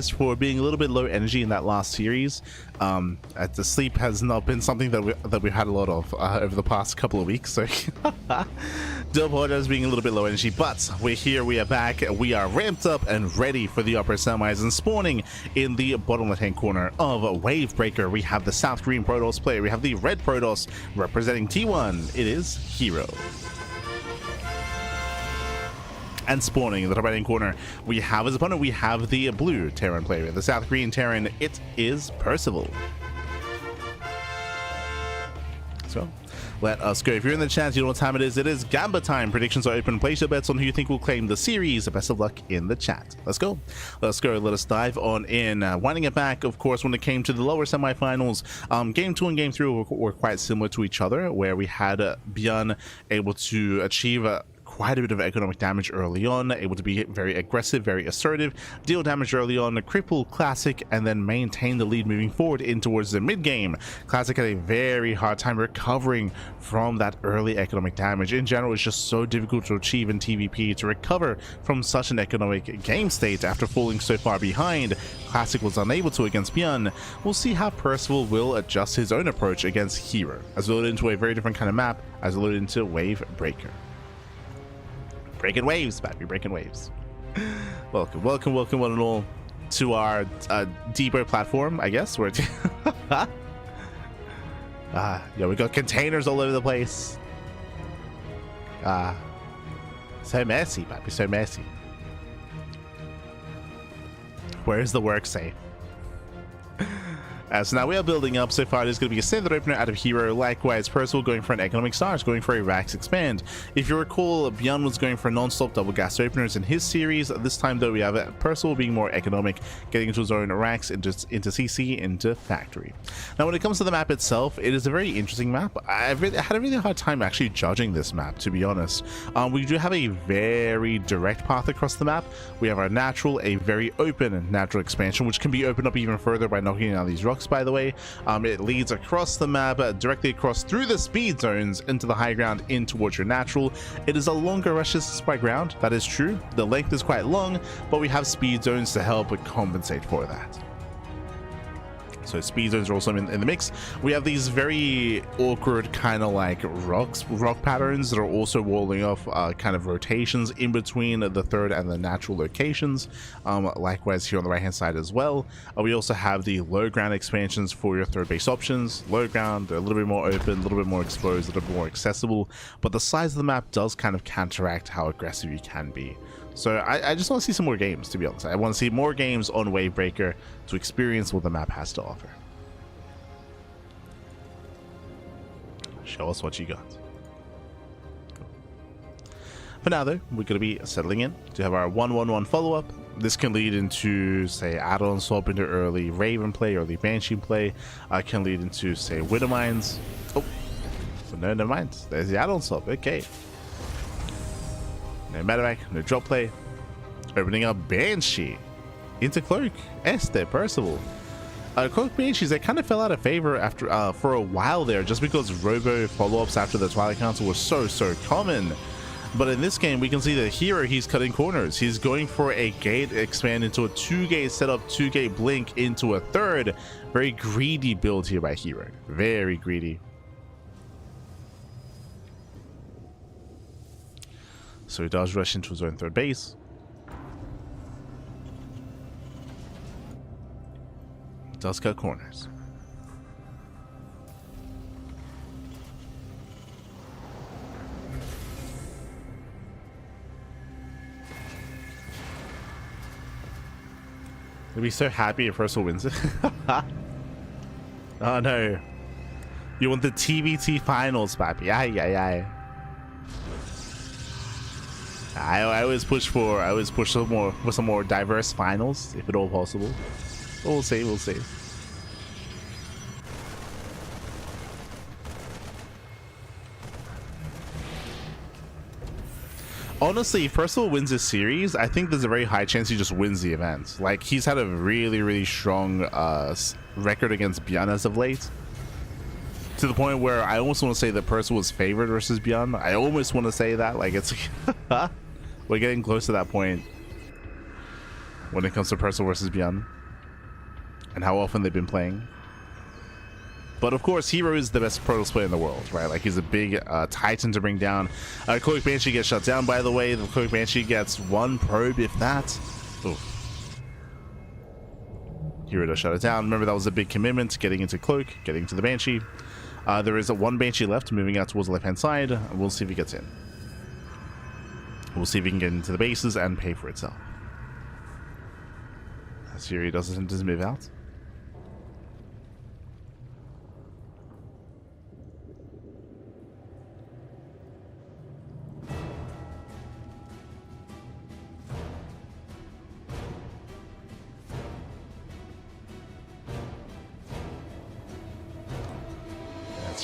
Speaker 1: For being a little bit low energy in that last series. The sleep has not been something that we've had a lot of over the past couple of weeks, so do apologize for being a little bit low energy, but we're here, we are back, we are ramped up and ready for the upper semis. And spawning in the bottom left hand corner of Wavebreaker, we have the South Green Protoss player, we have the red Protoss representing T1, it is herO. And spawning in the top right hand corner, we have as opponent, we have the blue Terran player, the South Green Terran, it is Percival. So let us go. If you're in the chat, you know what time it is. It is Gamba time. Predictions are open. Place your bets on who you think will claim the series. Best of luck in the chat. Let's go. Let's go. Let us dive on in. Winding it back, of course, when it came to the lower semifinals, Game 2 and Game 3 were quite similar to each other, where we had ByuN able to achieve quite a bit of economic damage early on, able to be very aggressive, very assertive, deal damage early on, cripple Classic, and then maintain the lead moving forward in towards the mid game. Classic had a very hard time recovering from that early economic damage. In general, it's just so difficult to achieve in TVP to recover from such an economic game state after falling so far behind. Classic was unable to against ByuN. We'll see how Percival will adjust his own approach against herO, as we load into a very different kind of map, as we load into Wavebreaker. Breaking waves, baby, breaking waves. Welcome one and all to our depot platform, I guess. Where yeah, we got containers all over the place. So messy, baby, so messy. Where's the work safe? So now we are building up. So far, it is going to be a standard opener out of herO. Likewise, Percival going for an economic stars, going for a Rax expand. If you recall, ByuN was going for non-stop double gas openers in his series. This time, though, we have Percival being more economic, getting into his own Rax, into CC, into factory. Now, when it comes to the map itself, it is a very interesting map. I had a really hard time actually judging this map, to be honest. We do have a very direct path across the map. We have our natural, a very open natural expansion, which can be opened up even further by knocking down these rocks. By the way, it leads across the map, directly across through the speed zones into the high ground in towards your natural. It is a longer rush distance by ground, that is true. The length is quite long, but we have speed zones to help compensate for that. So speed zones are also in the mix. We have these very awkward kind of like rock patterns that are also walling off kind of rotations in between the third and the natural locations. Likewise here on the right hand side as well. We also have the low ground expansions for your third base options. Low ground, they're a little bit more open, a little bit more exposed, a little bit more accessible, but the size of the map does kind of counteract how aggressive you can be. So I just want to see some more games, to be honest. I want to see more games on Wavebreaker to experience what the map has to offer. Show us what you got. Cool. For now, though, we're going to be settling in to have our 1-1-1 follow-up. This can lead into, say, add-on swap into early Raven play, early Banshee play. Can lead into, say, Widow Mines. Oh, so no, never mind. There's the add-on swap. Okay. No medevac, no drop play. Opening up Banshee into Cloak, Esther, Percival. Cloak Banshees, they kind of fell out of favor after for a while there, just because robo follow-ups after the Twilight Council was so common. But in this game, we can see that herO, he's cutting corners. He's going for a gate expand into a 2-gate setup, 2-gate blink into a third. Very greedy build here by herO. Very greedy. So he does rush into his own third base. Does cut corners. I'd be so happy if Percival wins it. Oh no. You want the TBT finals, papi. Ay. I always push some more diverse finals, if at all possible. We'll see. Honestly, if Percival wins this series, I think there's a very high chance he just wins the event. Like, he's had a really strong record against ByuN as of late. to the point where I almost want to say that Percival was favored versus ByuN. I almost want to say that, like, it's we're getting close to that point when it comes to Percival versus ByuN and how often they've been playing. But of course, herO is the best Protoss player in the world, right? Like, he's a big Titan to bring down. Cloak Banshee gets shut down, by the way. The Cloak Banshee gets one probe, if that. Ooh. herO does shut it down. Remember, that was a big commitment, getting into Cloak, getting to the Banshee. There is a one Banshee left, moving out towards the left-hand side. We'll see if he gets in. We'll see if he can get into the bases and pay for itself. As herO doesn't move out.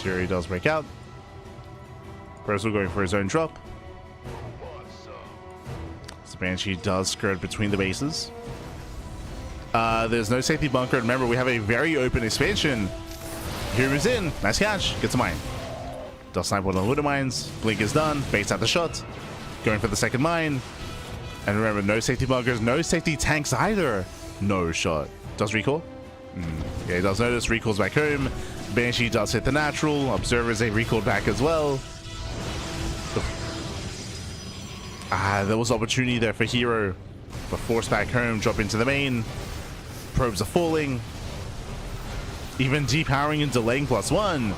Speaker 1: herO does break out. Percival going for his own drop. So Banshee does skirt between the bases. There's no safety bunker. Remember, we have a very open expansion. herO is in. Nice catch. Gets a mine. Does snipe one of the Lunar mines. Blink is done. Baits out the shot. Going for the second mine. And remember, no safety bunkers. No safety tanks either. No shot. Does recall? Yeah, he does notice. Recalls back home. Banshee does hit the natural. Observers, they recalled back as well. There was opportunity there for herO, but forced back home, drop into the main. Probes are falling. Even depowering and delaying +1.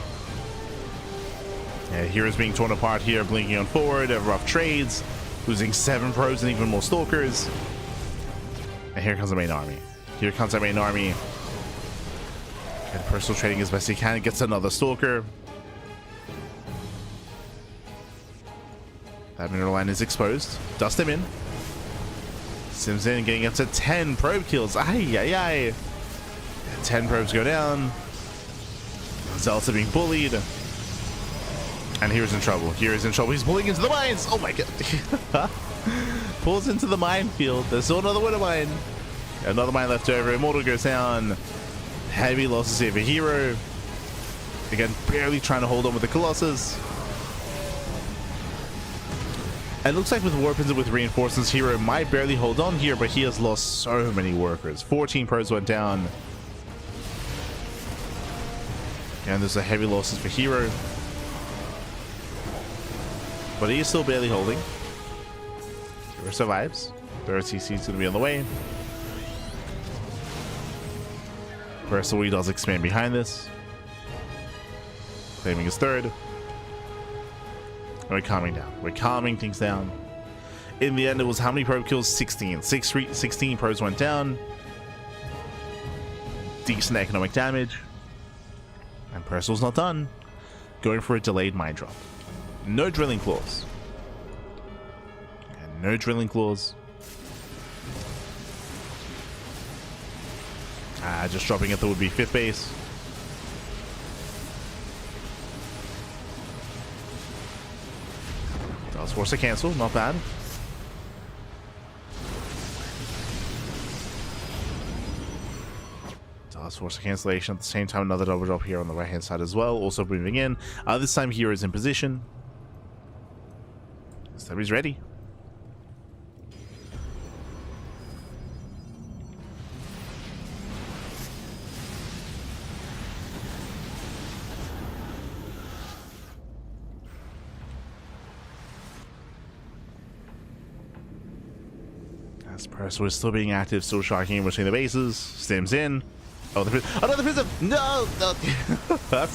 Speaker 1: Yeah, herO's being torn apart here, blinking on forward. Rough trades, losing 7 probes and even more stalkers. And here comes the main army. Here comes our main army. And Percival trading as best he can. Gets another stalker. That mineral line is exposed. Dust him in. Sims in, getting up to 10 probe kills. Ay, ay, ay. 10 probes go down. Zealots are being bullied. And hero's in trouble. Hero's in trouble. He's pulling into the mines. Oh my god. Pulls into the minefield. There's still another winter mine. Another mine left over. Immortal goes down. Heavy losses here for herO. Again, barely trying to hold on with the Colossus. And it looks like with weapons and with reinforcements, herO might barely hold on here, but he has lost so many workers. 14 pros went down. And there's a heavy losses for herO. But he is still barely holding. herO survives. Third CC is going to be on the way. Percival does expand behind this. Claiming his third. And we're calming down. We're calming things down. In the end, it was how many probe kills? 16. 16 probes went down. Decent economic damage. And Percival's not done. Going for a delayed mine drop. No drilling claws. And no drilling claws. Just dropping at the would-be 5th base. Does force a cancel, not bad. Does force a cancellation at the same time. Another double drop here on the right-hand side as well. Also moving in. This time herO is in position. This time he's ready. Percival is still being active, still shocking in between the bases. Stims in. Oh, the prism. Another prism! No! No.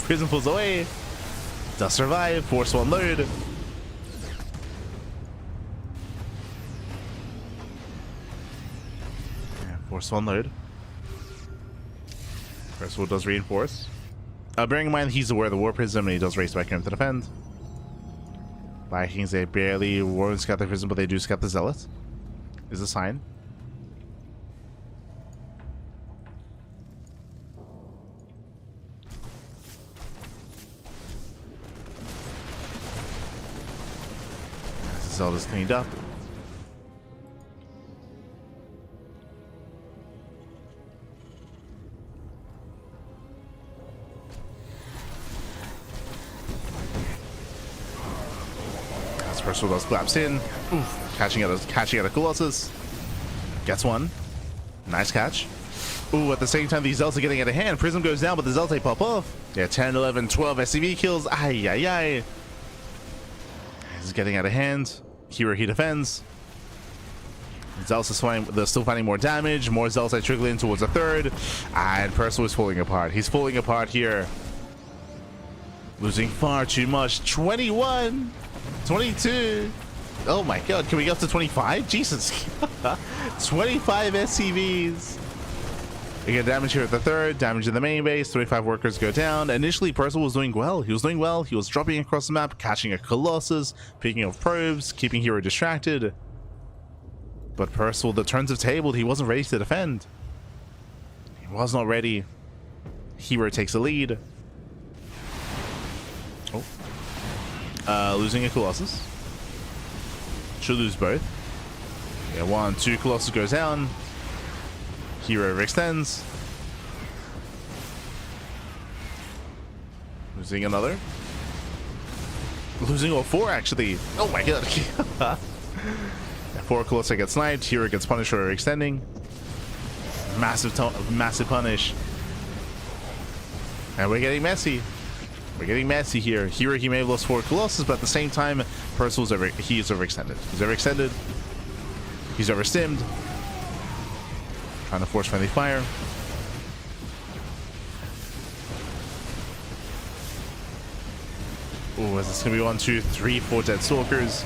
Speaker 1: Prism pulls away. Does survive. Force one load. Yeah, force one load. Percival does reinforce. Bearing in mind he's aware of the war prism and he does race back home to defend. Vikings, they barely won't scout the prism, but they do scout the zealot. Is a sign. Zelda's cleaned up. Percival does collapse in. Oof. Catching out a Colossus. Gets one. Nice catch. Ooh, at the same time, these Zelts are getting out of hand. Prism goes down, but the Zelts pop off. Yeah, 10, 11, 12 SCV kills. Ay, ay, ay. He's getting out of hand. herO, he defends. Zelts is fighting, they're still finding more damage. More Zelts are trickling towards a third. And Percival is falling apart. He's falling apart here. Losing far too much. 21, 22. Oh my god, can we get up to 25? Jesus. 25 SCVs. We get damage here at the third, damage in the main base, 25 workers go down. Initially, Percival was doing well. He was doing well. He was dropping across the map, catching a Colossus, picking up probes, keeping herO distracted. But Percival, the turns have tabled. He wasn't ready to defend. He was not ready. herO takes the lead. Oh. Losing a Colossus. Should lose both. Yeah, 1, 2 Colossus goes down. herO overextends. Losing another. Losing all 4 actually. Oh my god. 4 Colossus gets sniped. herO gets punished for overextending. Massive punish. And we're getting messy. We're getting messy here. herO, he may have lost 4 Colossus, but at the same time, Percival's he is overextended. He's overextended. He's overstimmed. Trying to force friendly fire. Oh, is this gonna be 1, 2, 3, 4 dead Stalkers?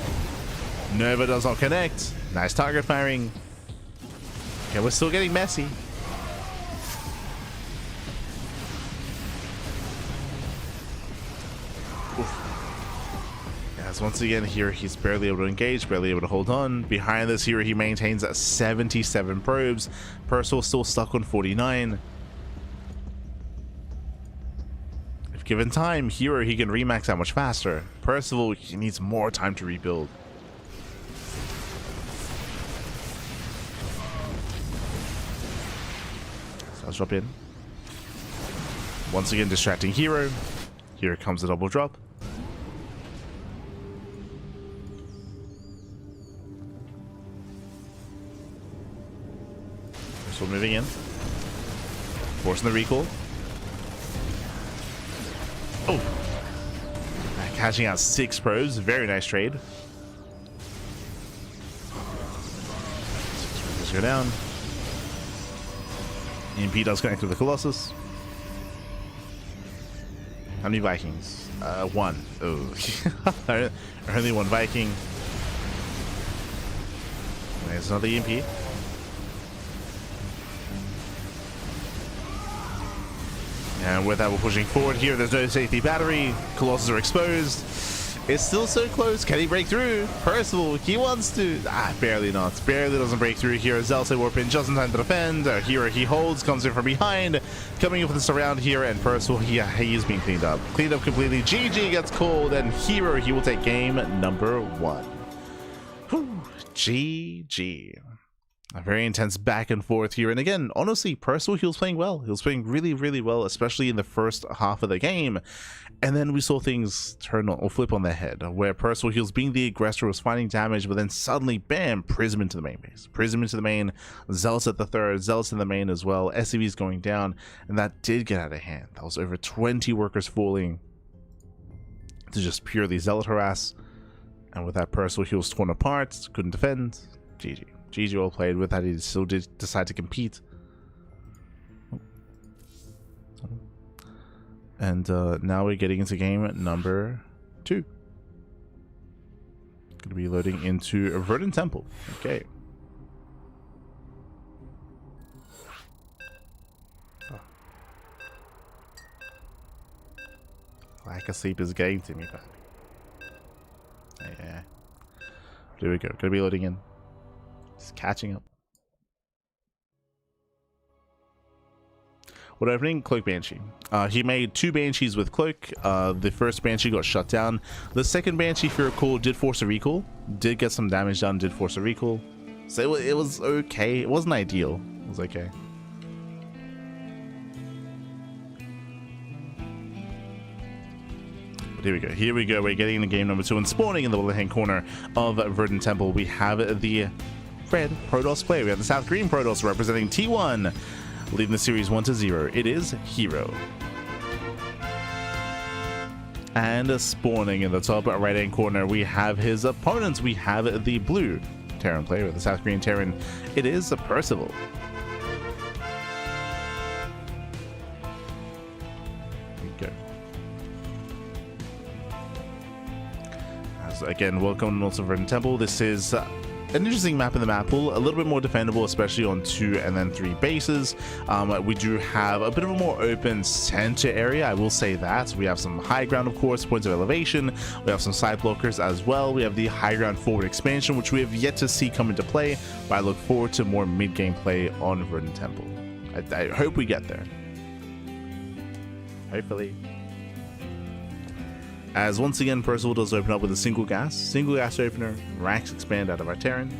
Speaker 1: Nova does not connect. Nice target firing. Okay, we're still getting messy. Yes, once again here he's barely able to engage, barely able to hold on. Behind this here he maintains 77 probes. Percival still stuck on 49. If given time, herO he can remax that much faster. Percival, he needs more time to rebuild. So let's drop in. Once again distracting herO. Here comes the double drop. So moving in, forcing the recall. Oh, catching out 6 probes. Very nice trade. 6 probes go down. EMP does connect with the Colossus. How many Vikings? 1. Oh, only 1 Viking. There's another EMP. And with that, we're pushing forward here. There's no safety battery. Colossus are exposed. It's still so close. Can he break through? Percival, he wants to. Barely not. Barely doesn't break through here. Zelsa warp in just in time to defend. herO, he holds, comes in from behind. Coming in with the surround here, and Percival, he is being cleaned up. Cleaned up completely. GG gets called, and herO, he will take game number 1. Whew. GG. A very intense back and forth here. And again, honestly, Percival, he was playing well. He was playing really, really well, especially in the first half of the game. And then we saw things turn on or flip on their head, where Percival, he was being the aggressor, was finding damage, but then suddenly, bam, Prism into the main base. Prism into the main, Zealous at the third, Zealous in the main as well. SCV's going down, and that did get out of hand. That was over 20 workers falling to just purely Zealot harass. And with that, Percival, he was torn apart, couldn't defend. GG. GG well played. With that, he still did decide to compete. And now we're getting into game number 2. Gonna be loading into Verdant Temple. Okay. Oh. Lack of sleep is getting to me, baby. Yeah. There we go. Gonna be loading in. Just catching up. What opening? Cloak Banshee. He made 2 Banshees with Cloak. The first Banshee got shut down. The second Banshee, if you recall, did force a recall. Did get some damage done, did force a recall. So it was okay. It wasn't ideal. It was okay. But here we go. Here we go. We're getting into game number 2 and spawning in the left-hand corner of Verdant Temple. We have the red Protoss player. We have the South Green Protoss representing T1, leading the series 1-0. It is herO. And spawning in the top right-hand corner, we have his opponents. We have the blue Terran player with the South Green Terran. It is Percival. There we go. As again, welcome also Verdant Temple. This is an interesting map in the map pool, a little bit more defendable, especially on 2 and then 3 bases. We do have a bit of a more open center area, I will say that. We have some high ground, of course, points of elevation. We have some side blockers as well. We have the high ground forward expansion, which we have yet to see come into play, but I look forward to more mid-game play on Verdant Temple. I hope we get there. Hopefully. As once again, Percival does open up with a single gas opener, racks expand out of our Terran.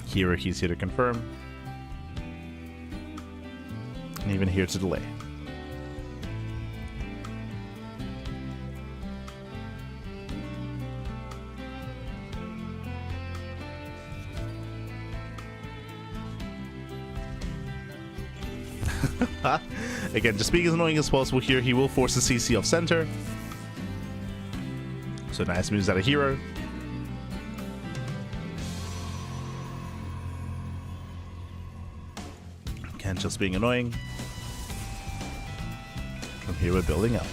Speaker 1: herO, he's here to confirm. And even here to delay. Again, just being as annoying as possible here. He will force the CC off center. So nice moves out of herO. Again, just being annoying. From here we're building up.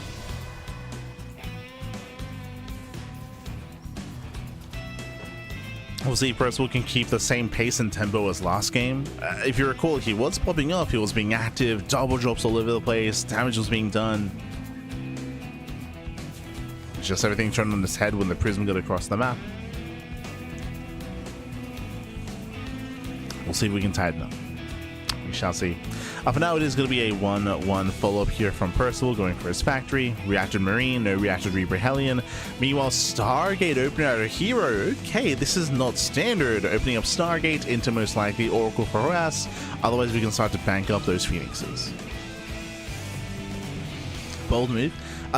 Speaker 1: We'll see if Percival can keep the same pace and tempo as last game. If you recall, he was popping up, he was being active, double drops all over the place, damage was being done. Just everything turned on its head when the prism got across the map. We'll see if we can tighten up. We shall see. For now, it is going to be a 1-1 follow-up here from Percival, going for his factory. Reacted Marine, no reacted Reaper Hellion. Meanwhile, Stargate opening out of herO. Okay, this is not standard. Opening up Stargate into most likely Oracle for Harass. Otherwise, we can start to bank up those Phoenixes. Bold move.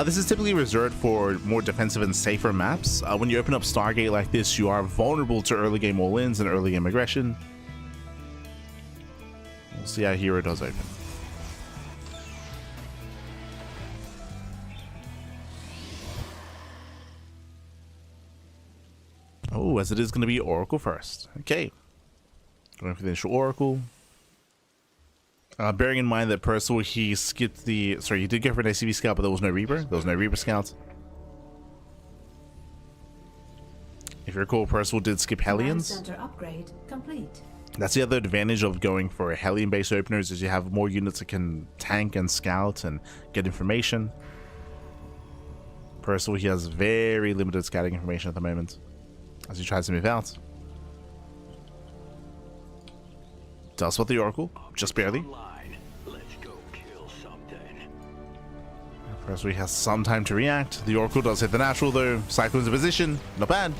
Speaker 1: This is typically reserved for more defensive and safer maps. When you open up Stargate like this, you are vulnerable to early game all-ins and early game aggression. We'll see how herO does open. Oh, as it is going to be Oracle first. Okay. Going for the initial Oracle. Bearing in mind that Percival, he skipped the... Sorry, he did go for an ACV scout, but there was no Reaper. There was no Reaper scouts. If you recall, Percival did skip Hellions.
Speaker 2: Center upgrade complete.
Speaker 1: That's the other advantage of going for a Hellion-based openers, is you have more units that can tank and scout and get information. Percival, he has very limited scouting information at the moment as he tries to move out. Does spot the Oracle, just barely. Percival, he has some time to react. The Oracle does hit the natural though. Cyclone's in position, not bad.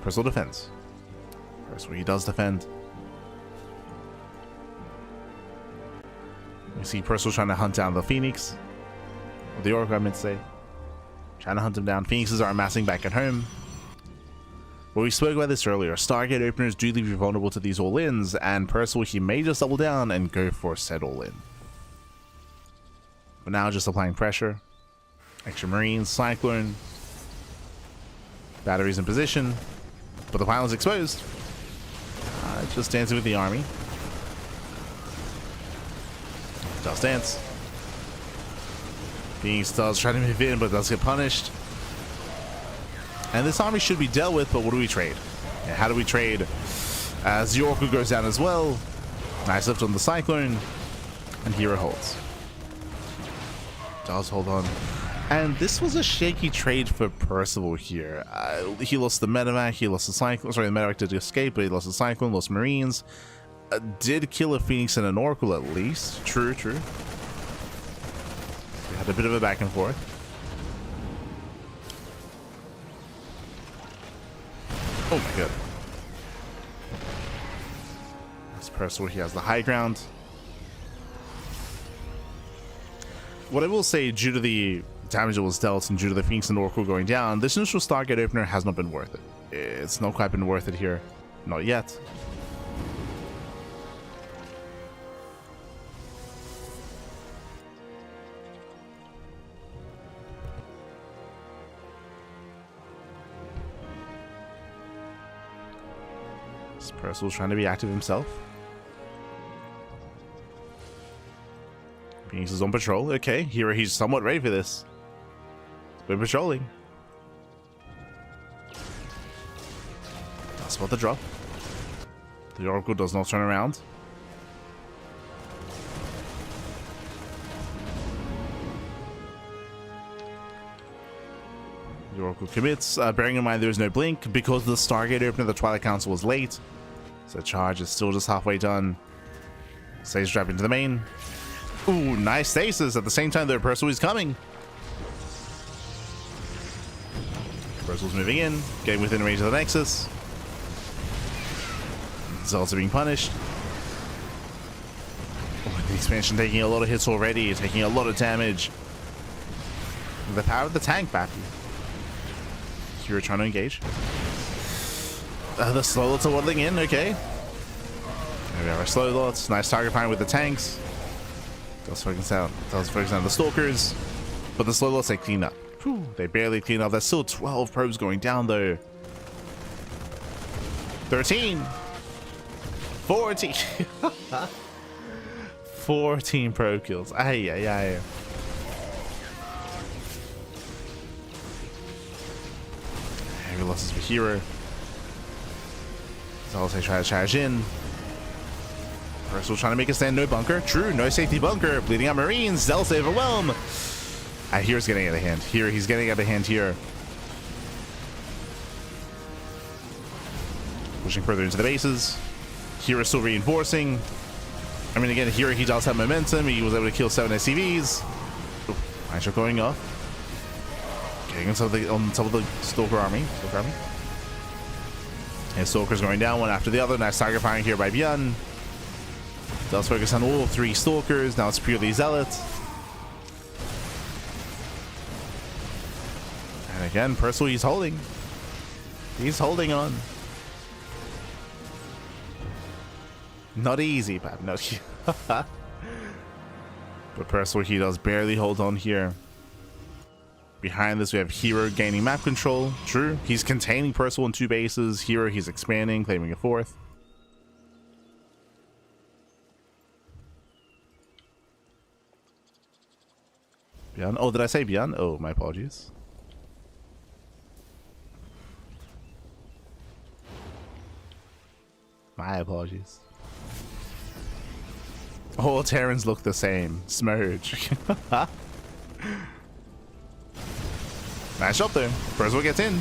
Speaker 1: Percival defends. Percival, he does defend. We see Percival trying to hunt down the Phoenix. Or the Oracle, I meant to say. Trying to hunt him down. Phoenixes are amassing back at home. Well, we spoke about this earlier. Stargate openers do leave you vulnerable to these all-ins, and Percival, he may just double down and go for said all-in. But now just applying pressure. Extra Marines, Cyclone. Batteries in position. But the pylon's exposed. Just dancing with the army. Does dance. Phoenix does try to move in, but does get punished. And this army should be dealt with, but what do we trade? Yeah, how do we trade? As the Oracle goes down as well. Nice lift on the Cyclone. And herO holds. Does hold on. And this was a shaky trade for Percival here. He lost the Medevac, he lost the Cyclone. Sorry, the Medevac did escape, but he lost the Cyclone, lost Marines. Did kill a Phoenix and an Oracle at least. True, true. We had a bit of a back and forth. Oh my god. That's Percival, he has the high ground. What I will say, due to the damage that was dealt and due to the Phoenix and Oracle going down, this initial Stargate opener has not been worth it. It's not quite been worth it here. Not yet. This Percival's trying to be active himself. Phoenix is on patrol. Okay, here he's somewhat ready for this. We're patrolling. That's about the drop. The Oracle does not turn around. The Oracle commits. Bearing in mind there is no blink because the Stargate opener, the Twilight Council was late. So the charge is still just halfway done. Stays trapped into the main. Ooh, nice stasis. At the same time, the Percival is coming. Percival's moving in, getting within range of the Nexus. Zealots are being punished. Oh, the expansion taking a lot of hits already, taking a lot of damage. The power of the tank, Bappy. You're trying to engage. The slow lots are waddling in, okay. There we have our slow lots. Nice target find with the tanks. Does focus on the stalkers, but the slow lots they clean up. Whew, they barely clean up. There's still 12 probes going down though. 13, 14, 14 probe kills. Ay ay ay. Heavy losses for herO. Zealots they try to charge in. Percival trying to make a stand, no bunker. True, no safety bunker. Bleeding out Marines. Zealots overwhelm. Here's getting out of hand. He's getting out of hand here. Pushing further into the bases. Here is still reinforcing. I mean, again, here he does have momentum. He was able to kill 7 SCVs. Nitro going off. Getting on top of the Stalker army. And Stalkers going down one after the other. Nice target firing here by ByuN. Does focus on all 3 Stalkers. Now it's purely Zealots. And again, Percival, he's holding. He's holding on. Not easy, Pap. Not easy. But Percival, he does barely hold on here. Behind this, we have herO gaining map control. True. He's containing Percival in 2 bases. herO, he's expanding, claiming a 4th. ByuN. Oh, did I say ByuN? Oh, my apologies. My apologies. All Terrans look the same. Smurge. Nice shot there. Percival gets in.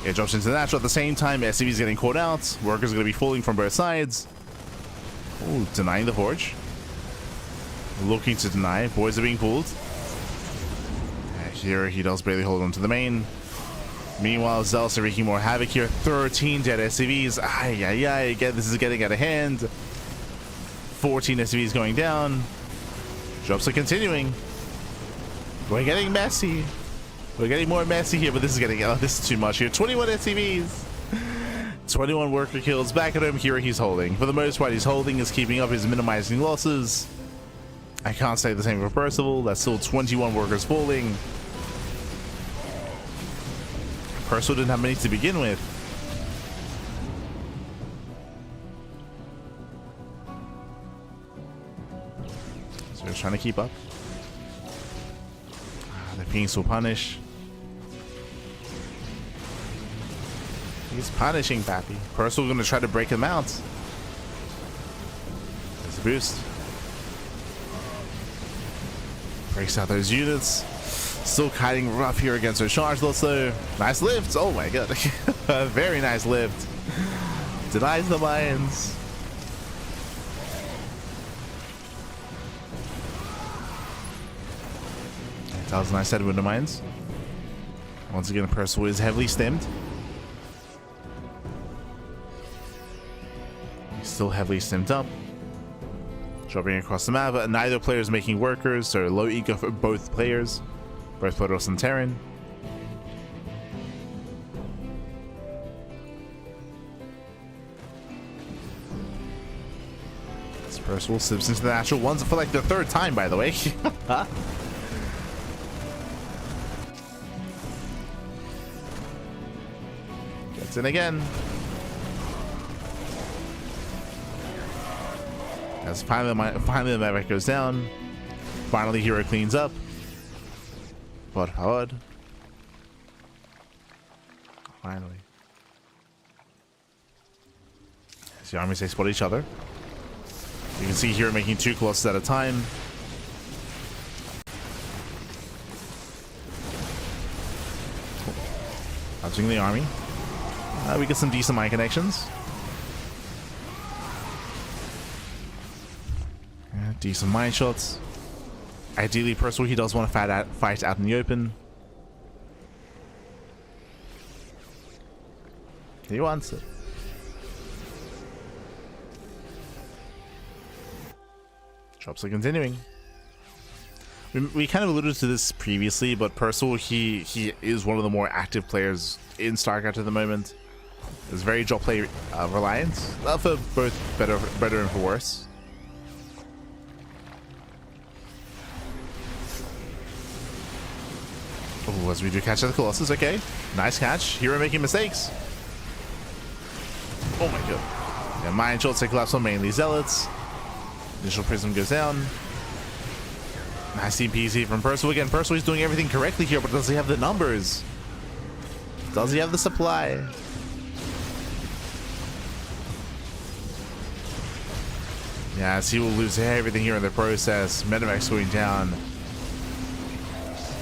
Speaker 1: It drops into the natural at the same time. SCV's getting caught out. Workers are going to be falling from both sides. Oh, denying the Forge. Looking to deny. Boys are being pulled. Here he does barely hold on to the main. Meanwhile, Zealots are wreaking more havoc here. 13 dead SCVs. Ay, ay, ay. Again, this is getting out of hand. 14 SCVs going down. Drops are continuing. We're getting messy. We're getting more messy here, but this is getting... Oh, this is too much here. 21 SCVs. 21 worker kills. Back at home here, he's holding. For the most part, he's holding. Is keeping up. He's minimizing losses. I can't say the same for Percival. That's still 21 workers falling. Percival didn't have many to begin with. So he's trying to keep up. The Phoenix will punish. He's punishing Pappy. Percival's going to try to break him out. There's a boost. Breaks out those units. Still kiting rough here against her charge also. Nice lift. Oh my god. Very nice lift. Denies the mines. That was a nice set of window mines. Once again, Percival is heavily stemmed. He's still heavily stemmed up. Dropping across the map. Neither player is making workers, so low ego for both players. Both Protoss and Terran. This Percival slips into the natural ones for like the third time, by the way. Gets in again. As finally the mech goes down. Finally, herO cleans up. Por favor. Finally. As the armies, they spot each other. You can see herO making 2 Colossus at a time. Touching the army. We get some decent mine connections. Yeah, decent mine shots. Ideally, Percival, he does want to fight out in the open. He wants it. Drops are continuing. We kind of alluded to this previously, but Percival, he is one of the more active players in StarCraft at the moment. It's very drop play reliant, for both better and for worse. Oh, as we do catch the Colossus, okay. Nice catch. herO making mistakes. Oh my god. Yeah, mine shots take collapse on mainly Zealots. Initial Prism goes down. Nice PC from Percival again. Percival is doing everything correctly here, but does he have the numbers? Does he have the supply? Yes, he will lose everything here in the process. Medivacs going down.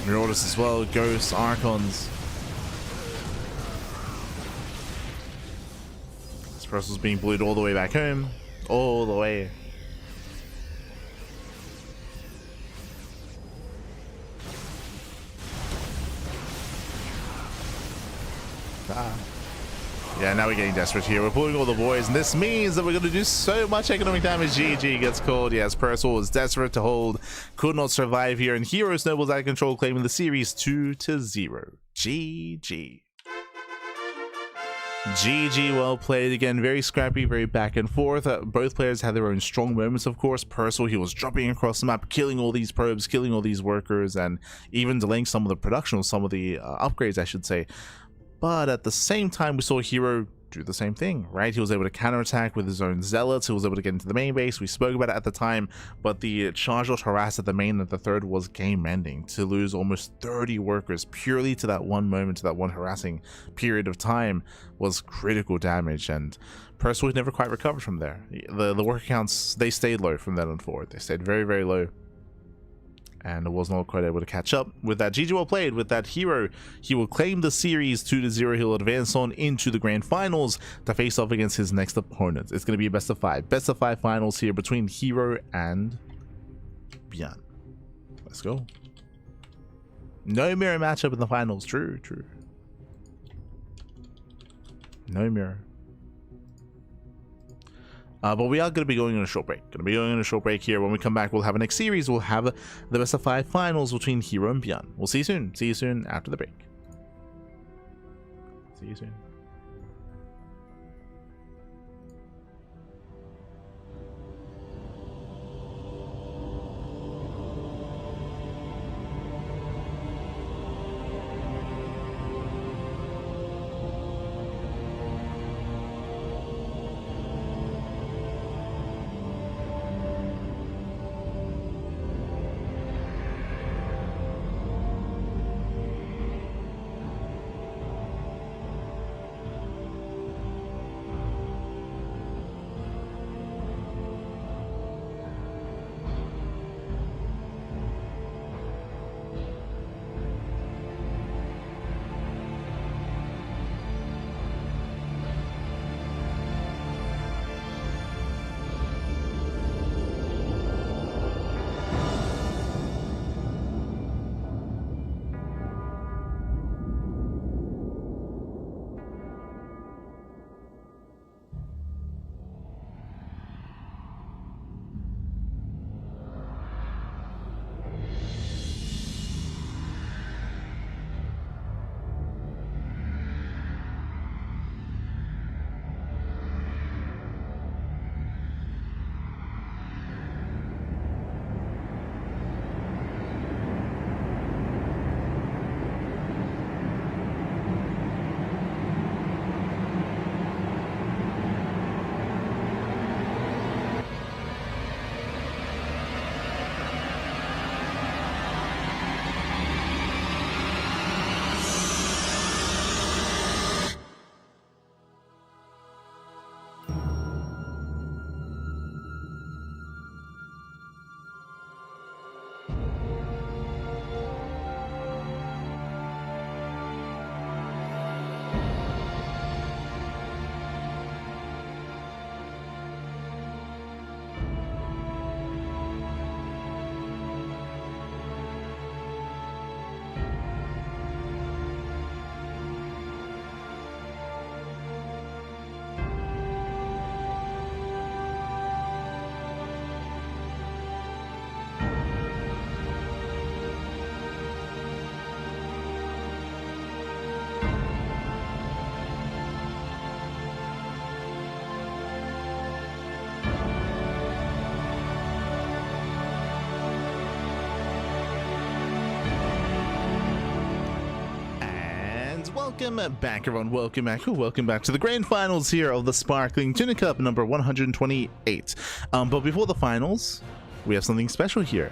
Speaker 1: Marauders as well. Ghosts, Archons. This Percival's being bullied all the way back home. All the way. Yeah, now we're getting desperate here. We're pulling all the boys, and this means that we're going to do so much economic damage. GG gets called. Yes, Percival was desperate to hold, could not survive here, and herO snowballs out of control, claiming the series 2-0. GG. GG, well played. Again, very scrappy, very back and forth. Both players had their own strong moments, of course. Percival, he was dropping across the map, killing all these probes, killing all these workers, and even delaying some of the production, or some of the upgrades, I should say. But at the same time, we saw herO do the same thing, right? He was able to counterattack with his own Zealots. He was able to get into the main base. We spoke about it at the time, but the charge loss harass at the main at the third was game-ending. To lose almost 30 workers purely to that one moment, to that one harassing period of time, was critical damage, and Percival never quite recovered from there. The worker counts, they stayed low from then on forward. They stayed very, very low, and was not quite able to catch up. With that, GG well played. With that, herO, he will claim the series 2-0. He'll advance on into the grand finals to face off against his next opponent. It's going to be a best of 5 finals here between herO and ByuN. Let's go. No mirror matchup in the finals. True. No mirror. But we are going to be going on a short break. Here. When we come back, we'll have a next series. We'll have the best of 5 finals between herO and ByuN. We'll see you soon. See you soon after the break. See you soon. Welcome back, everyone. Welcome back. Welcome back to the grand finals here of the Sparkling Tuna Cup number 128. But before the finals, we have something special here.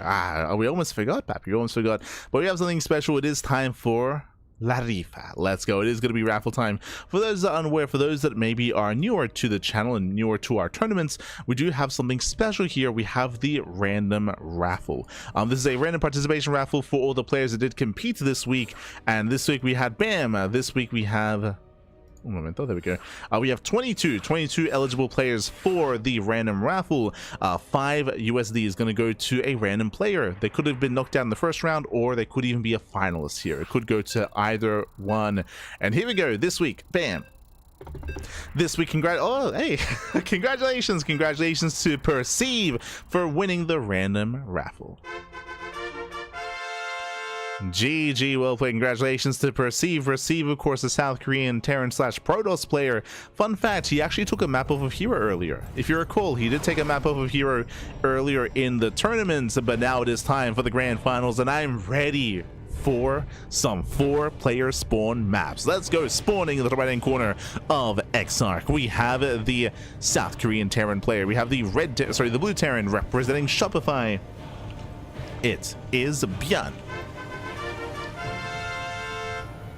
Speaker 1: We almost forgot, Pappy. We almost forgot. But we have something special. It is time for La Rifa. Let's go. It is going to be raffle time. For those that are unaware, for those that maybe are newer to the channel and newer to our tournaments, we do have something special here. We have the random raffle. This is a random participation raffle for all the players that did compete this week. And this week we had BAM. This week we have... Un momento, there we go. We have 22 eligible players for the random raffle. 5 USD is going to go to a random player. They could have been knocked out in the first round, or they could even be a finalist here. It could go to either one. And here we go. This week, bam. This week, congratulations to Perceive for winning the random raffle. GG, well played. Congratulations to Perceive. Perceive, of course, a South Korean Terran / Protoss player. Fun fact, he actually took a map off of herO earlier. If you recall, he did take a map off of herO earlier in the tournaments, but now it is time for the grand finals, and I'm ready for some 4-player spawn maps. Let's go. Spawning in the right hand corner of Exarch, we have the South Korean Terran player. We have the the blue Terran representing Shopify. It is ByuN.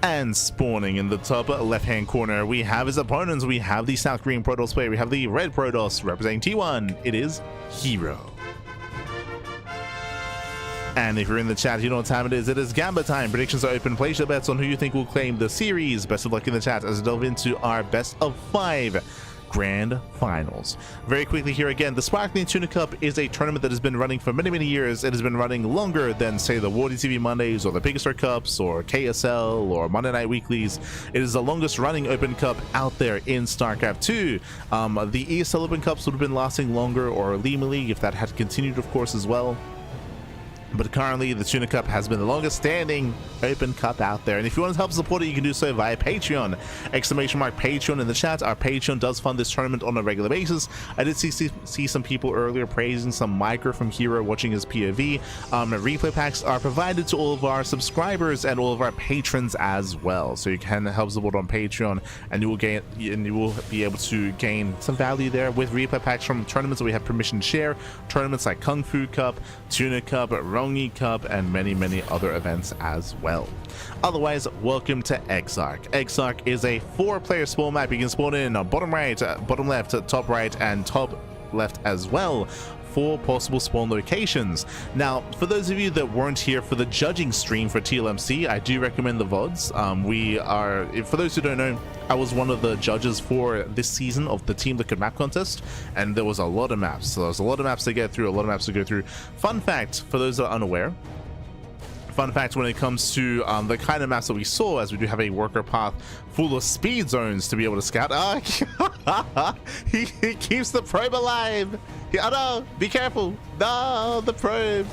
Speaker 1: And spawning in the top left-hand corner, we have his opponents. We have the South Korean Protoss player. We have the red Protoss representing T1. It is herO. And if you're in the chat, you know what time it is. It is Gamba time. Predictions are open. Place your bets on who you think will claim the series. Best of luck in the chat as we delve into our best of 5 grand finals. Very quickly here again, the Sparkling Tuna Cup is a tournament that has been running for many years. It has been running longer than, say, the Wardy TV Mondays or the Pigastar Cups or KSL or Monday Night Weeklies. It is the longest running open cup out there in StarCraft 2. The ESL Open Cups would have been lasting longer, or Lima League if that had continued, of course, as well. But currently, the Tuna Cup has been the longest standing open cup out there. And if you want to help support it, you can do so via Patreon. Exclamation mark Patreon in the chat. Our Patreon does fund this tournament on a regular basis. I did see some people earlier praising some micro from herO watching his POV. Replay packs are provided to all of our subscribers and all of our patrons as well. So you can help support on Patreon, and you will be able to gain some value there with replay packs from tournaments that we have permission to share. Tournaments like Kung Fu Cup, Tuna Cup, Rongi Cup, and many other events as well. Otherwise, welcome to Exarch. Exarch is a 4-player spawn map. You can spawn in bottom right, bottom left, top right, and top left as well. 4 possible spawn locations. Now, for those of you that weren't here for the judging stream for TLMC, I do recommend the VODs. For those who don't know, I was one of the judges for this season of the Team Liquid map contest, and there was a lot of maps. So there was a lot of maps to get through, a lot of maps to go through. Fun fact, for those that are unaware, when it comes to the kind of maps that we saw, as we do have a worker path full of speed zones to be able to scout. He keeps the probe alive. Oh no, be careful. No, the probe.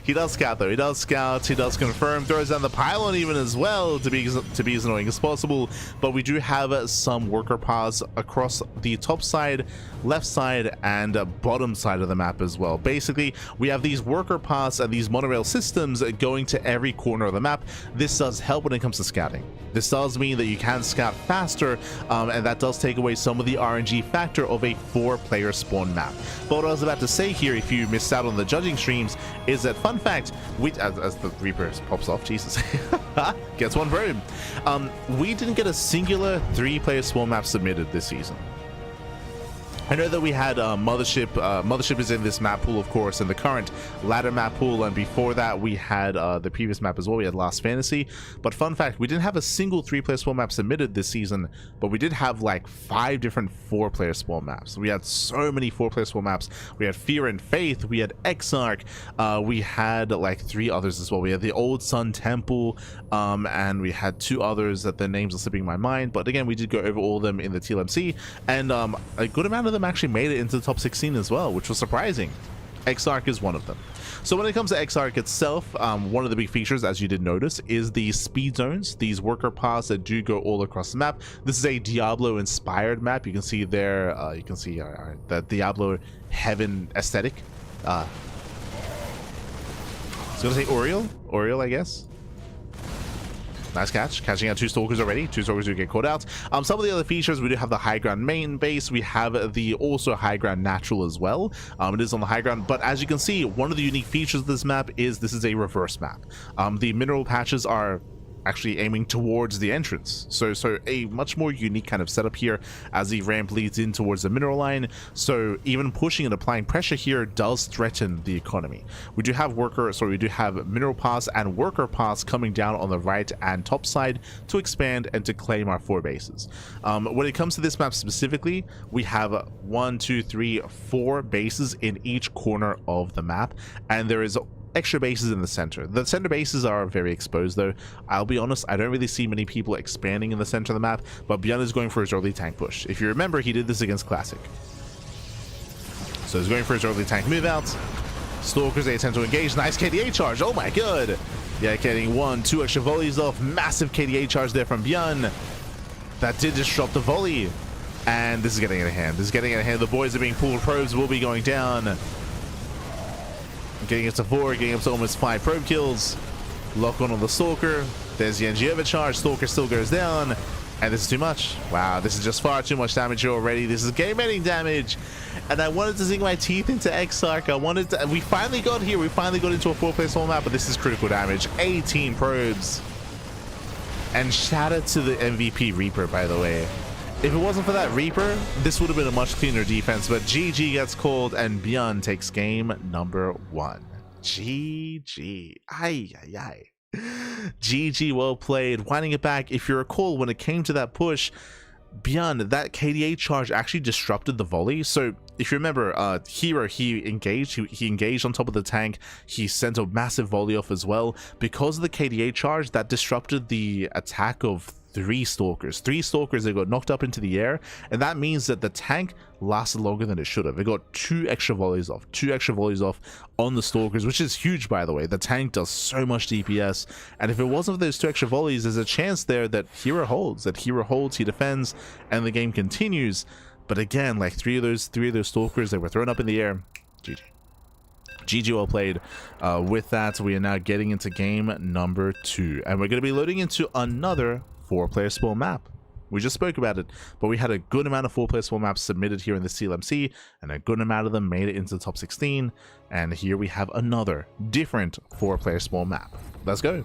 Speaker 1: He does scout though. He does scout. He does confirm. Throws down the pylon even as well to be as annoying as possible. But we do have some worker paths across the top side, left side, and bottom side of the map as well. Basically, we have these worker paths and these monorail systems going to every corner of the map. This does help when it comes to scouting. This does mean that you can scout faster, and that does take away some of the RNG factor of a 4-player spawn map. But what I was about to say here, if you missed out on the judging streams, is that fun fact, as the Reaper pops off, Jesus, gets one vote. We didn't get a singular 3-player spawn map submitted this season. I know that we had Mothership. Mothership is in this map pool, of course, in the current ladder map pool, and before that we had the previous map as well. We had Last Fantasy. But fun fact, we didn't have a single 3-player spawn map submitted this season, but we did have like 5 different 4-player spawn maps. We had so many 4-player spawn maps. We had Fear and Faith, we had Exarch, we had like 3 others as well. We had the Old Sun Temple, and we had 2 others that the names are slipping my mind. But again, we did go over all of them in the TLMC, and a good amount of them actually made it into the top 16 as well, which was surprising. Exarch is one of them. So when it comes to Exarch itself, one of the big features, as you did notice, is the speed zones, these worker paths that do go all across the map. This is a Diablo inspired map. You can see there, you can see the Diablo heaven aesthetic. I was gonna say Oriole, I guess. Nice catch. Catching out 2 stalkers already. 2 stalkers do get caught out. Some of the other features, we do have the high ground main base. We have the also high ground natural as well. It is on the high ground, but as you can see, one of the unique features of this map is this is a reverse map. The mineral patches are actually aiming towards the entrance, so a much more unique kind of setup here as the ramp leads in towards the mineral line. So even pushing and applying pressure here does threaten the economy. We do have mineral paths and worker paths coming down on the right and top side to expand and to claim our 4 bases. When it comes to this map specifically, we have 1, 2, 3, 4 bases in each corner of the map, and there is extra bases in the center. The center bases are very exposed though. I'll be honest, I don't really see many people expanding in the center of the map, but ByuN is going for his early tank push. If you remember, he did this against Classic. So he's going for his early tank move out. Stalkers, they attempt to engage. Nice KDA charge. Oh my god. Yeah, getting 1, 2 extra volleys off. Massive KDA charge there from ByuN. That did disrupt the volley. And this is getting out of hand. This is getting out of hand. The boys are being pulled. Probes will be going down. Getting up to 4, getting up to almost 5 probe kills. Lock on the Stalker. There's the NG overcharge. Stalker still goes down. And this is too much. Wow, this is just far too much damage already. This is game-ending damage. And I wanted to sink my teeth into Exarch. We finally got here. We finally got into a 4-player small map, but this is critical damage. 18 probes. And shout out to the MVP Reaper, by the way. If it wasn't for that Reaper, this would have been a much cleaner defense, but GG gets called and ByuN takes game number 1. GG. Ay, ay, ay. GG, well played. Winding it back, if you recall, when it came to that push, ByuN, that KDA charge actually disrupted the volley. So if you remember, herO, he engaged on top of the tank. He sent a massive volley off as well. Because of the KDA charge, that disrupted the attack of 3 stalkers. 3 stalkers, they got knocked up into the air, and that means that the tank lasted longer than it should have. It got 2 extra volleys off. 2 extra volleys off on the stalkers, which is huge, by the way. The tank does so much DPS, and if it wasn't for those 2 extra volleys, there's a chance there that herO holds, he defends, and the game continues. But again, like 3 of those stalkers, they were thrown up in the air. GG. GG, well played. With that, we are now getting into game number 2, and we're going to be loading into another 4-player small map. We just spoke about it, but we had a good amount of 4-player small maps submitted here in the TLMC, and a good amount of them made it into the top 16. And here we have another different 4-player small map. Let's go.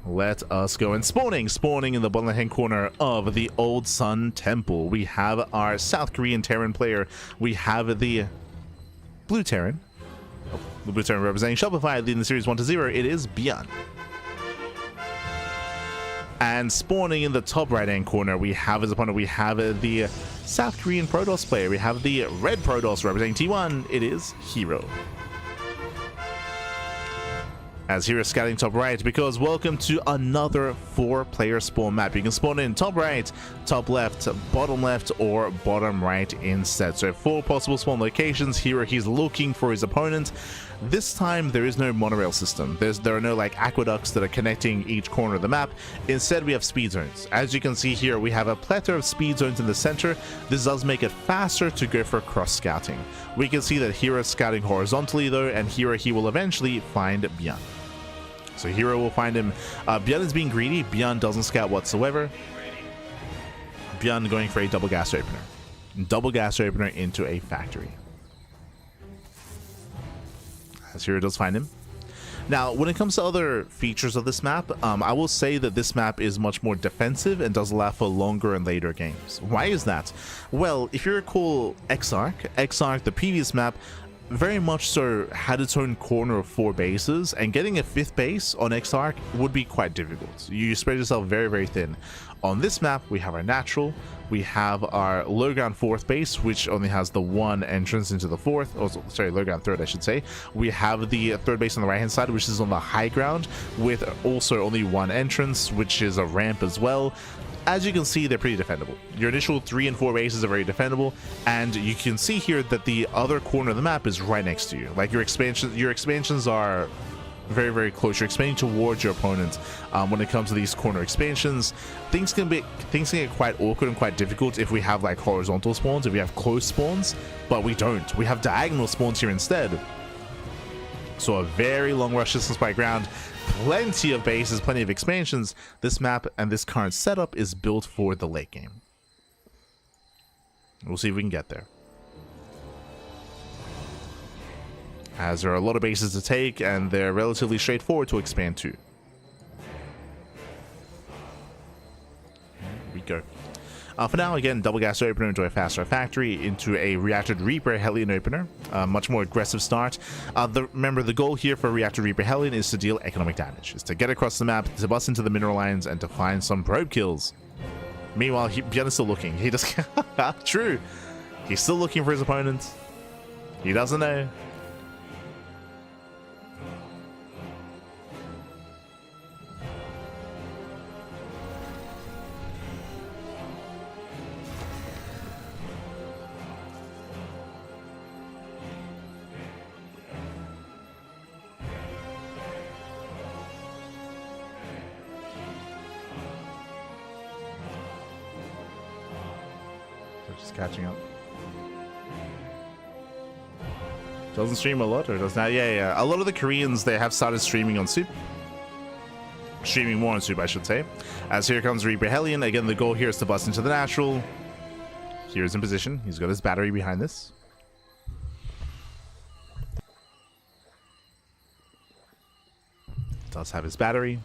Speaker 1: Let us go. And spawning in the bottom left hand corner of the Old Sun Temple, we have our South Korean Terran player. We have the Blue Terran. The Blue Terran representing Shopify in the series 1-0. It is ByuN. And spawning in the top right hand corner, we have as opponent, we have the South Korean Protoss player. We have the red Protoss representing T1. It is herO. As herO scouting top right, because welcome to another 4-player spawn map. You can spawn in top right, top left, or bottom right instead. So 4 possible spawn locations. herO, he's looking for his opponent. This time there is no monorail system. There are no like aqueducts that are connecting each corner of the map. Instead, we have speed zones. As you can see here, we have a plethora of speed zones in the center. This does make it faster to go for cross scouting. We can see that herO is scouting horizontally though, and herO, he will eventually find ByuN. So herO will find him. ByuN is being greedy. ByuN doesn't scout whatsoever. ByuN going for a double gas opener. Double gas opener into a factory. As herO does find him. Now, when it comes to other features of this map, I will say that this map is much more defensive and does allow for longer and later games. Why is that? Well, if you recall Exarch, the previous map, very much so had its own corner of 4 bases, and getting a 5th base on Exarch would be quite difficult. You spread yourself very, very thin. On this map, we have our natural, we have our low ground 4th base, which only has the 1 entrance into the 4th, oh, sorry, low ground 3rd, I should say. We have the 3rd base on the right hand side, which is on the high ground, with also only 1 entrance, which is a ramp as well. As you can see, they're pretty defendable. Your initial 3 and 4 bases are very defendable, and you can see here that the other corner of the map is right next to you. Like your expansions are very, very close. You're expanding towards your opponent. When it comes to these corner expansions, things can get quite awkward and quite difficult if we have like horizontal spawns, if we have close spawns, but we don't. We have diagonal spawns here instead. So a very long rush distance by ground, plenty of bases, plenty of expansions. This map and this current setup is built for the late game. We'll see if we can get there, as there are a lot of bases to take and they're relatively straightforward to expand to. Here we go. For now, again, double gas opener into a faster factory, into a reactor Reaper Hellion opener. Much more aggressive start. Remember, the goal here for reactor Reaper Hellion is to deal economic damage, is to get across the map, to bust into the mineral lines, and to find some probe kills. Meanwhile, ByuN is still looking. He just true. He's still looking for his opponent. He doesn't know. Just catching up. Doesn't stream a lot, or does not? Yeah. A lot of the Koreans, they have started streaming on Soup. Streaming more on Soup, I should say. As here comes Reaper Hellion. Again, the goal here is to bust into the natural. Here's in position. He's got his battery behind this. Does have his battery.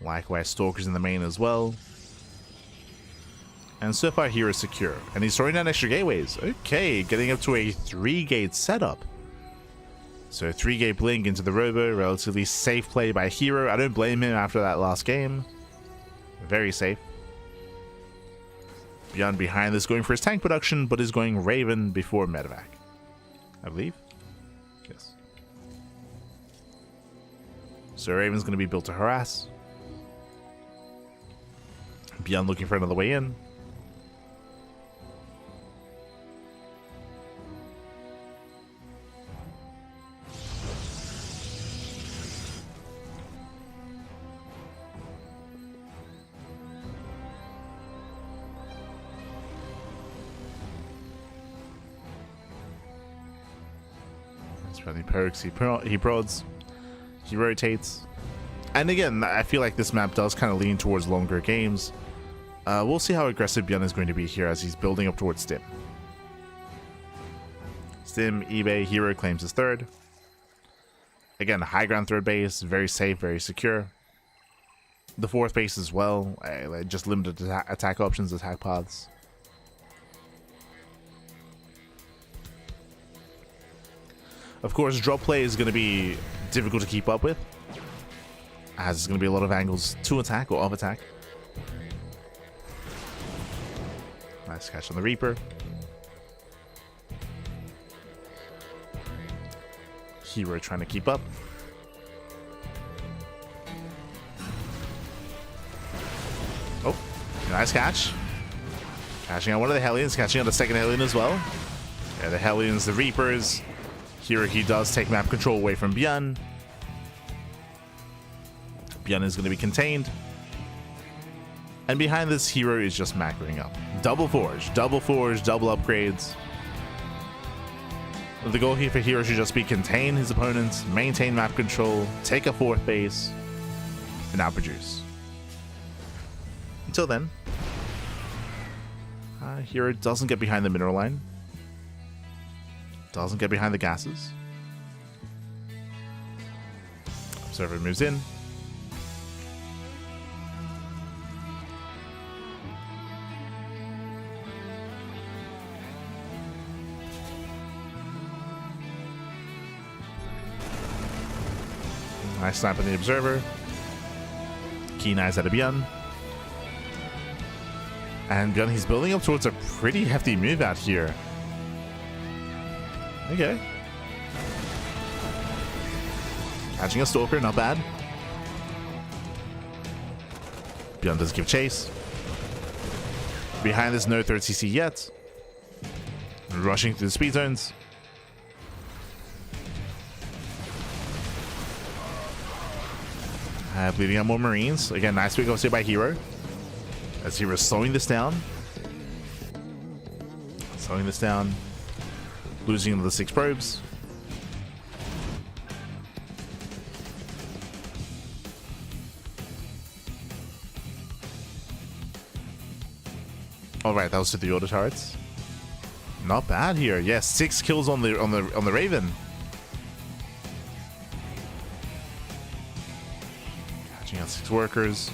Speaker 1: Likewise, Stalkers in the main as well. And so far here is secure. And he's throwing down extra gateways. Okay, getting up to a 3-gate setup. So 3-gate blink into the Robo. Relatively safe play by herO. I don't blame him after that last game. Very safe. ByuN behind this, going for his tank production, but is going Raven before Medevac, I believe. Yes. So Raven's going to be built to harass. ByuN looking for another way in. He perks, he prods, he rotates. And again, I feel like this map does kind of lean towards longer games. We'll see how aggressive ByuN is going to be here as he's building up towards Stim. Stim, eBay, herO claims his third. Again, high ground third base, very safe, very secure. The fourth base as well, just limited attack options, attack paths. Of course, drop play is going to be difficult to keep up with, as there's going to be a lot of angles to attack or of attack. Nice catch on the Reaper. herO trying to keep up. Oh, nice catch. Catching on one of the Hellions, catching on the second Hellion as well. Yeah, the Hellions, the Reapers. Here he does take map control away from ByuN. ByuN is going to be contained. And behind this, herO is just macroing up. Double forge, double upgrades. The goal here for herO should just be contain his opponents, maintain map control, take a fourth base, and now produce. Until then, herO doesn't get behind the mineral line. Doesn't get behind the gases. Observer moves in. Nice snap on the observer. Keen eyes at a ByuN. And ByuN, he's building up towards a pretty hefty move out here. Okay. Catching a Stalker, not bad. ByuN does give chase. Behind this, no third CC yet. Rushing through the speed zones. Bleeding out more Marines. Again, nice pick up here by herO. As hero's slowing this down. Slowing this down. Losing into the 6 probes. All right, that was to the auto turrets. Not bad here. Yes, 6 kills on the Raven. Catching out 6 workers.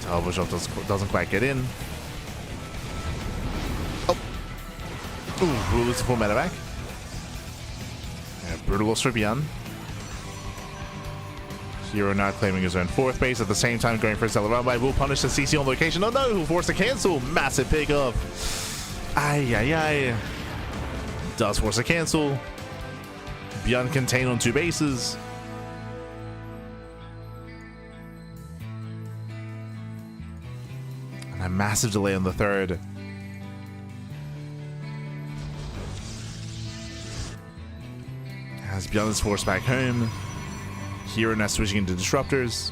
Speaker 1: Television doesn't quite get in. Oh. Ooh, we'll lose the full medevac. Yeah, brutal loss for ByuN. herO now claiming his own 4th base, at the same time going for a stellar run by. Will punish the CC on location. Oh no, he'll force a cancel. Massive pickup. Ay. Does force a cancel. ByuN contained on 2 bases. And a massive delay on the 3rd. As ByuN is forced back home. herO now switching into disruptors.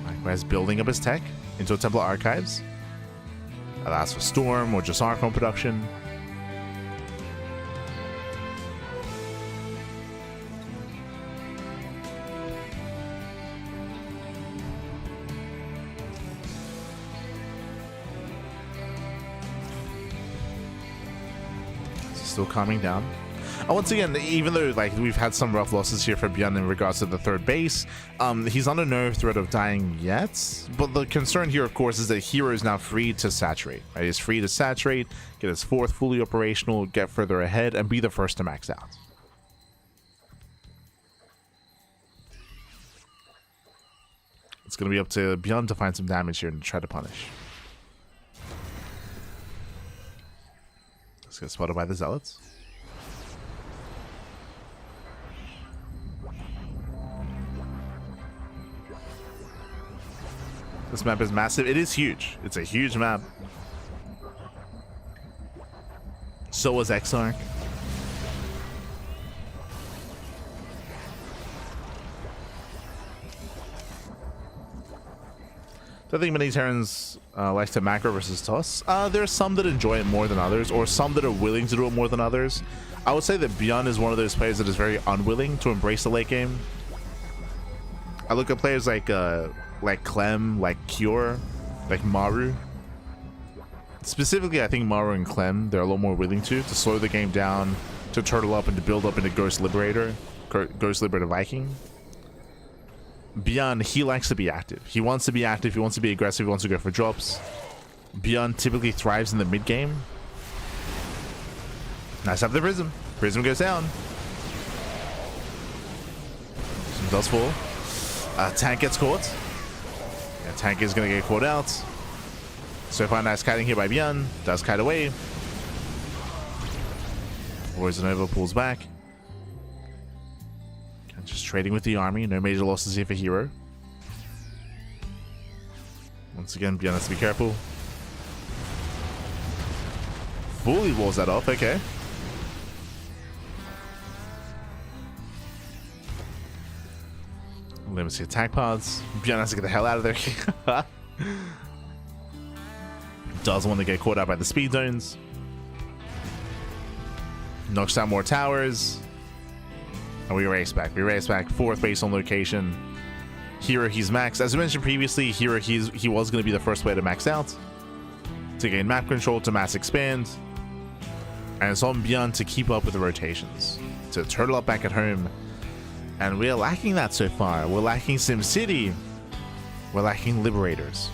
Speaker 1: Likewise building up his tech into a Templar Archives. Allows for Storm or just Archon production. Still calming down. And once again, even though like we've had some rough losses here for ByuN in regards to the 3rd base, he's under no threat of dying yet. But the concern here, of course, is that herO is now free to saturate. Right? He's free to saturate, get his 4th fully operational, get further ahead, and be the first to max out. It's going to be up to ByuN to find some damage here and try to punish. Let's get spotted by the Zealots. This map is massive. It is huge. It's a huge map. So was Exarch. I think many Terrans like to macro versus toss. There are some that enjoy it more than others, or some that are willing to do it more than others. I would say that ByuN is one of those players that is very unwilling to embrace the late game. I look at players like Clem, like Cure, like Maru. Specifically, I think Maru and Clem, they're a lot more willing to slow the game down, to turtle up and to build up into Ghost Liberator Viking. ByuN, he likes to be active. He wants to be active, he wants to be aggressive, he wants to go for drops. ByuN typically thrives in the mid game. Nice up the Prism. Prism goes down. Prism does fall. Tank gets caught. Yeah, Tank is going to get caught out. So far, nice kiting here by ByuN. Does kite away. Poison over, pulls back. Just trading with the army. No major losses here for herO. Once again, ByuN has to be careful. Fully walls that off. Okay. Limits the attack paths. ByuN has to get the hell out of there. Does want to get caught out by the speed zones. Knocks down more towers. And we race back. We race back. 4th base on location. herO, he's maxed. As I mentioned previously, herO, he was going to be the first player to max out. To gain map control, to mass expand. And it's on ByuN to keep up with the rotations. To turtle up back at home. And we're lacking that so far. We're lacking SimCity. We're lacking Liberators.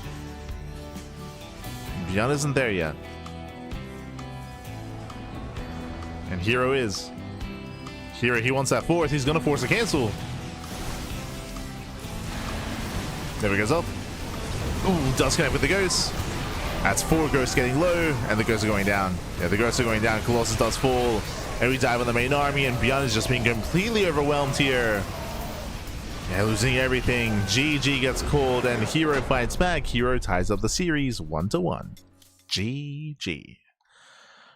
Speaker 1: ByuN isn't there yet. And herO is. herO, he wants that 4th. He's going to force a cancel. There he goes up. Ooh, does connect with the Ghosts. That's 4 Ghosts getting low, and the Ghosts are going down. Yeah, the Ghosts are going down. Colossus does fall. And we dive on the main army, and ByuN is just being completely overwhelmed here. Yeah, losing everything. GG gets called, and herO fights back. herO ties up the series 1-1. GG.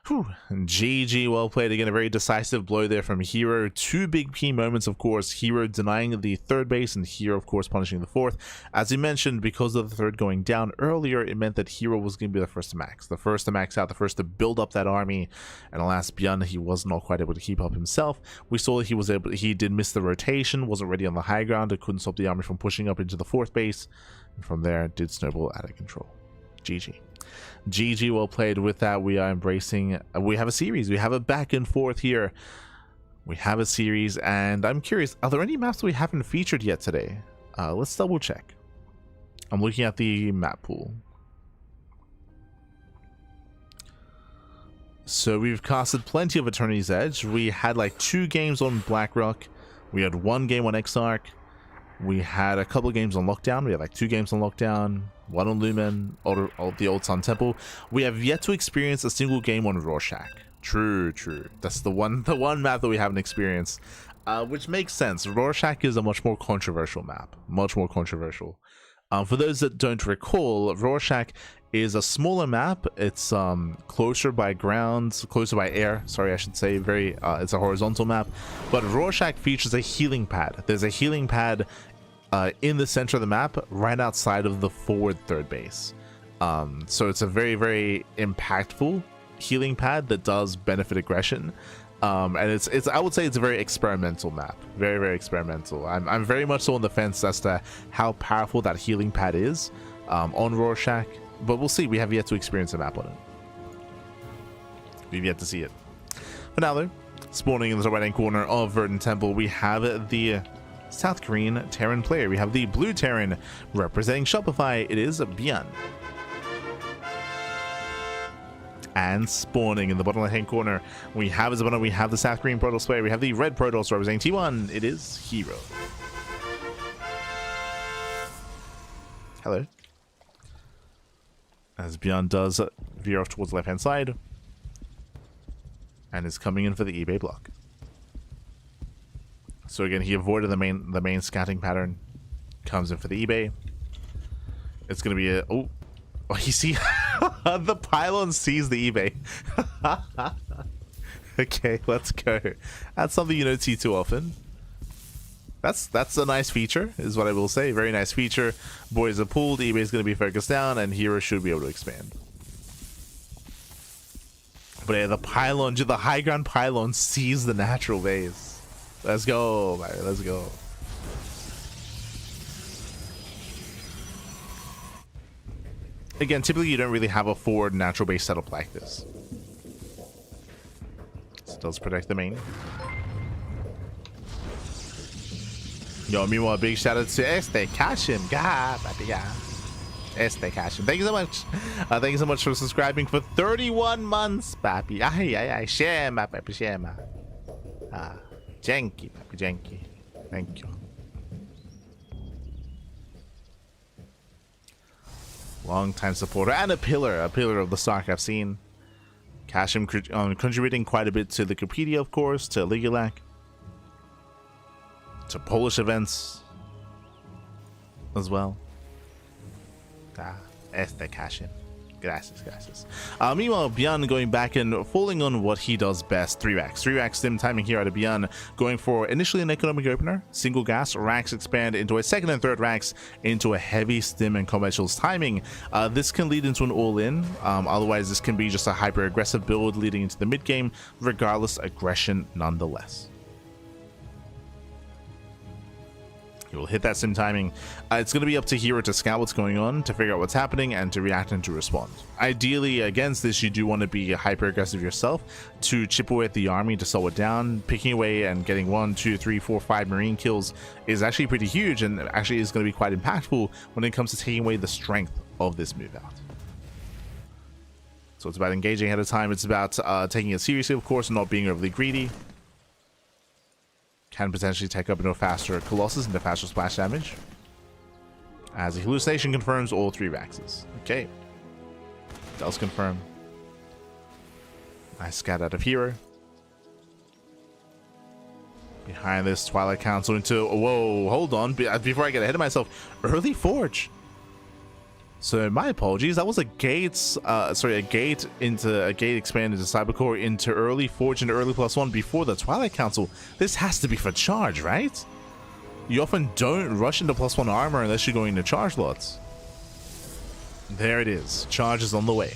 Speaker 1: Whew. GG, well played. Again, a very decisive blow there from herO. Two big P moments, of course. herO denying the third base and herO, of course, punishing the fourth. As he mentioned, because of the third going down earlier, it meant that herO was going to be the first to max. The first to max out, the first to build up that army. And alas, ByuN, he was not quite able to keep up himself. We saw that he did miss the rotation, wasn't ready on the high ground. It couldn't stop the army from pushing up into the fourth base. And from there, it did snowball out of control. GG. GG, well played. With that, we are embracing, we have a series, we have a back and forth here, we have a series, and I'm curious, are there any maps we haven't featured yet today? Let's double check. I'm looking at the map pool. So we've casted plenty of Eternity's Edge. We had like 2 games on Blackrock, we had 1 game on Exarch, we had a couple of games on Lockdown, we had like 2 games on Lockdown, 1 on Lumen, the Old Sun Temple. We have yet to experience a single game on Rorschach. True. That's the one map that we haven't experienced, which makes sense. Rorschach is a much more controversial map, much more controversial. For those that don't recall, Rorschach is a smaller map. It's closer by ground, closer by air. Sorry, I should say. It's a horizontal map, but Rorschach features a healing pad. There's a healing pad in the center of the map, right outside of the forward third base. So it's a very, very impactful healing pad that does benefit aggression. And it's I would say it's a very experimental map, very, very experimental. I'm very much so on the fence as to how powerful that healing pad is on Rorschach, but we'll see. We have yet to experience a map on it. We've yet to see it. For now, though, spawning in the right hand corner of Verdant Temple, we have the South Korean Terran player. We have the blue Terran representing Shopify. It is ByuN. And spawning in the bottom left hand corner, we have as a opponent, we have the South Korean Protoss player. We have the red Protoss representing T1. It is herO. Hello. As ByuN does veer off towards the left hand side and is coming in for the eBay block. So again, he avoided the main scouting pattern. Comes in for the eBay. It's gonna be a oh, you see, the pylon sees the eBay. Okay, let's go. That's something you don't see too often. That's a nice feature, is what I will say. Very nice feature. Boys are pulled. eBay is gonna be focused down, and herO should be able to expand. But yeah, the pylon, the high ground pylon sees the natural base. Let's go, man. Let's go. Again, typically you don't really have a forward natural base setup like this. This does protect the main. Yo, meanwhile, a big shout out to Kashim. God, Kashim. Thank you so much. Thank you so much for subscribing for 31 months, papi. Ay, shema, papi, shema. Janky, papi, janky. Thank you. Long time supporter and a pillar of the StarCraft scene. Kashim contributing quite a bit to the Wikipedia, of course, to Ligulac, to Polish events as well. Kashim. Gracias. Meanwhile, ByuN going back and falling on what he does best, 3-racks. 3-racks stim timing here out of ByuN, going for initially an economic opener, single gas, racks expand into a second and third racks, into a heavy stim and combat shields timing. This can lead into an all-in, otherwise this can be just a hyper-aggressive build leading into the mid-game, regardless, aggression nonetheless. He will hit that sim timing. It's going to be up to herO to scout what's going on, to figure out what's happening, and to react and to respond. Ideally, against this, you do want to be hyper-aggressive yourself to chip away at the army, to slow it down. Picking away and getting 1, 2, 3, 4, 5 marine kills is actually pretty huge, and actually is going to be quite impactful when it comes to taking away the strength of this move out. So it's about engaging ahead of time. It's about taking it seriously, of course, and not being overly greedy. Can potentially take up into a faster Colossus, into faster splash damage. As the hallucination confirms all 3 Vaxes. Okay. Does confirm. Nice scat out of herO. Behind this, Twilight Council into... Whoa, hold on. Before I get ahead of myself. Early Forge. So my apologies. That was a gate. A gate expand into Cybercore into early Forge into early +1 before the Twilight Council. This has to be for charge, right? You often don't rush into +1 armor unless you're going to charge lots. There it is. Charge is on the way.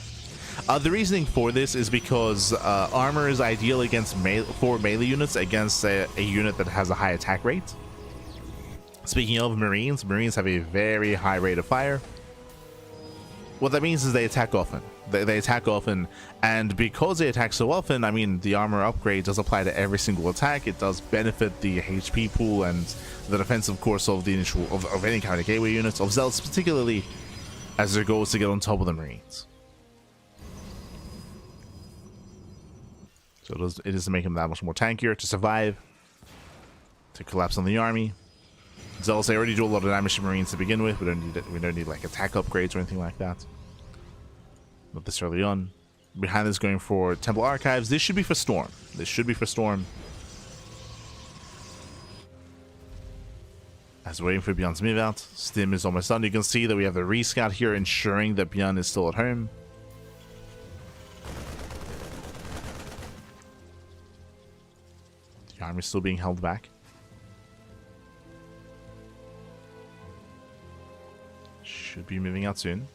Speaker 1: The reasoning for this is because armor is ideal against for melee units against a unit that has a high attack rate. Speaking of Marines, Marines have a very high rate of fire. What that means is they attack often. They attack often, and because they attack so often, I mean, the armor upgrade does apply to every single attack. It does benefit the HP pool and the defensive course of the initial of any kind of gateway units, of Zealots particularly, as their goal is to get on top of the Marines. So it is to make him that much more tankier, to survive, to collapse on the army. Zealots, they already do a lot of damage to Marines to begin with. We don't need like attack upgrades or anything like that. Not this early on. Behind this, going for Temple Archives. This should be for Storm. This should be for Storm. As we're waiting for ByuN's move out. Stim is almost done. You can see that we have the rescout here ensuring that ByuN is still at home. The army is still being held back. Should be moving out soon.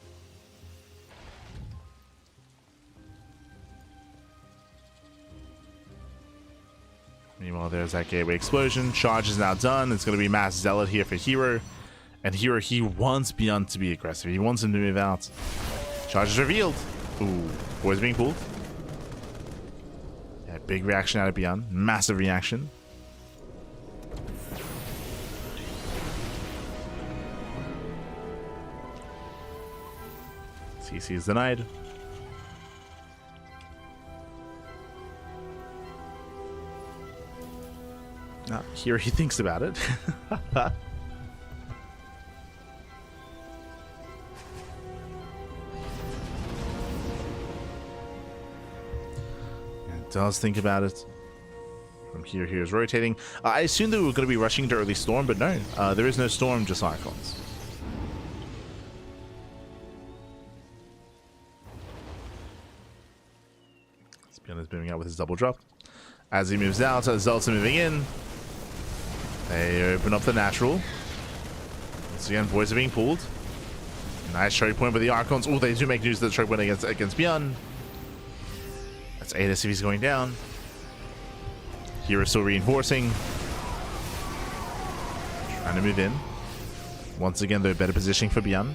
Speaker 1: Meanwhile, there's that gateway explosion. Charge is now done. It's going to be Mass Zealot here for herO. And herO, he wants ByuN to be aggressive. He wants him to move out. Charge is revealed. Ooh, boys being pulled. Yeah, big reaction out of ByuN. Massive reaction. CC is denied. Here he thinks about it. It does think about it. From here, here's rotating. I assumed that we were going to be rushing to early Storm, but no. There is no Storm, just Icons. ByuN is moving out with his double drop. As he moves out, Zealots are moving in. They open up the natural. Once again, boys are being pulled. Nice choke point by the Archons. Oh, they do make use of the choke point against ByuN. That's 8 SCVs going down. herO still reinforcing. Trying to move in. Once again, though, better positioning for ByuN.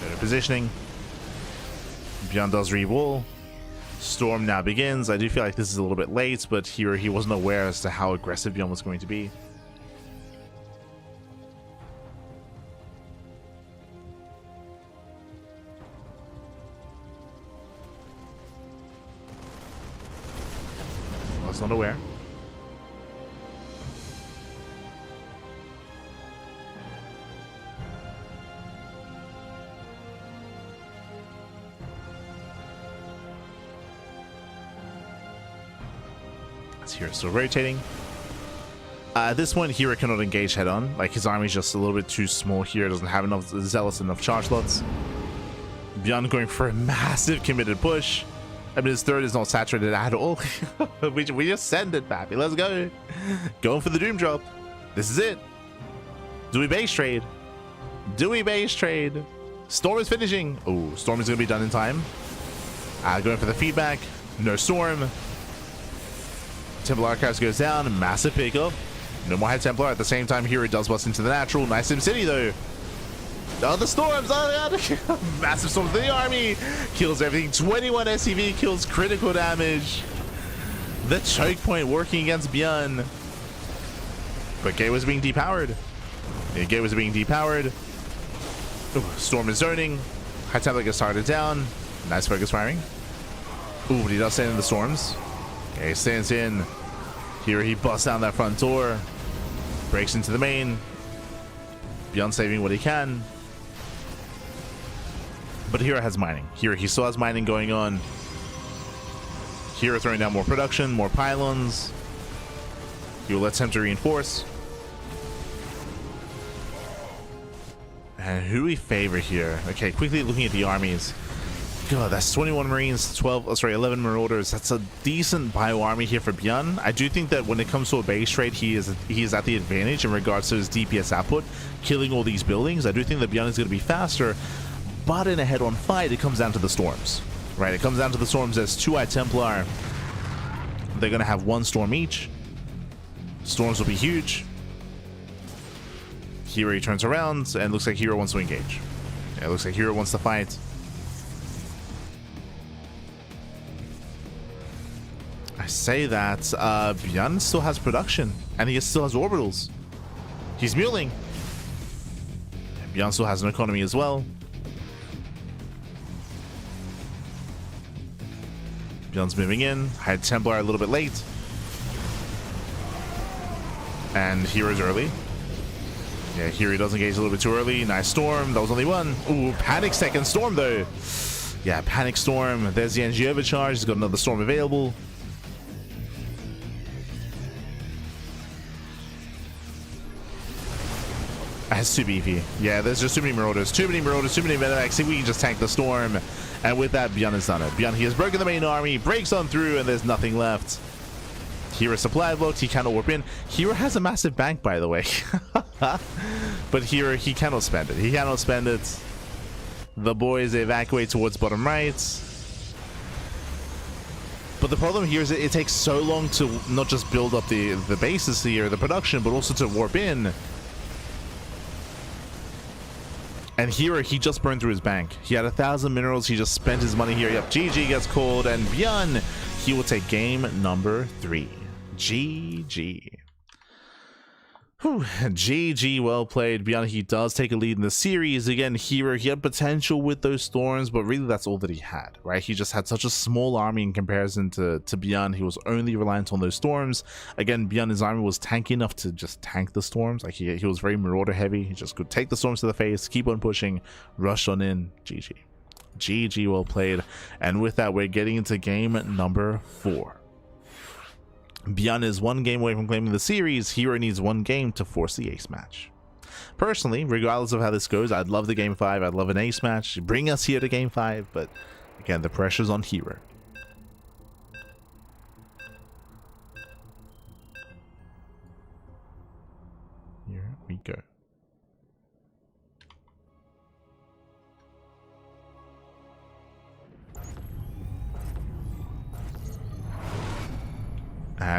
Speaker 1: Better positioning. ByuN does re-wall. Storm now begins. I do feel like this is a little bit late, but here he wasn't aware as to how aggressive ByuN was going to be. Was not aware. herO still rotating. At this point, herO cannot engage head on. Like, his army is just a little bit too small here. Doesn't have enough Zealots, enough charge slots. ByuN going for a massive committed push. I mean, his third is not saturated at all. we just send it, Pappy. Let's go. Going for the Doom drop. This is it. Do we base trade? Do we base trade? Storm is finishing. Oh, Storm is going to be done in time. Going for the feedback. No Storm. Temple Archives goes down. Massive pickup. No more Head Templar. At the same time, herO does bust into the natural. Nice Sim City, though. Oh, the Storms. Oh, yeah. Massive Storm for the army. Kills everything. 21 SCV kills critical damage. The choke point working against ByuN. But Gate was being depowered. Yeah, Gate was being depowered. Ooh, Storm is zoning. High Templar gets started down. Nice focus firing. Ooh, but he does stand in the Storms. Okay, he stands in. Here he busts down that front door. Breaks into the main. ByuN saving what he can. But herO has mining. Here he still has mining going on. herO throwing down more production, more pylons. He lets him to reinforce. And who we favor here? Okay, quickly looking at the armies. God, that's 21 Marines, 11 Marauders. That's a decent bio army here for ByuN. I do think that when it comes to a base trade, he is at the advantage in regards to his DPS output, killing all these buildings. I do think that ByuN is going to be faster, but in a head-on fight, it comes down to the storms, right? It comes down to the storms. As 2-Eye Templar, they're going to have 1 storm each. Storms will be huge. herO turns around, and looks like herO wants to engage. Yeah, it looks like herO wants to fight. I say that ByuN still has production, and he still has orbitals. He's muling. ByuN still has an economy as well. ByuN's moving in. Had Templar a little bit late, and hero's early. Yeah, herO does engage a little bit too early. Nice storm. That was only 1. Ooh, panic second storm though. Yeah, panic storm. There's the NG overcharge. He's got another storm available. That's too beefy. Yeah, there's just too many Marauders. Too many Marauders, too many Medivacs. See, we can just tank the storm. And with that, ByuN has done it. ByuN, he has broken the main army, breaks on through, and there's nothing left. herO supply blocked. He cannot warp in. herO has a massive bank, by the way. But herO, he cannot spend it. He cannot spend it. The boys evacuate towards bottom right. But the problem here is that it takes so long to not just build up the bases here, the production, but also to warp in. And herO, he just burned through his bank. He had 1,000 minerals. He just spent his money here. Yep, GG gets called. And ByuN, he will take game number 3. GG. Whew. GG, well played. ByuN, he does take a lead in the series. Again, herO, he had potential with those storms, but really that's all that he had, right? He just had such a small army in comparison to ByuN. He was only reliant on those storms. Again, ByuN, his army was tanky enough to just tank the storms. Like he was very marauder heavy. He just could take the storms to the face, keep on pushing, rush on in. GG. GG, well played. And with that, we're getting into game number 4. ByuN is 1 game away from claiming the series. herO needs 1 game to force the ace match. Personally, regardless of how this goes, I'd love the game 5. I'd love an ace match. Bring us here to game 5. But again, the pressure's on herO. Here we go.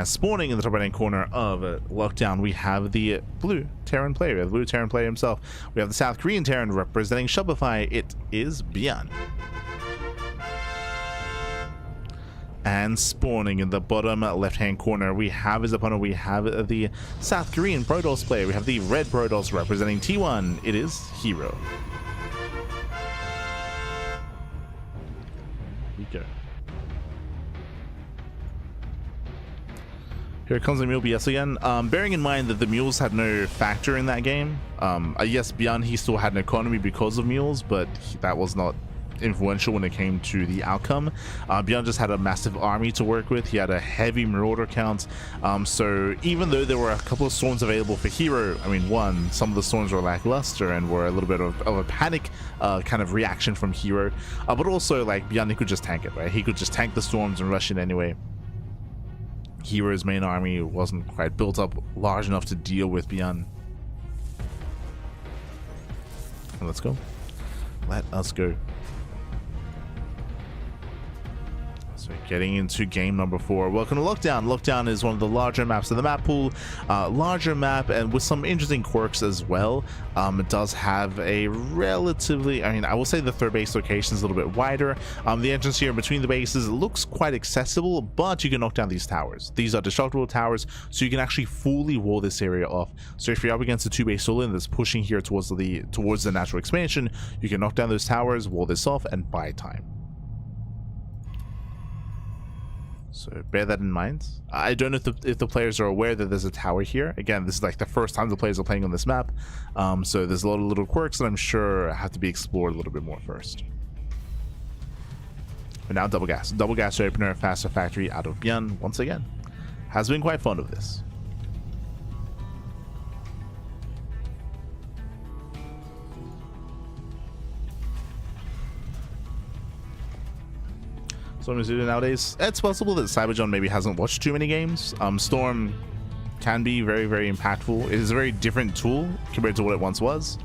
Speaker 1: Spawning in the top right hand corner of Lockdown, we have the blue Terran player, the blue Terran player himself. We have the South Korean Terran representing Shopify. It is ByuN. And spawning in the bottom left hand corner, we have his opponent. We have the South Korean Protoss player. We have the red Protoss representing T1. It is herO. Here we go. Here comes the mule BS again. Bearing in mind that the mules had no factor in that game. Yes, ByuN, he still had an economy because of mules, but that was not influential when it came to the outcome. ByuN just had a massive army to work with. He had a heavy marauder count. So even though there were a couple of storms available for herO, I mean, some of the storms were lackluster and were a little bit of a panic kind of reaction from herO. But also, like, ByuN, he could just tank it, right? He could just tank the storms and rush in anyway. herO's main army wasn't quite built up large enough to deal with ByuN. Let's go. Let us go. So getting into game number 4. Welcome to Lockdown. Lockdown is one of the larger maps of the map pool. Larger map and with some interesting quirks as well. It does have a relatively, I mean, I will say the third base location is a little bit wider. The entrance here between the bases looks quite accessible, but you can knock down these towers. These are destructible towers, so you can actually fully wall this area off. So if you're up against a 2-base Solin that's pushing here towards the natural expansion, you can knock down those towers, wall this off, and buy time. So bear that in mind. I don't know if the players are aware that there's a tower here. Again, this is like the first time the players are playing on this map. So there's a lot of little quirks that I'm sure have to be explored a little bit more first. But now double gas. Double gas opener, faster factory out of ByuN once again. Has been quite fond of this. Storm is doing nowadays. It's possible that CyberJohn maybe hasn't watched too many games. Storm can be very, very impactful. It is a very different tool compared to what it once was.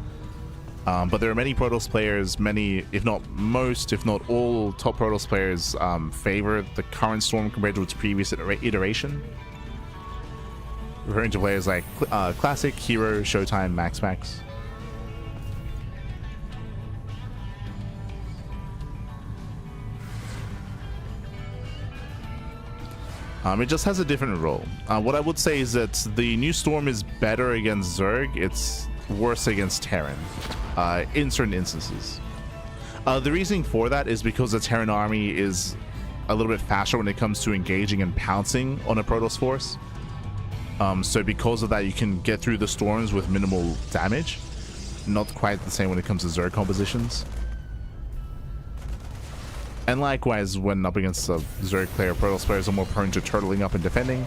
Speaker 1: But there are many Protoss players, many, if not most, if not all top Protoss players favor the current Storm compared to its previous iteration. Referring to players like Classic, herO, Showtime, Max. It just has a different role. What I would say is that the new Storm is better against Zerg. It's worse against Terran in certain instances. The reasoning for that is because the Terran army is a little bit faster when it comes to engaging and pouncing on a Protoss force. So because of that, you can get through the storms with minimal damage. Not quite the same when it comes to Zerg compositions. And likewise, when up against a Zerg player, Protoss players are more prone to turtling up and defending.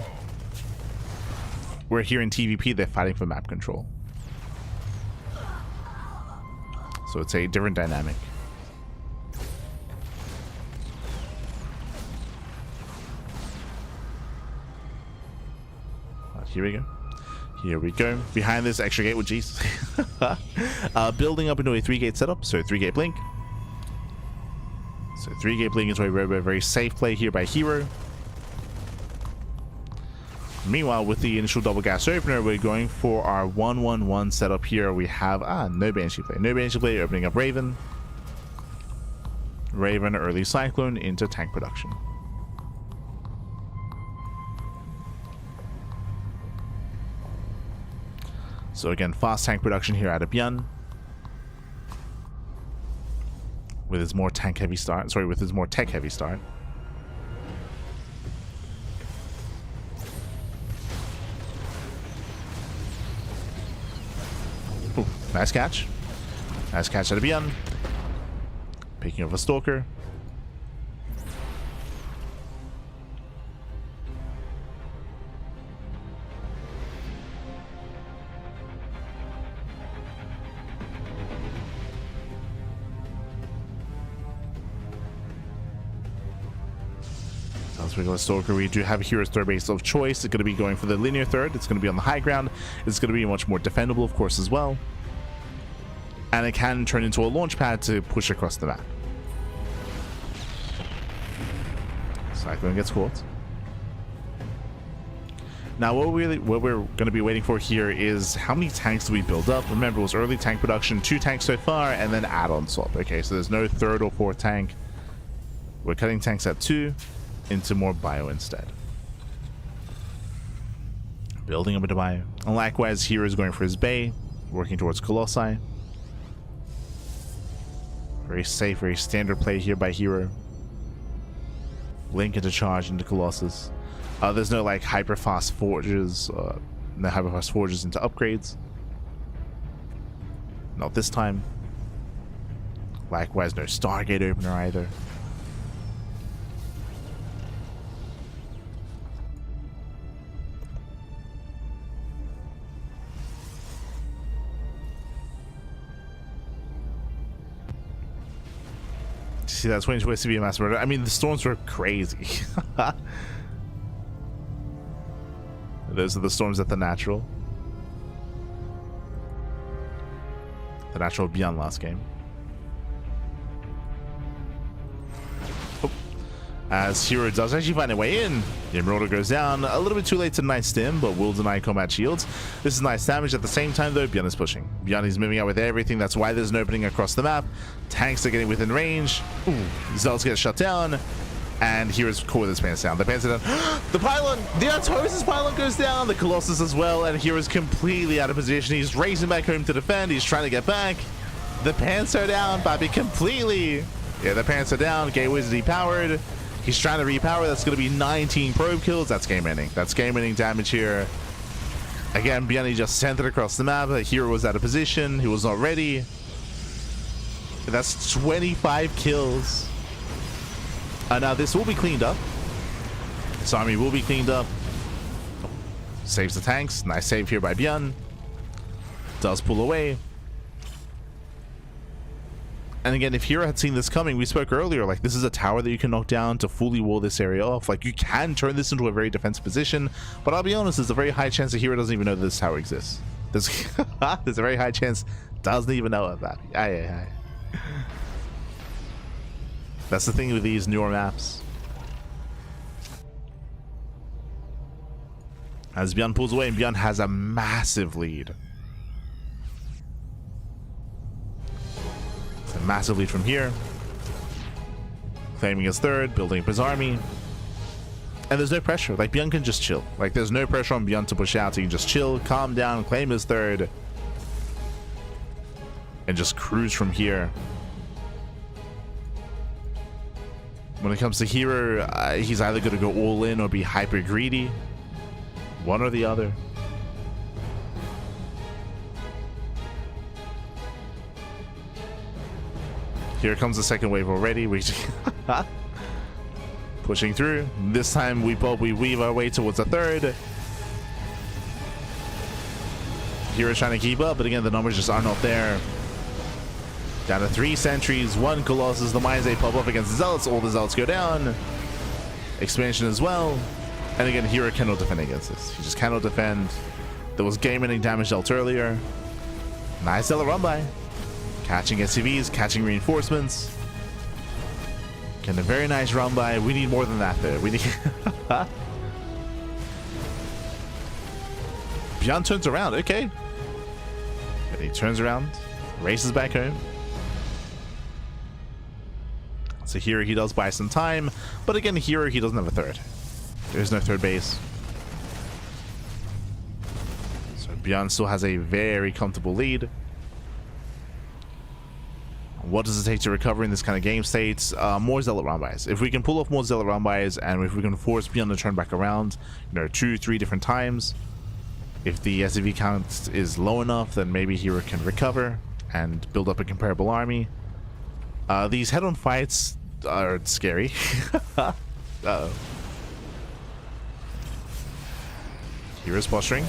Speaker 1: Where here in TVP, they're fighting for map control. So it's a different dynamic. Here we go. Here we go. Behind this extra gate with Jesus. Building up into a 3-gate setup. So 3-gate blink. So 3-gate blink into a very safe play here by herO. Meanwhile, with the initial double gas opener, we're going for our 1-1-1 setup here. We have no Banshee play. No Banshee play, opening up Raven. Raven, early Cyclone into tank production. So again, fast tank production here out of ByuN. With his more tank heavy start. Sorry, with his more tech heavy start. Ooh, nice catch. Nice catch out of ByuN. Picking up a Stalker. As we go to Stalker, we do have hero's third base of choice. It's going to be going for the linear third. It's going to be on the high ground. It's going to be much more defendable, of course, as well. And it can turn into a launch pad to push across the map. Cyclone gets caught. Now, what we're going to be waiting for here is how many tanks do we build up? Remember, it was early tank production, 2 tanks so far, and then add-on swap. Okay, so there's no 3rd or 4th tank. We're cutting tanks at 2 into more ByuN instead. Building up into ByuN. And likewise, herO is going for his Bay, working towards Colossi. Very safe, very standard play here by herO. Blink into charge into Colossus. There's no like hyper fast forges, no hyper fast forges into upgrades. Not this time. Likewise, no Stargate opener either. See, that's when it's supposed to be a mass murder. I mean, the storms were crazy. Those are the storms at the natural. The natural ByuN last game. Oh. As herO does actually find a way in. The Emerald goes down. A little bit too late to deny stim, but will deny combat shields. This is nice damage. At the same time, though, ByuN is pushing. ByuN is moving out with everything. That's why there's an opening across the map. Tanks are getting within range. Ooh, Zealots get shut down. And hero's caught with his pants down. The pants are down. The pylon! The Artosis pylon goes down. The Colossus as well. And hero's completely out of position. He's racing back home to defend. He's trying to get back. The pants are down. Bobby completely. Yeah, the pants are down. Gateway is depowered. He's trying to repower. That's going to be 19 probe kills. That's game ending. That's game ending damage here. Again, ByuN just sent it across the map. herO was out of position. He was not ready. That's 25 kills. Now this will be cleaned up. This army will be cleaned up. Oh, saves the tanks. Nice save here by ByuN. Does pull away. And again, if herO had seen this coming, we spoke earlier, like this is a tower that you can knock down to fully wall this area off. Like you can turn this into a very defensive position, but I'll be honest, there's a very high chance that herO doesn't even know that this tower exists. There's a very high chance doesn't even know about it. Aye. That's the thing with these newer maps. As ByuN pulls away, and ByuN has a massive lead. It's a massive lead from here. Claiming his third, building up his army. And there's no pressure. Like, ByuN can just chill. Like, there's no pressure on ByuN to push out. So he can just chill, calm down, claim his third. And just cruise from here. When it comes to herO, he's either going to go all in or be hyper greedy. One or the other. Here comes the second wave already. We pushing through. This time we weave our way towards the third. hero's trying to keep up, but again the numbers just are not there. Down to 3 sentries, 1 Colossus. The mines they pop up against the Zealots. All the Zealots go down. Expansion as well. And again, herO cannot defend against this. He just cannot defend. There was game-ending damage dealt earlier. Nice Zealot run by. Catching SCVs, catching reinforcements. Getting a very nice run by. We need more than that there. We need... ByuN turns around, okay. And he turns around, races back home. So here he does buy some time, but again here he doesn't have a third. There's no third base. So ByuN still has a very comfortable lead. What does it take to recover in this kind of game state? More Zealot run-bys. If we can pull off more Zealot run-bys, and if we can force ByuN to turn back around, 2-3 different times, if the SCV count is low enough, then maybe herO can recover and build up a comparable army. These head-on fights are scary. Uh-oh. hero's posturing.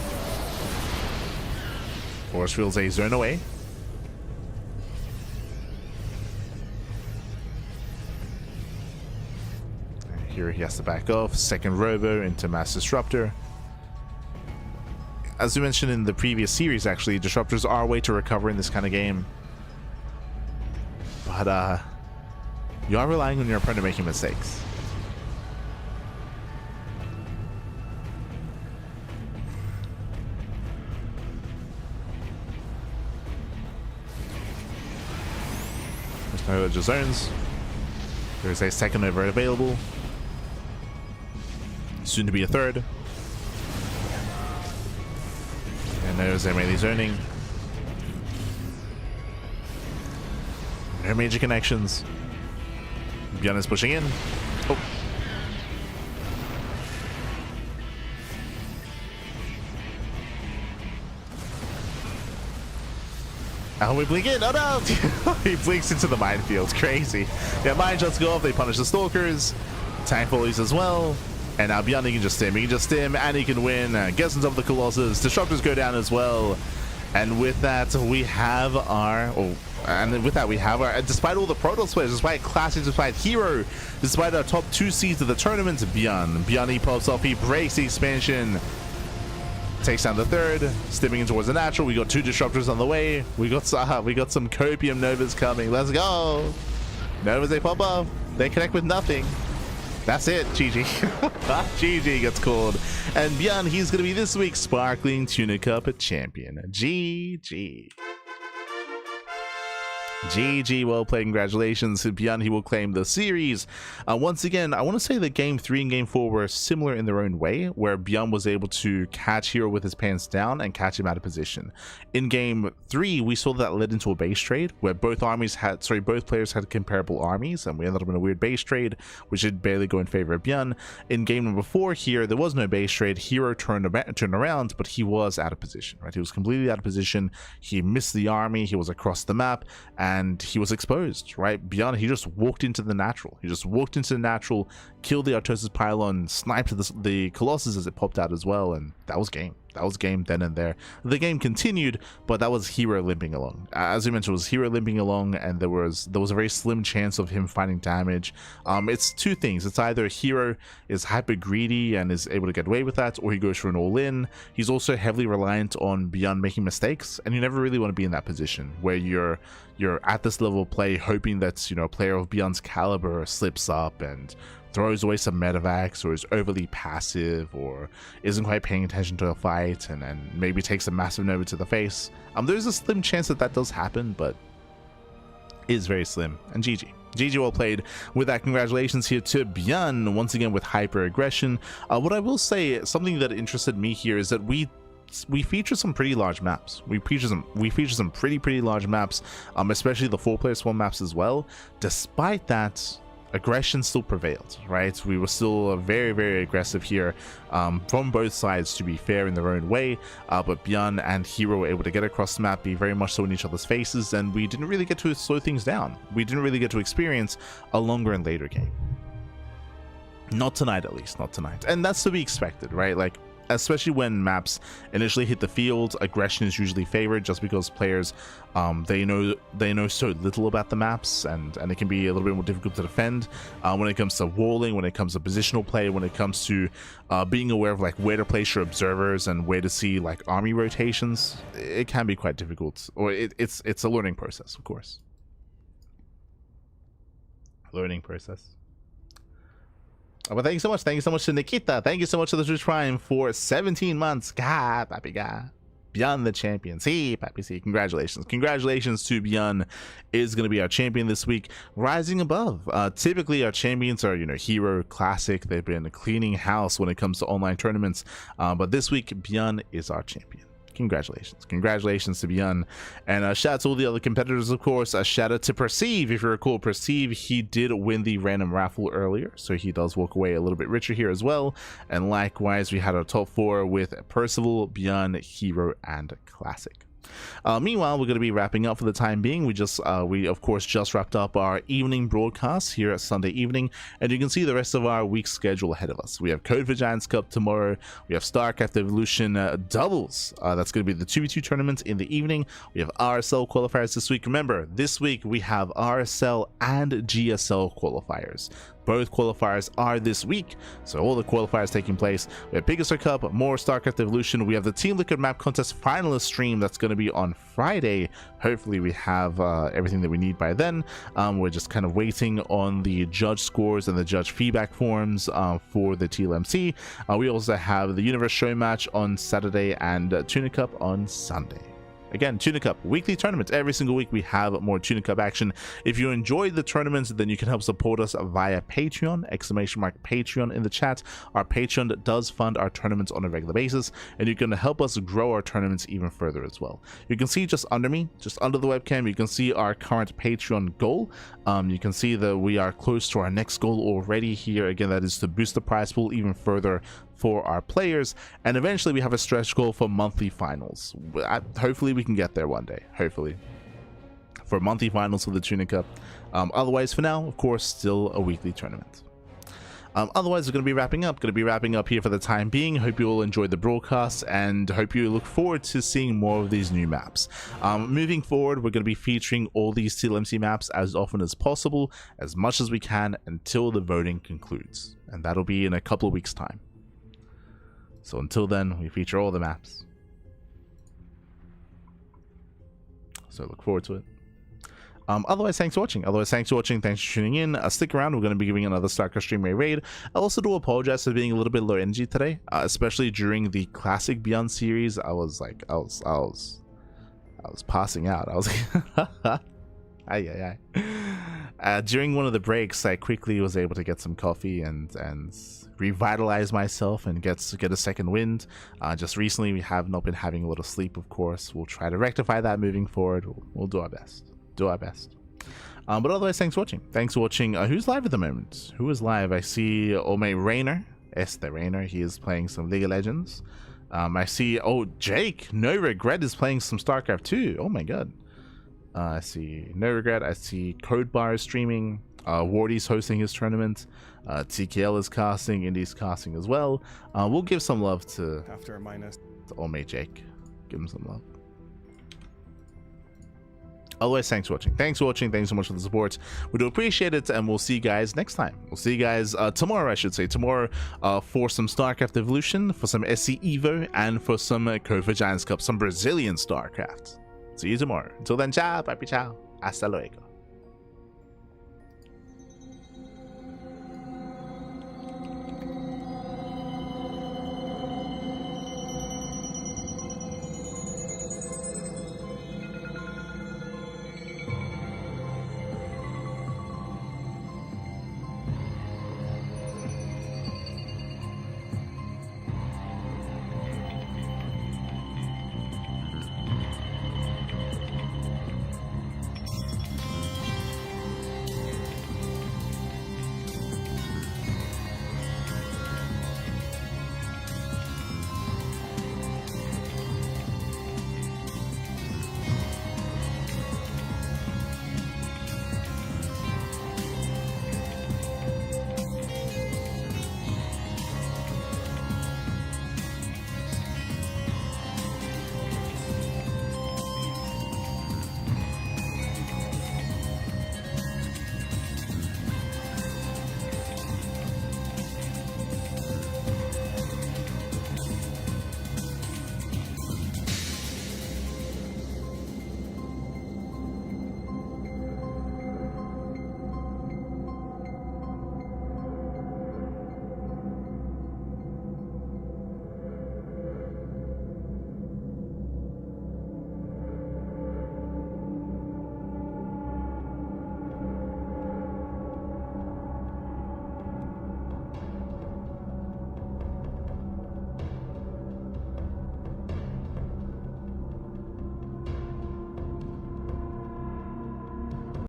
Speaker 1: Force fields a zone away. Here he has to back off. Second Robo into Mass Disruptor. As we mentioned in the previous series, actually, Disruptors are a way to recover in this kind of game. But, you are relying on your opponent making mistakes. There's no other zones. There is a second over available. Soon to be a third. And there's a melee zoning. No major connections. ByuN is pushing in. Oh. And we blink in. Oh no! He blinks into the minefield. Crazy. Yeah, mine shots go off. They punish the stalkers. Tank volleys as well. And now ByuN, he can just stim. He can just stim and he can win. Gets on top of the Colossus. Disruptors go down as well. And with that, we have our... Oh, and with that, we have our... Despite all the Protoss players, despite Classic, despite herO, despite our top 2 seeds of the tournament, ByuN, he pops off. He breaks the expansion. Takes down the third. Stimming in towards the natural. We got 2 Disruptors on the way. We got some Copium Novas coming. Let's go. Novas, they pop off. They connect with nothing. That's it, GG. GG gets called. And ByuN, he's going to be this week's Sparkling Tuna Cup champion. GG. GG, well played. Congratulations to ByuN. He will claim the series. Once again, I want to say that game 3 and game 4 were similar in their own way, where ByuN was able to catch herO with his pants down and catch him out of position. In game 3, we saw that led into a base trade where both players had comparable armies, and we ended up in a weird base trade, which did barely go in favor of ByuN. In game number 4 here, there was no base trade. herO turned around, but he was out of position, right? He was completely out of position. He missed the army. He was across the map, and he was exposed, right? ByuN, he just walked into the natural. He just walked into the natural, killed the Artosis pylon, sniped the Colossus as it popped out as well, and that was game. That was game then and there. The game continued, but that was herO limping along. As we mentioned, it was herO limping along, and there was a very slim chance of him finding damage. It's two things. It's either herO is hyper greedy and is able to get away with that, or he goes for an all-in. He's also heavily reliant on ByuN making mistakes, and you never really want to be in that position where you're at this level of play hoping that, you know, a player of ByuN's caliber slips up and throws away some medevacs, or is overly passive, or isn't quite paying attention to a fight, and maybe takes a massive nova to the face. There's a slim chance that does happen, but it is very slim. And GG well played. With that, congratulations here to ByuN, once again with hyper aggression. What I will say, something that interested me here is that we feature some pretty large maps. We feature some pretty large maps, especially the 4-player swarm maps as well. Despite that, aggression still prevailed, right? We were still very aggressive here, from both sides, to be fair, in their own way, but ByuN and herO were able to get across the map, be very much so in each other's faces, and we didn't really get to slow things down. We didn't really get to experience a longer and later game. Not tonight, at least. Not tonight. And that's to be expected, right? Like, especially when maps initially hit the field, aggression is usually favored, just because players they know so little about the maps, and it can be a little bit more difficult to defend when it comes to walling, when it comes to positional play, when it comes to being aware of like where to place your observers and where to see like army rotations. It can be quite difficult, or it's a learning process, of course. Learning process. But thank you so much. Thank you so much to Nikita. Thank you so much to the Twitch Prime for 17 months. God, Papi God. ByuN the champion. See, Papi C. Congratulations. Congratulations to ByuN is going to be our champion this week. Rising above. Typically, our champions are, you know, herO, Classic. They've been cleaning house when it comes to online tournaments. But this week, ByuN is our champion. Congratulations to ByuN, and shout out to all the other competitors, of course. A shout out to Perceive. If you recall, Perceive, he did win the random raffle earlier, so he does walk away a little bit richer here as well. And likewise, we had our top 4 with Percival, ByuN, herO, and Classic. Meanwhile, we're going to be wrapping up for the time being. We of course just wrapped up our evening broadcast here at Sunday evening, and you can see the rest of our week's schedule ahead of us. We have Code for Giants Cup tomorrow. We have StarCraft Evolution doubles. That's going to be the 2v2 tournament in the evening. We have RSL qualifiers this week. Remember, this week we have RSL and GSL qualifiers. Both qualifiers are this week, so all the qualifiers taking place. We have Pegasus Cup, more StarCraft Evolution. We have the Team Liquid Map Contest finalist stream that's going to be on Friday. Hopefully we have everything that we need by then. We're just kind of waiting on the judge scores and the judge feedback forms for the TLMC. We also have the Universe Show match on Saturday and Tuna Cup on Sunday. Again, Tuna Cup, weekly tournaments. Every single week we have more Tuna Cup action. If you enjoyed the tournaments, then you can help support us via Patreon, !Patreon in the chat. Our Patreon does fund our tournaments on a regular basis, and you can help us grow our tournaments even further as well. You can see just under me, just under the webcam, you can see our current Patreon goal. You can see that we are close to our next goal already here. Again, that is to boost the prize pool even further for our players, and eventually we have a stretch goal for monthly finals. Hopefully we can get there one day, hopefully, for monthly finals for the Tuna Cup. Otherwise, for now, of course, still a weekly tournament. Otherwise, we're going to be wrapping up here for the time being. Hope you all enjoyed the broadcast, and hope you look forward to seeing more of these new maps. Moving forward, we're going to be featuring all these TLMC maps as often as possible, as much as we can, until the voting concludes, and that'll be in a couple of weeks' time. So until then, we feature all the maps. So look forward to it. Otherwise, thanks for watching. Thanks for tuning in. Stick around. We're going to be giving another StarCraft stream raid. I also do apologize for being a little bit low energy today, especially during the classic ByuN series. I was passing out. I was during one of the breaks, I quickly was able to get some coffee and revitalize myself and get a second wind. Just recently, we have not been having a lot of sleep, of course. We'll try to rectify that moving forward. We'll do our best. But otherwise, thanks for watching. Who's live at the moment? Who is live? I see Ome Rainer. Rainer. He is playing some League of Legends. I see, Jake, No Regret, is playing some StarCraft 2. Oh my god. I see No Regret. I see Codebar is streaming. Wardy's hosting his tournament. TKL is casting. Indy's casting as well. We'll give some love to...
Speaker 3: After a minus...
Speaker 1: To old mate Jake. Give him some love. Otherwise, thanks for watching. Thanks for watching. Thanks so much for the support. We do appreciate it, and we'll see you guys next time. We'll see you guys tomorrow, I should say. Tomorrow for some StarCraft Evolution, for some SC Evo, and for some Kofa Giants Cup, some Brazilian StarCraft. See you tomorrow. Until then, ciao, papi ciao. Hasta luego.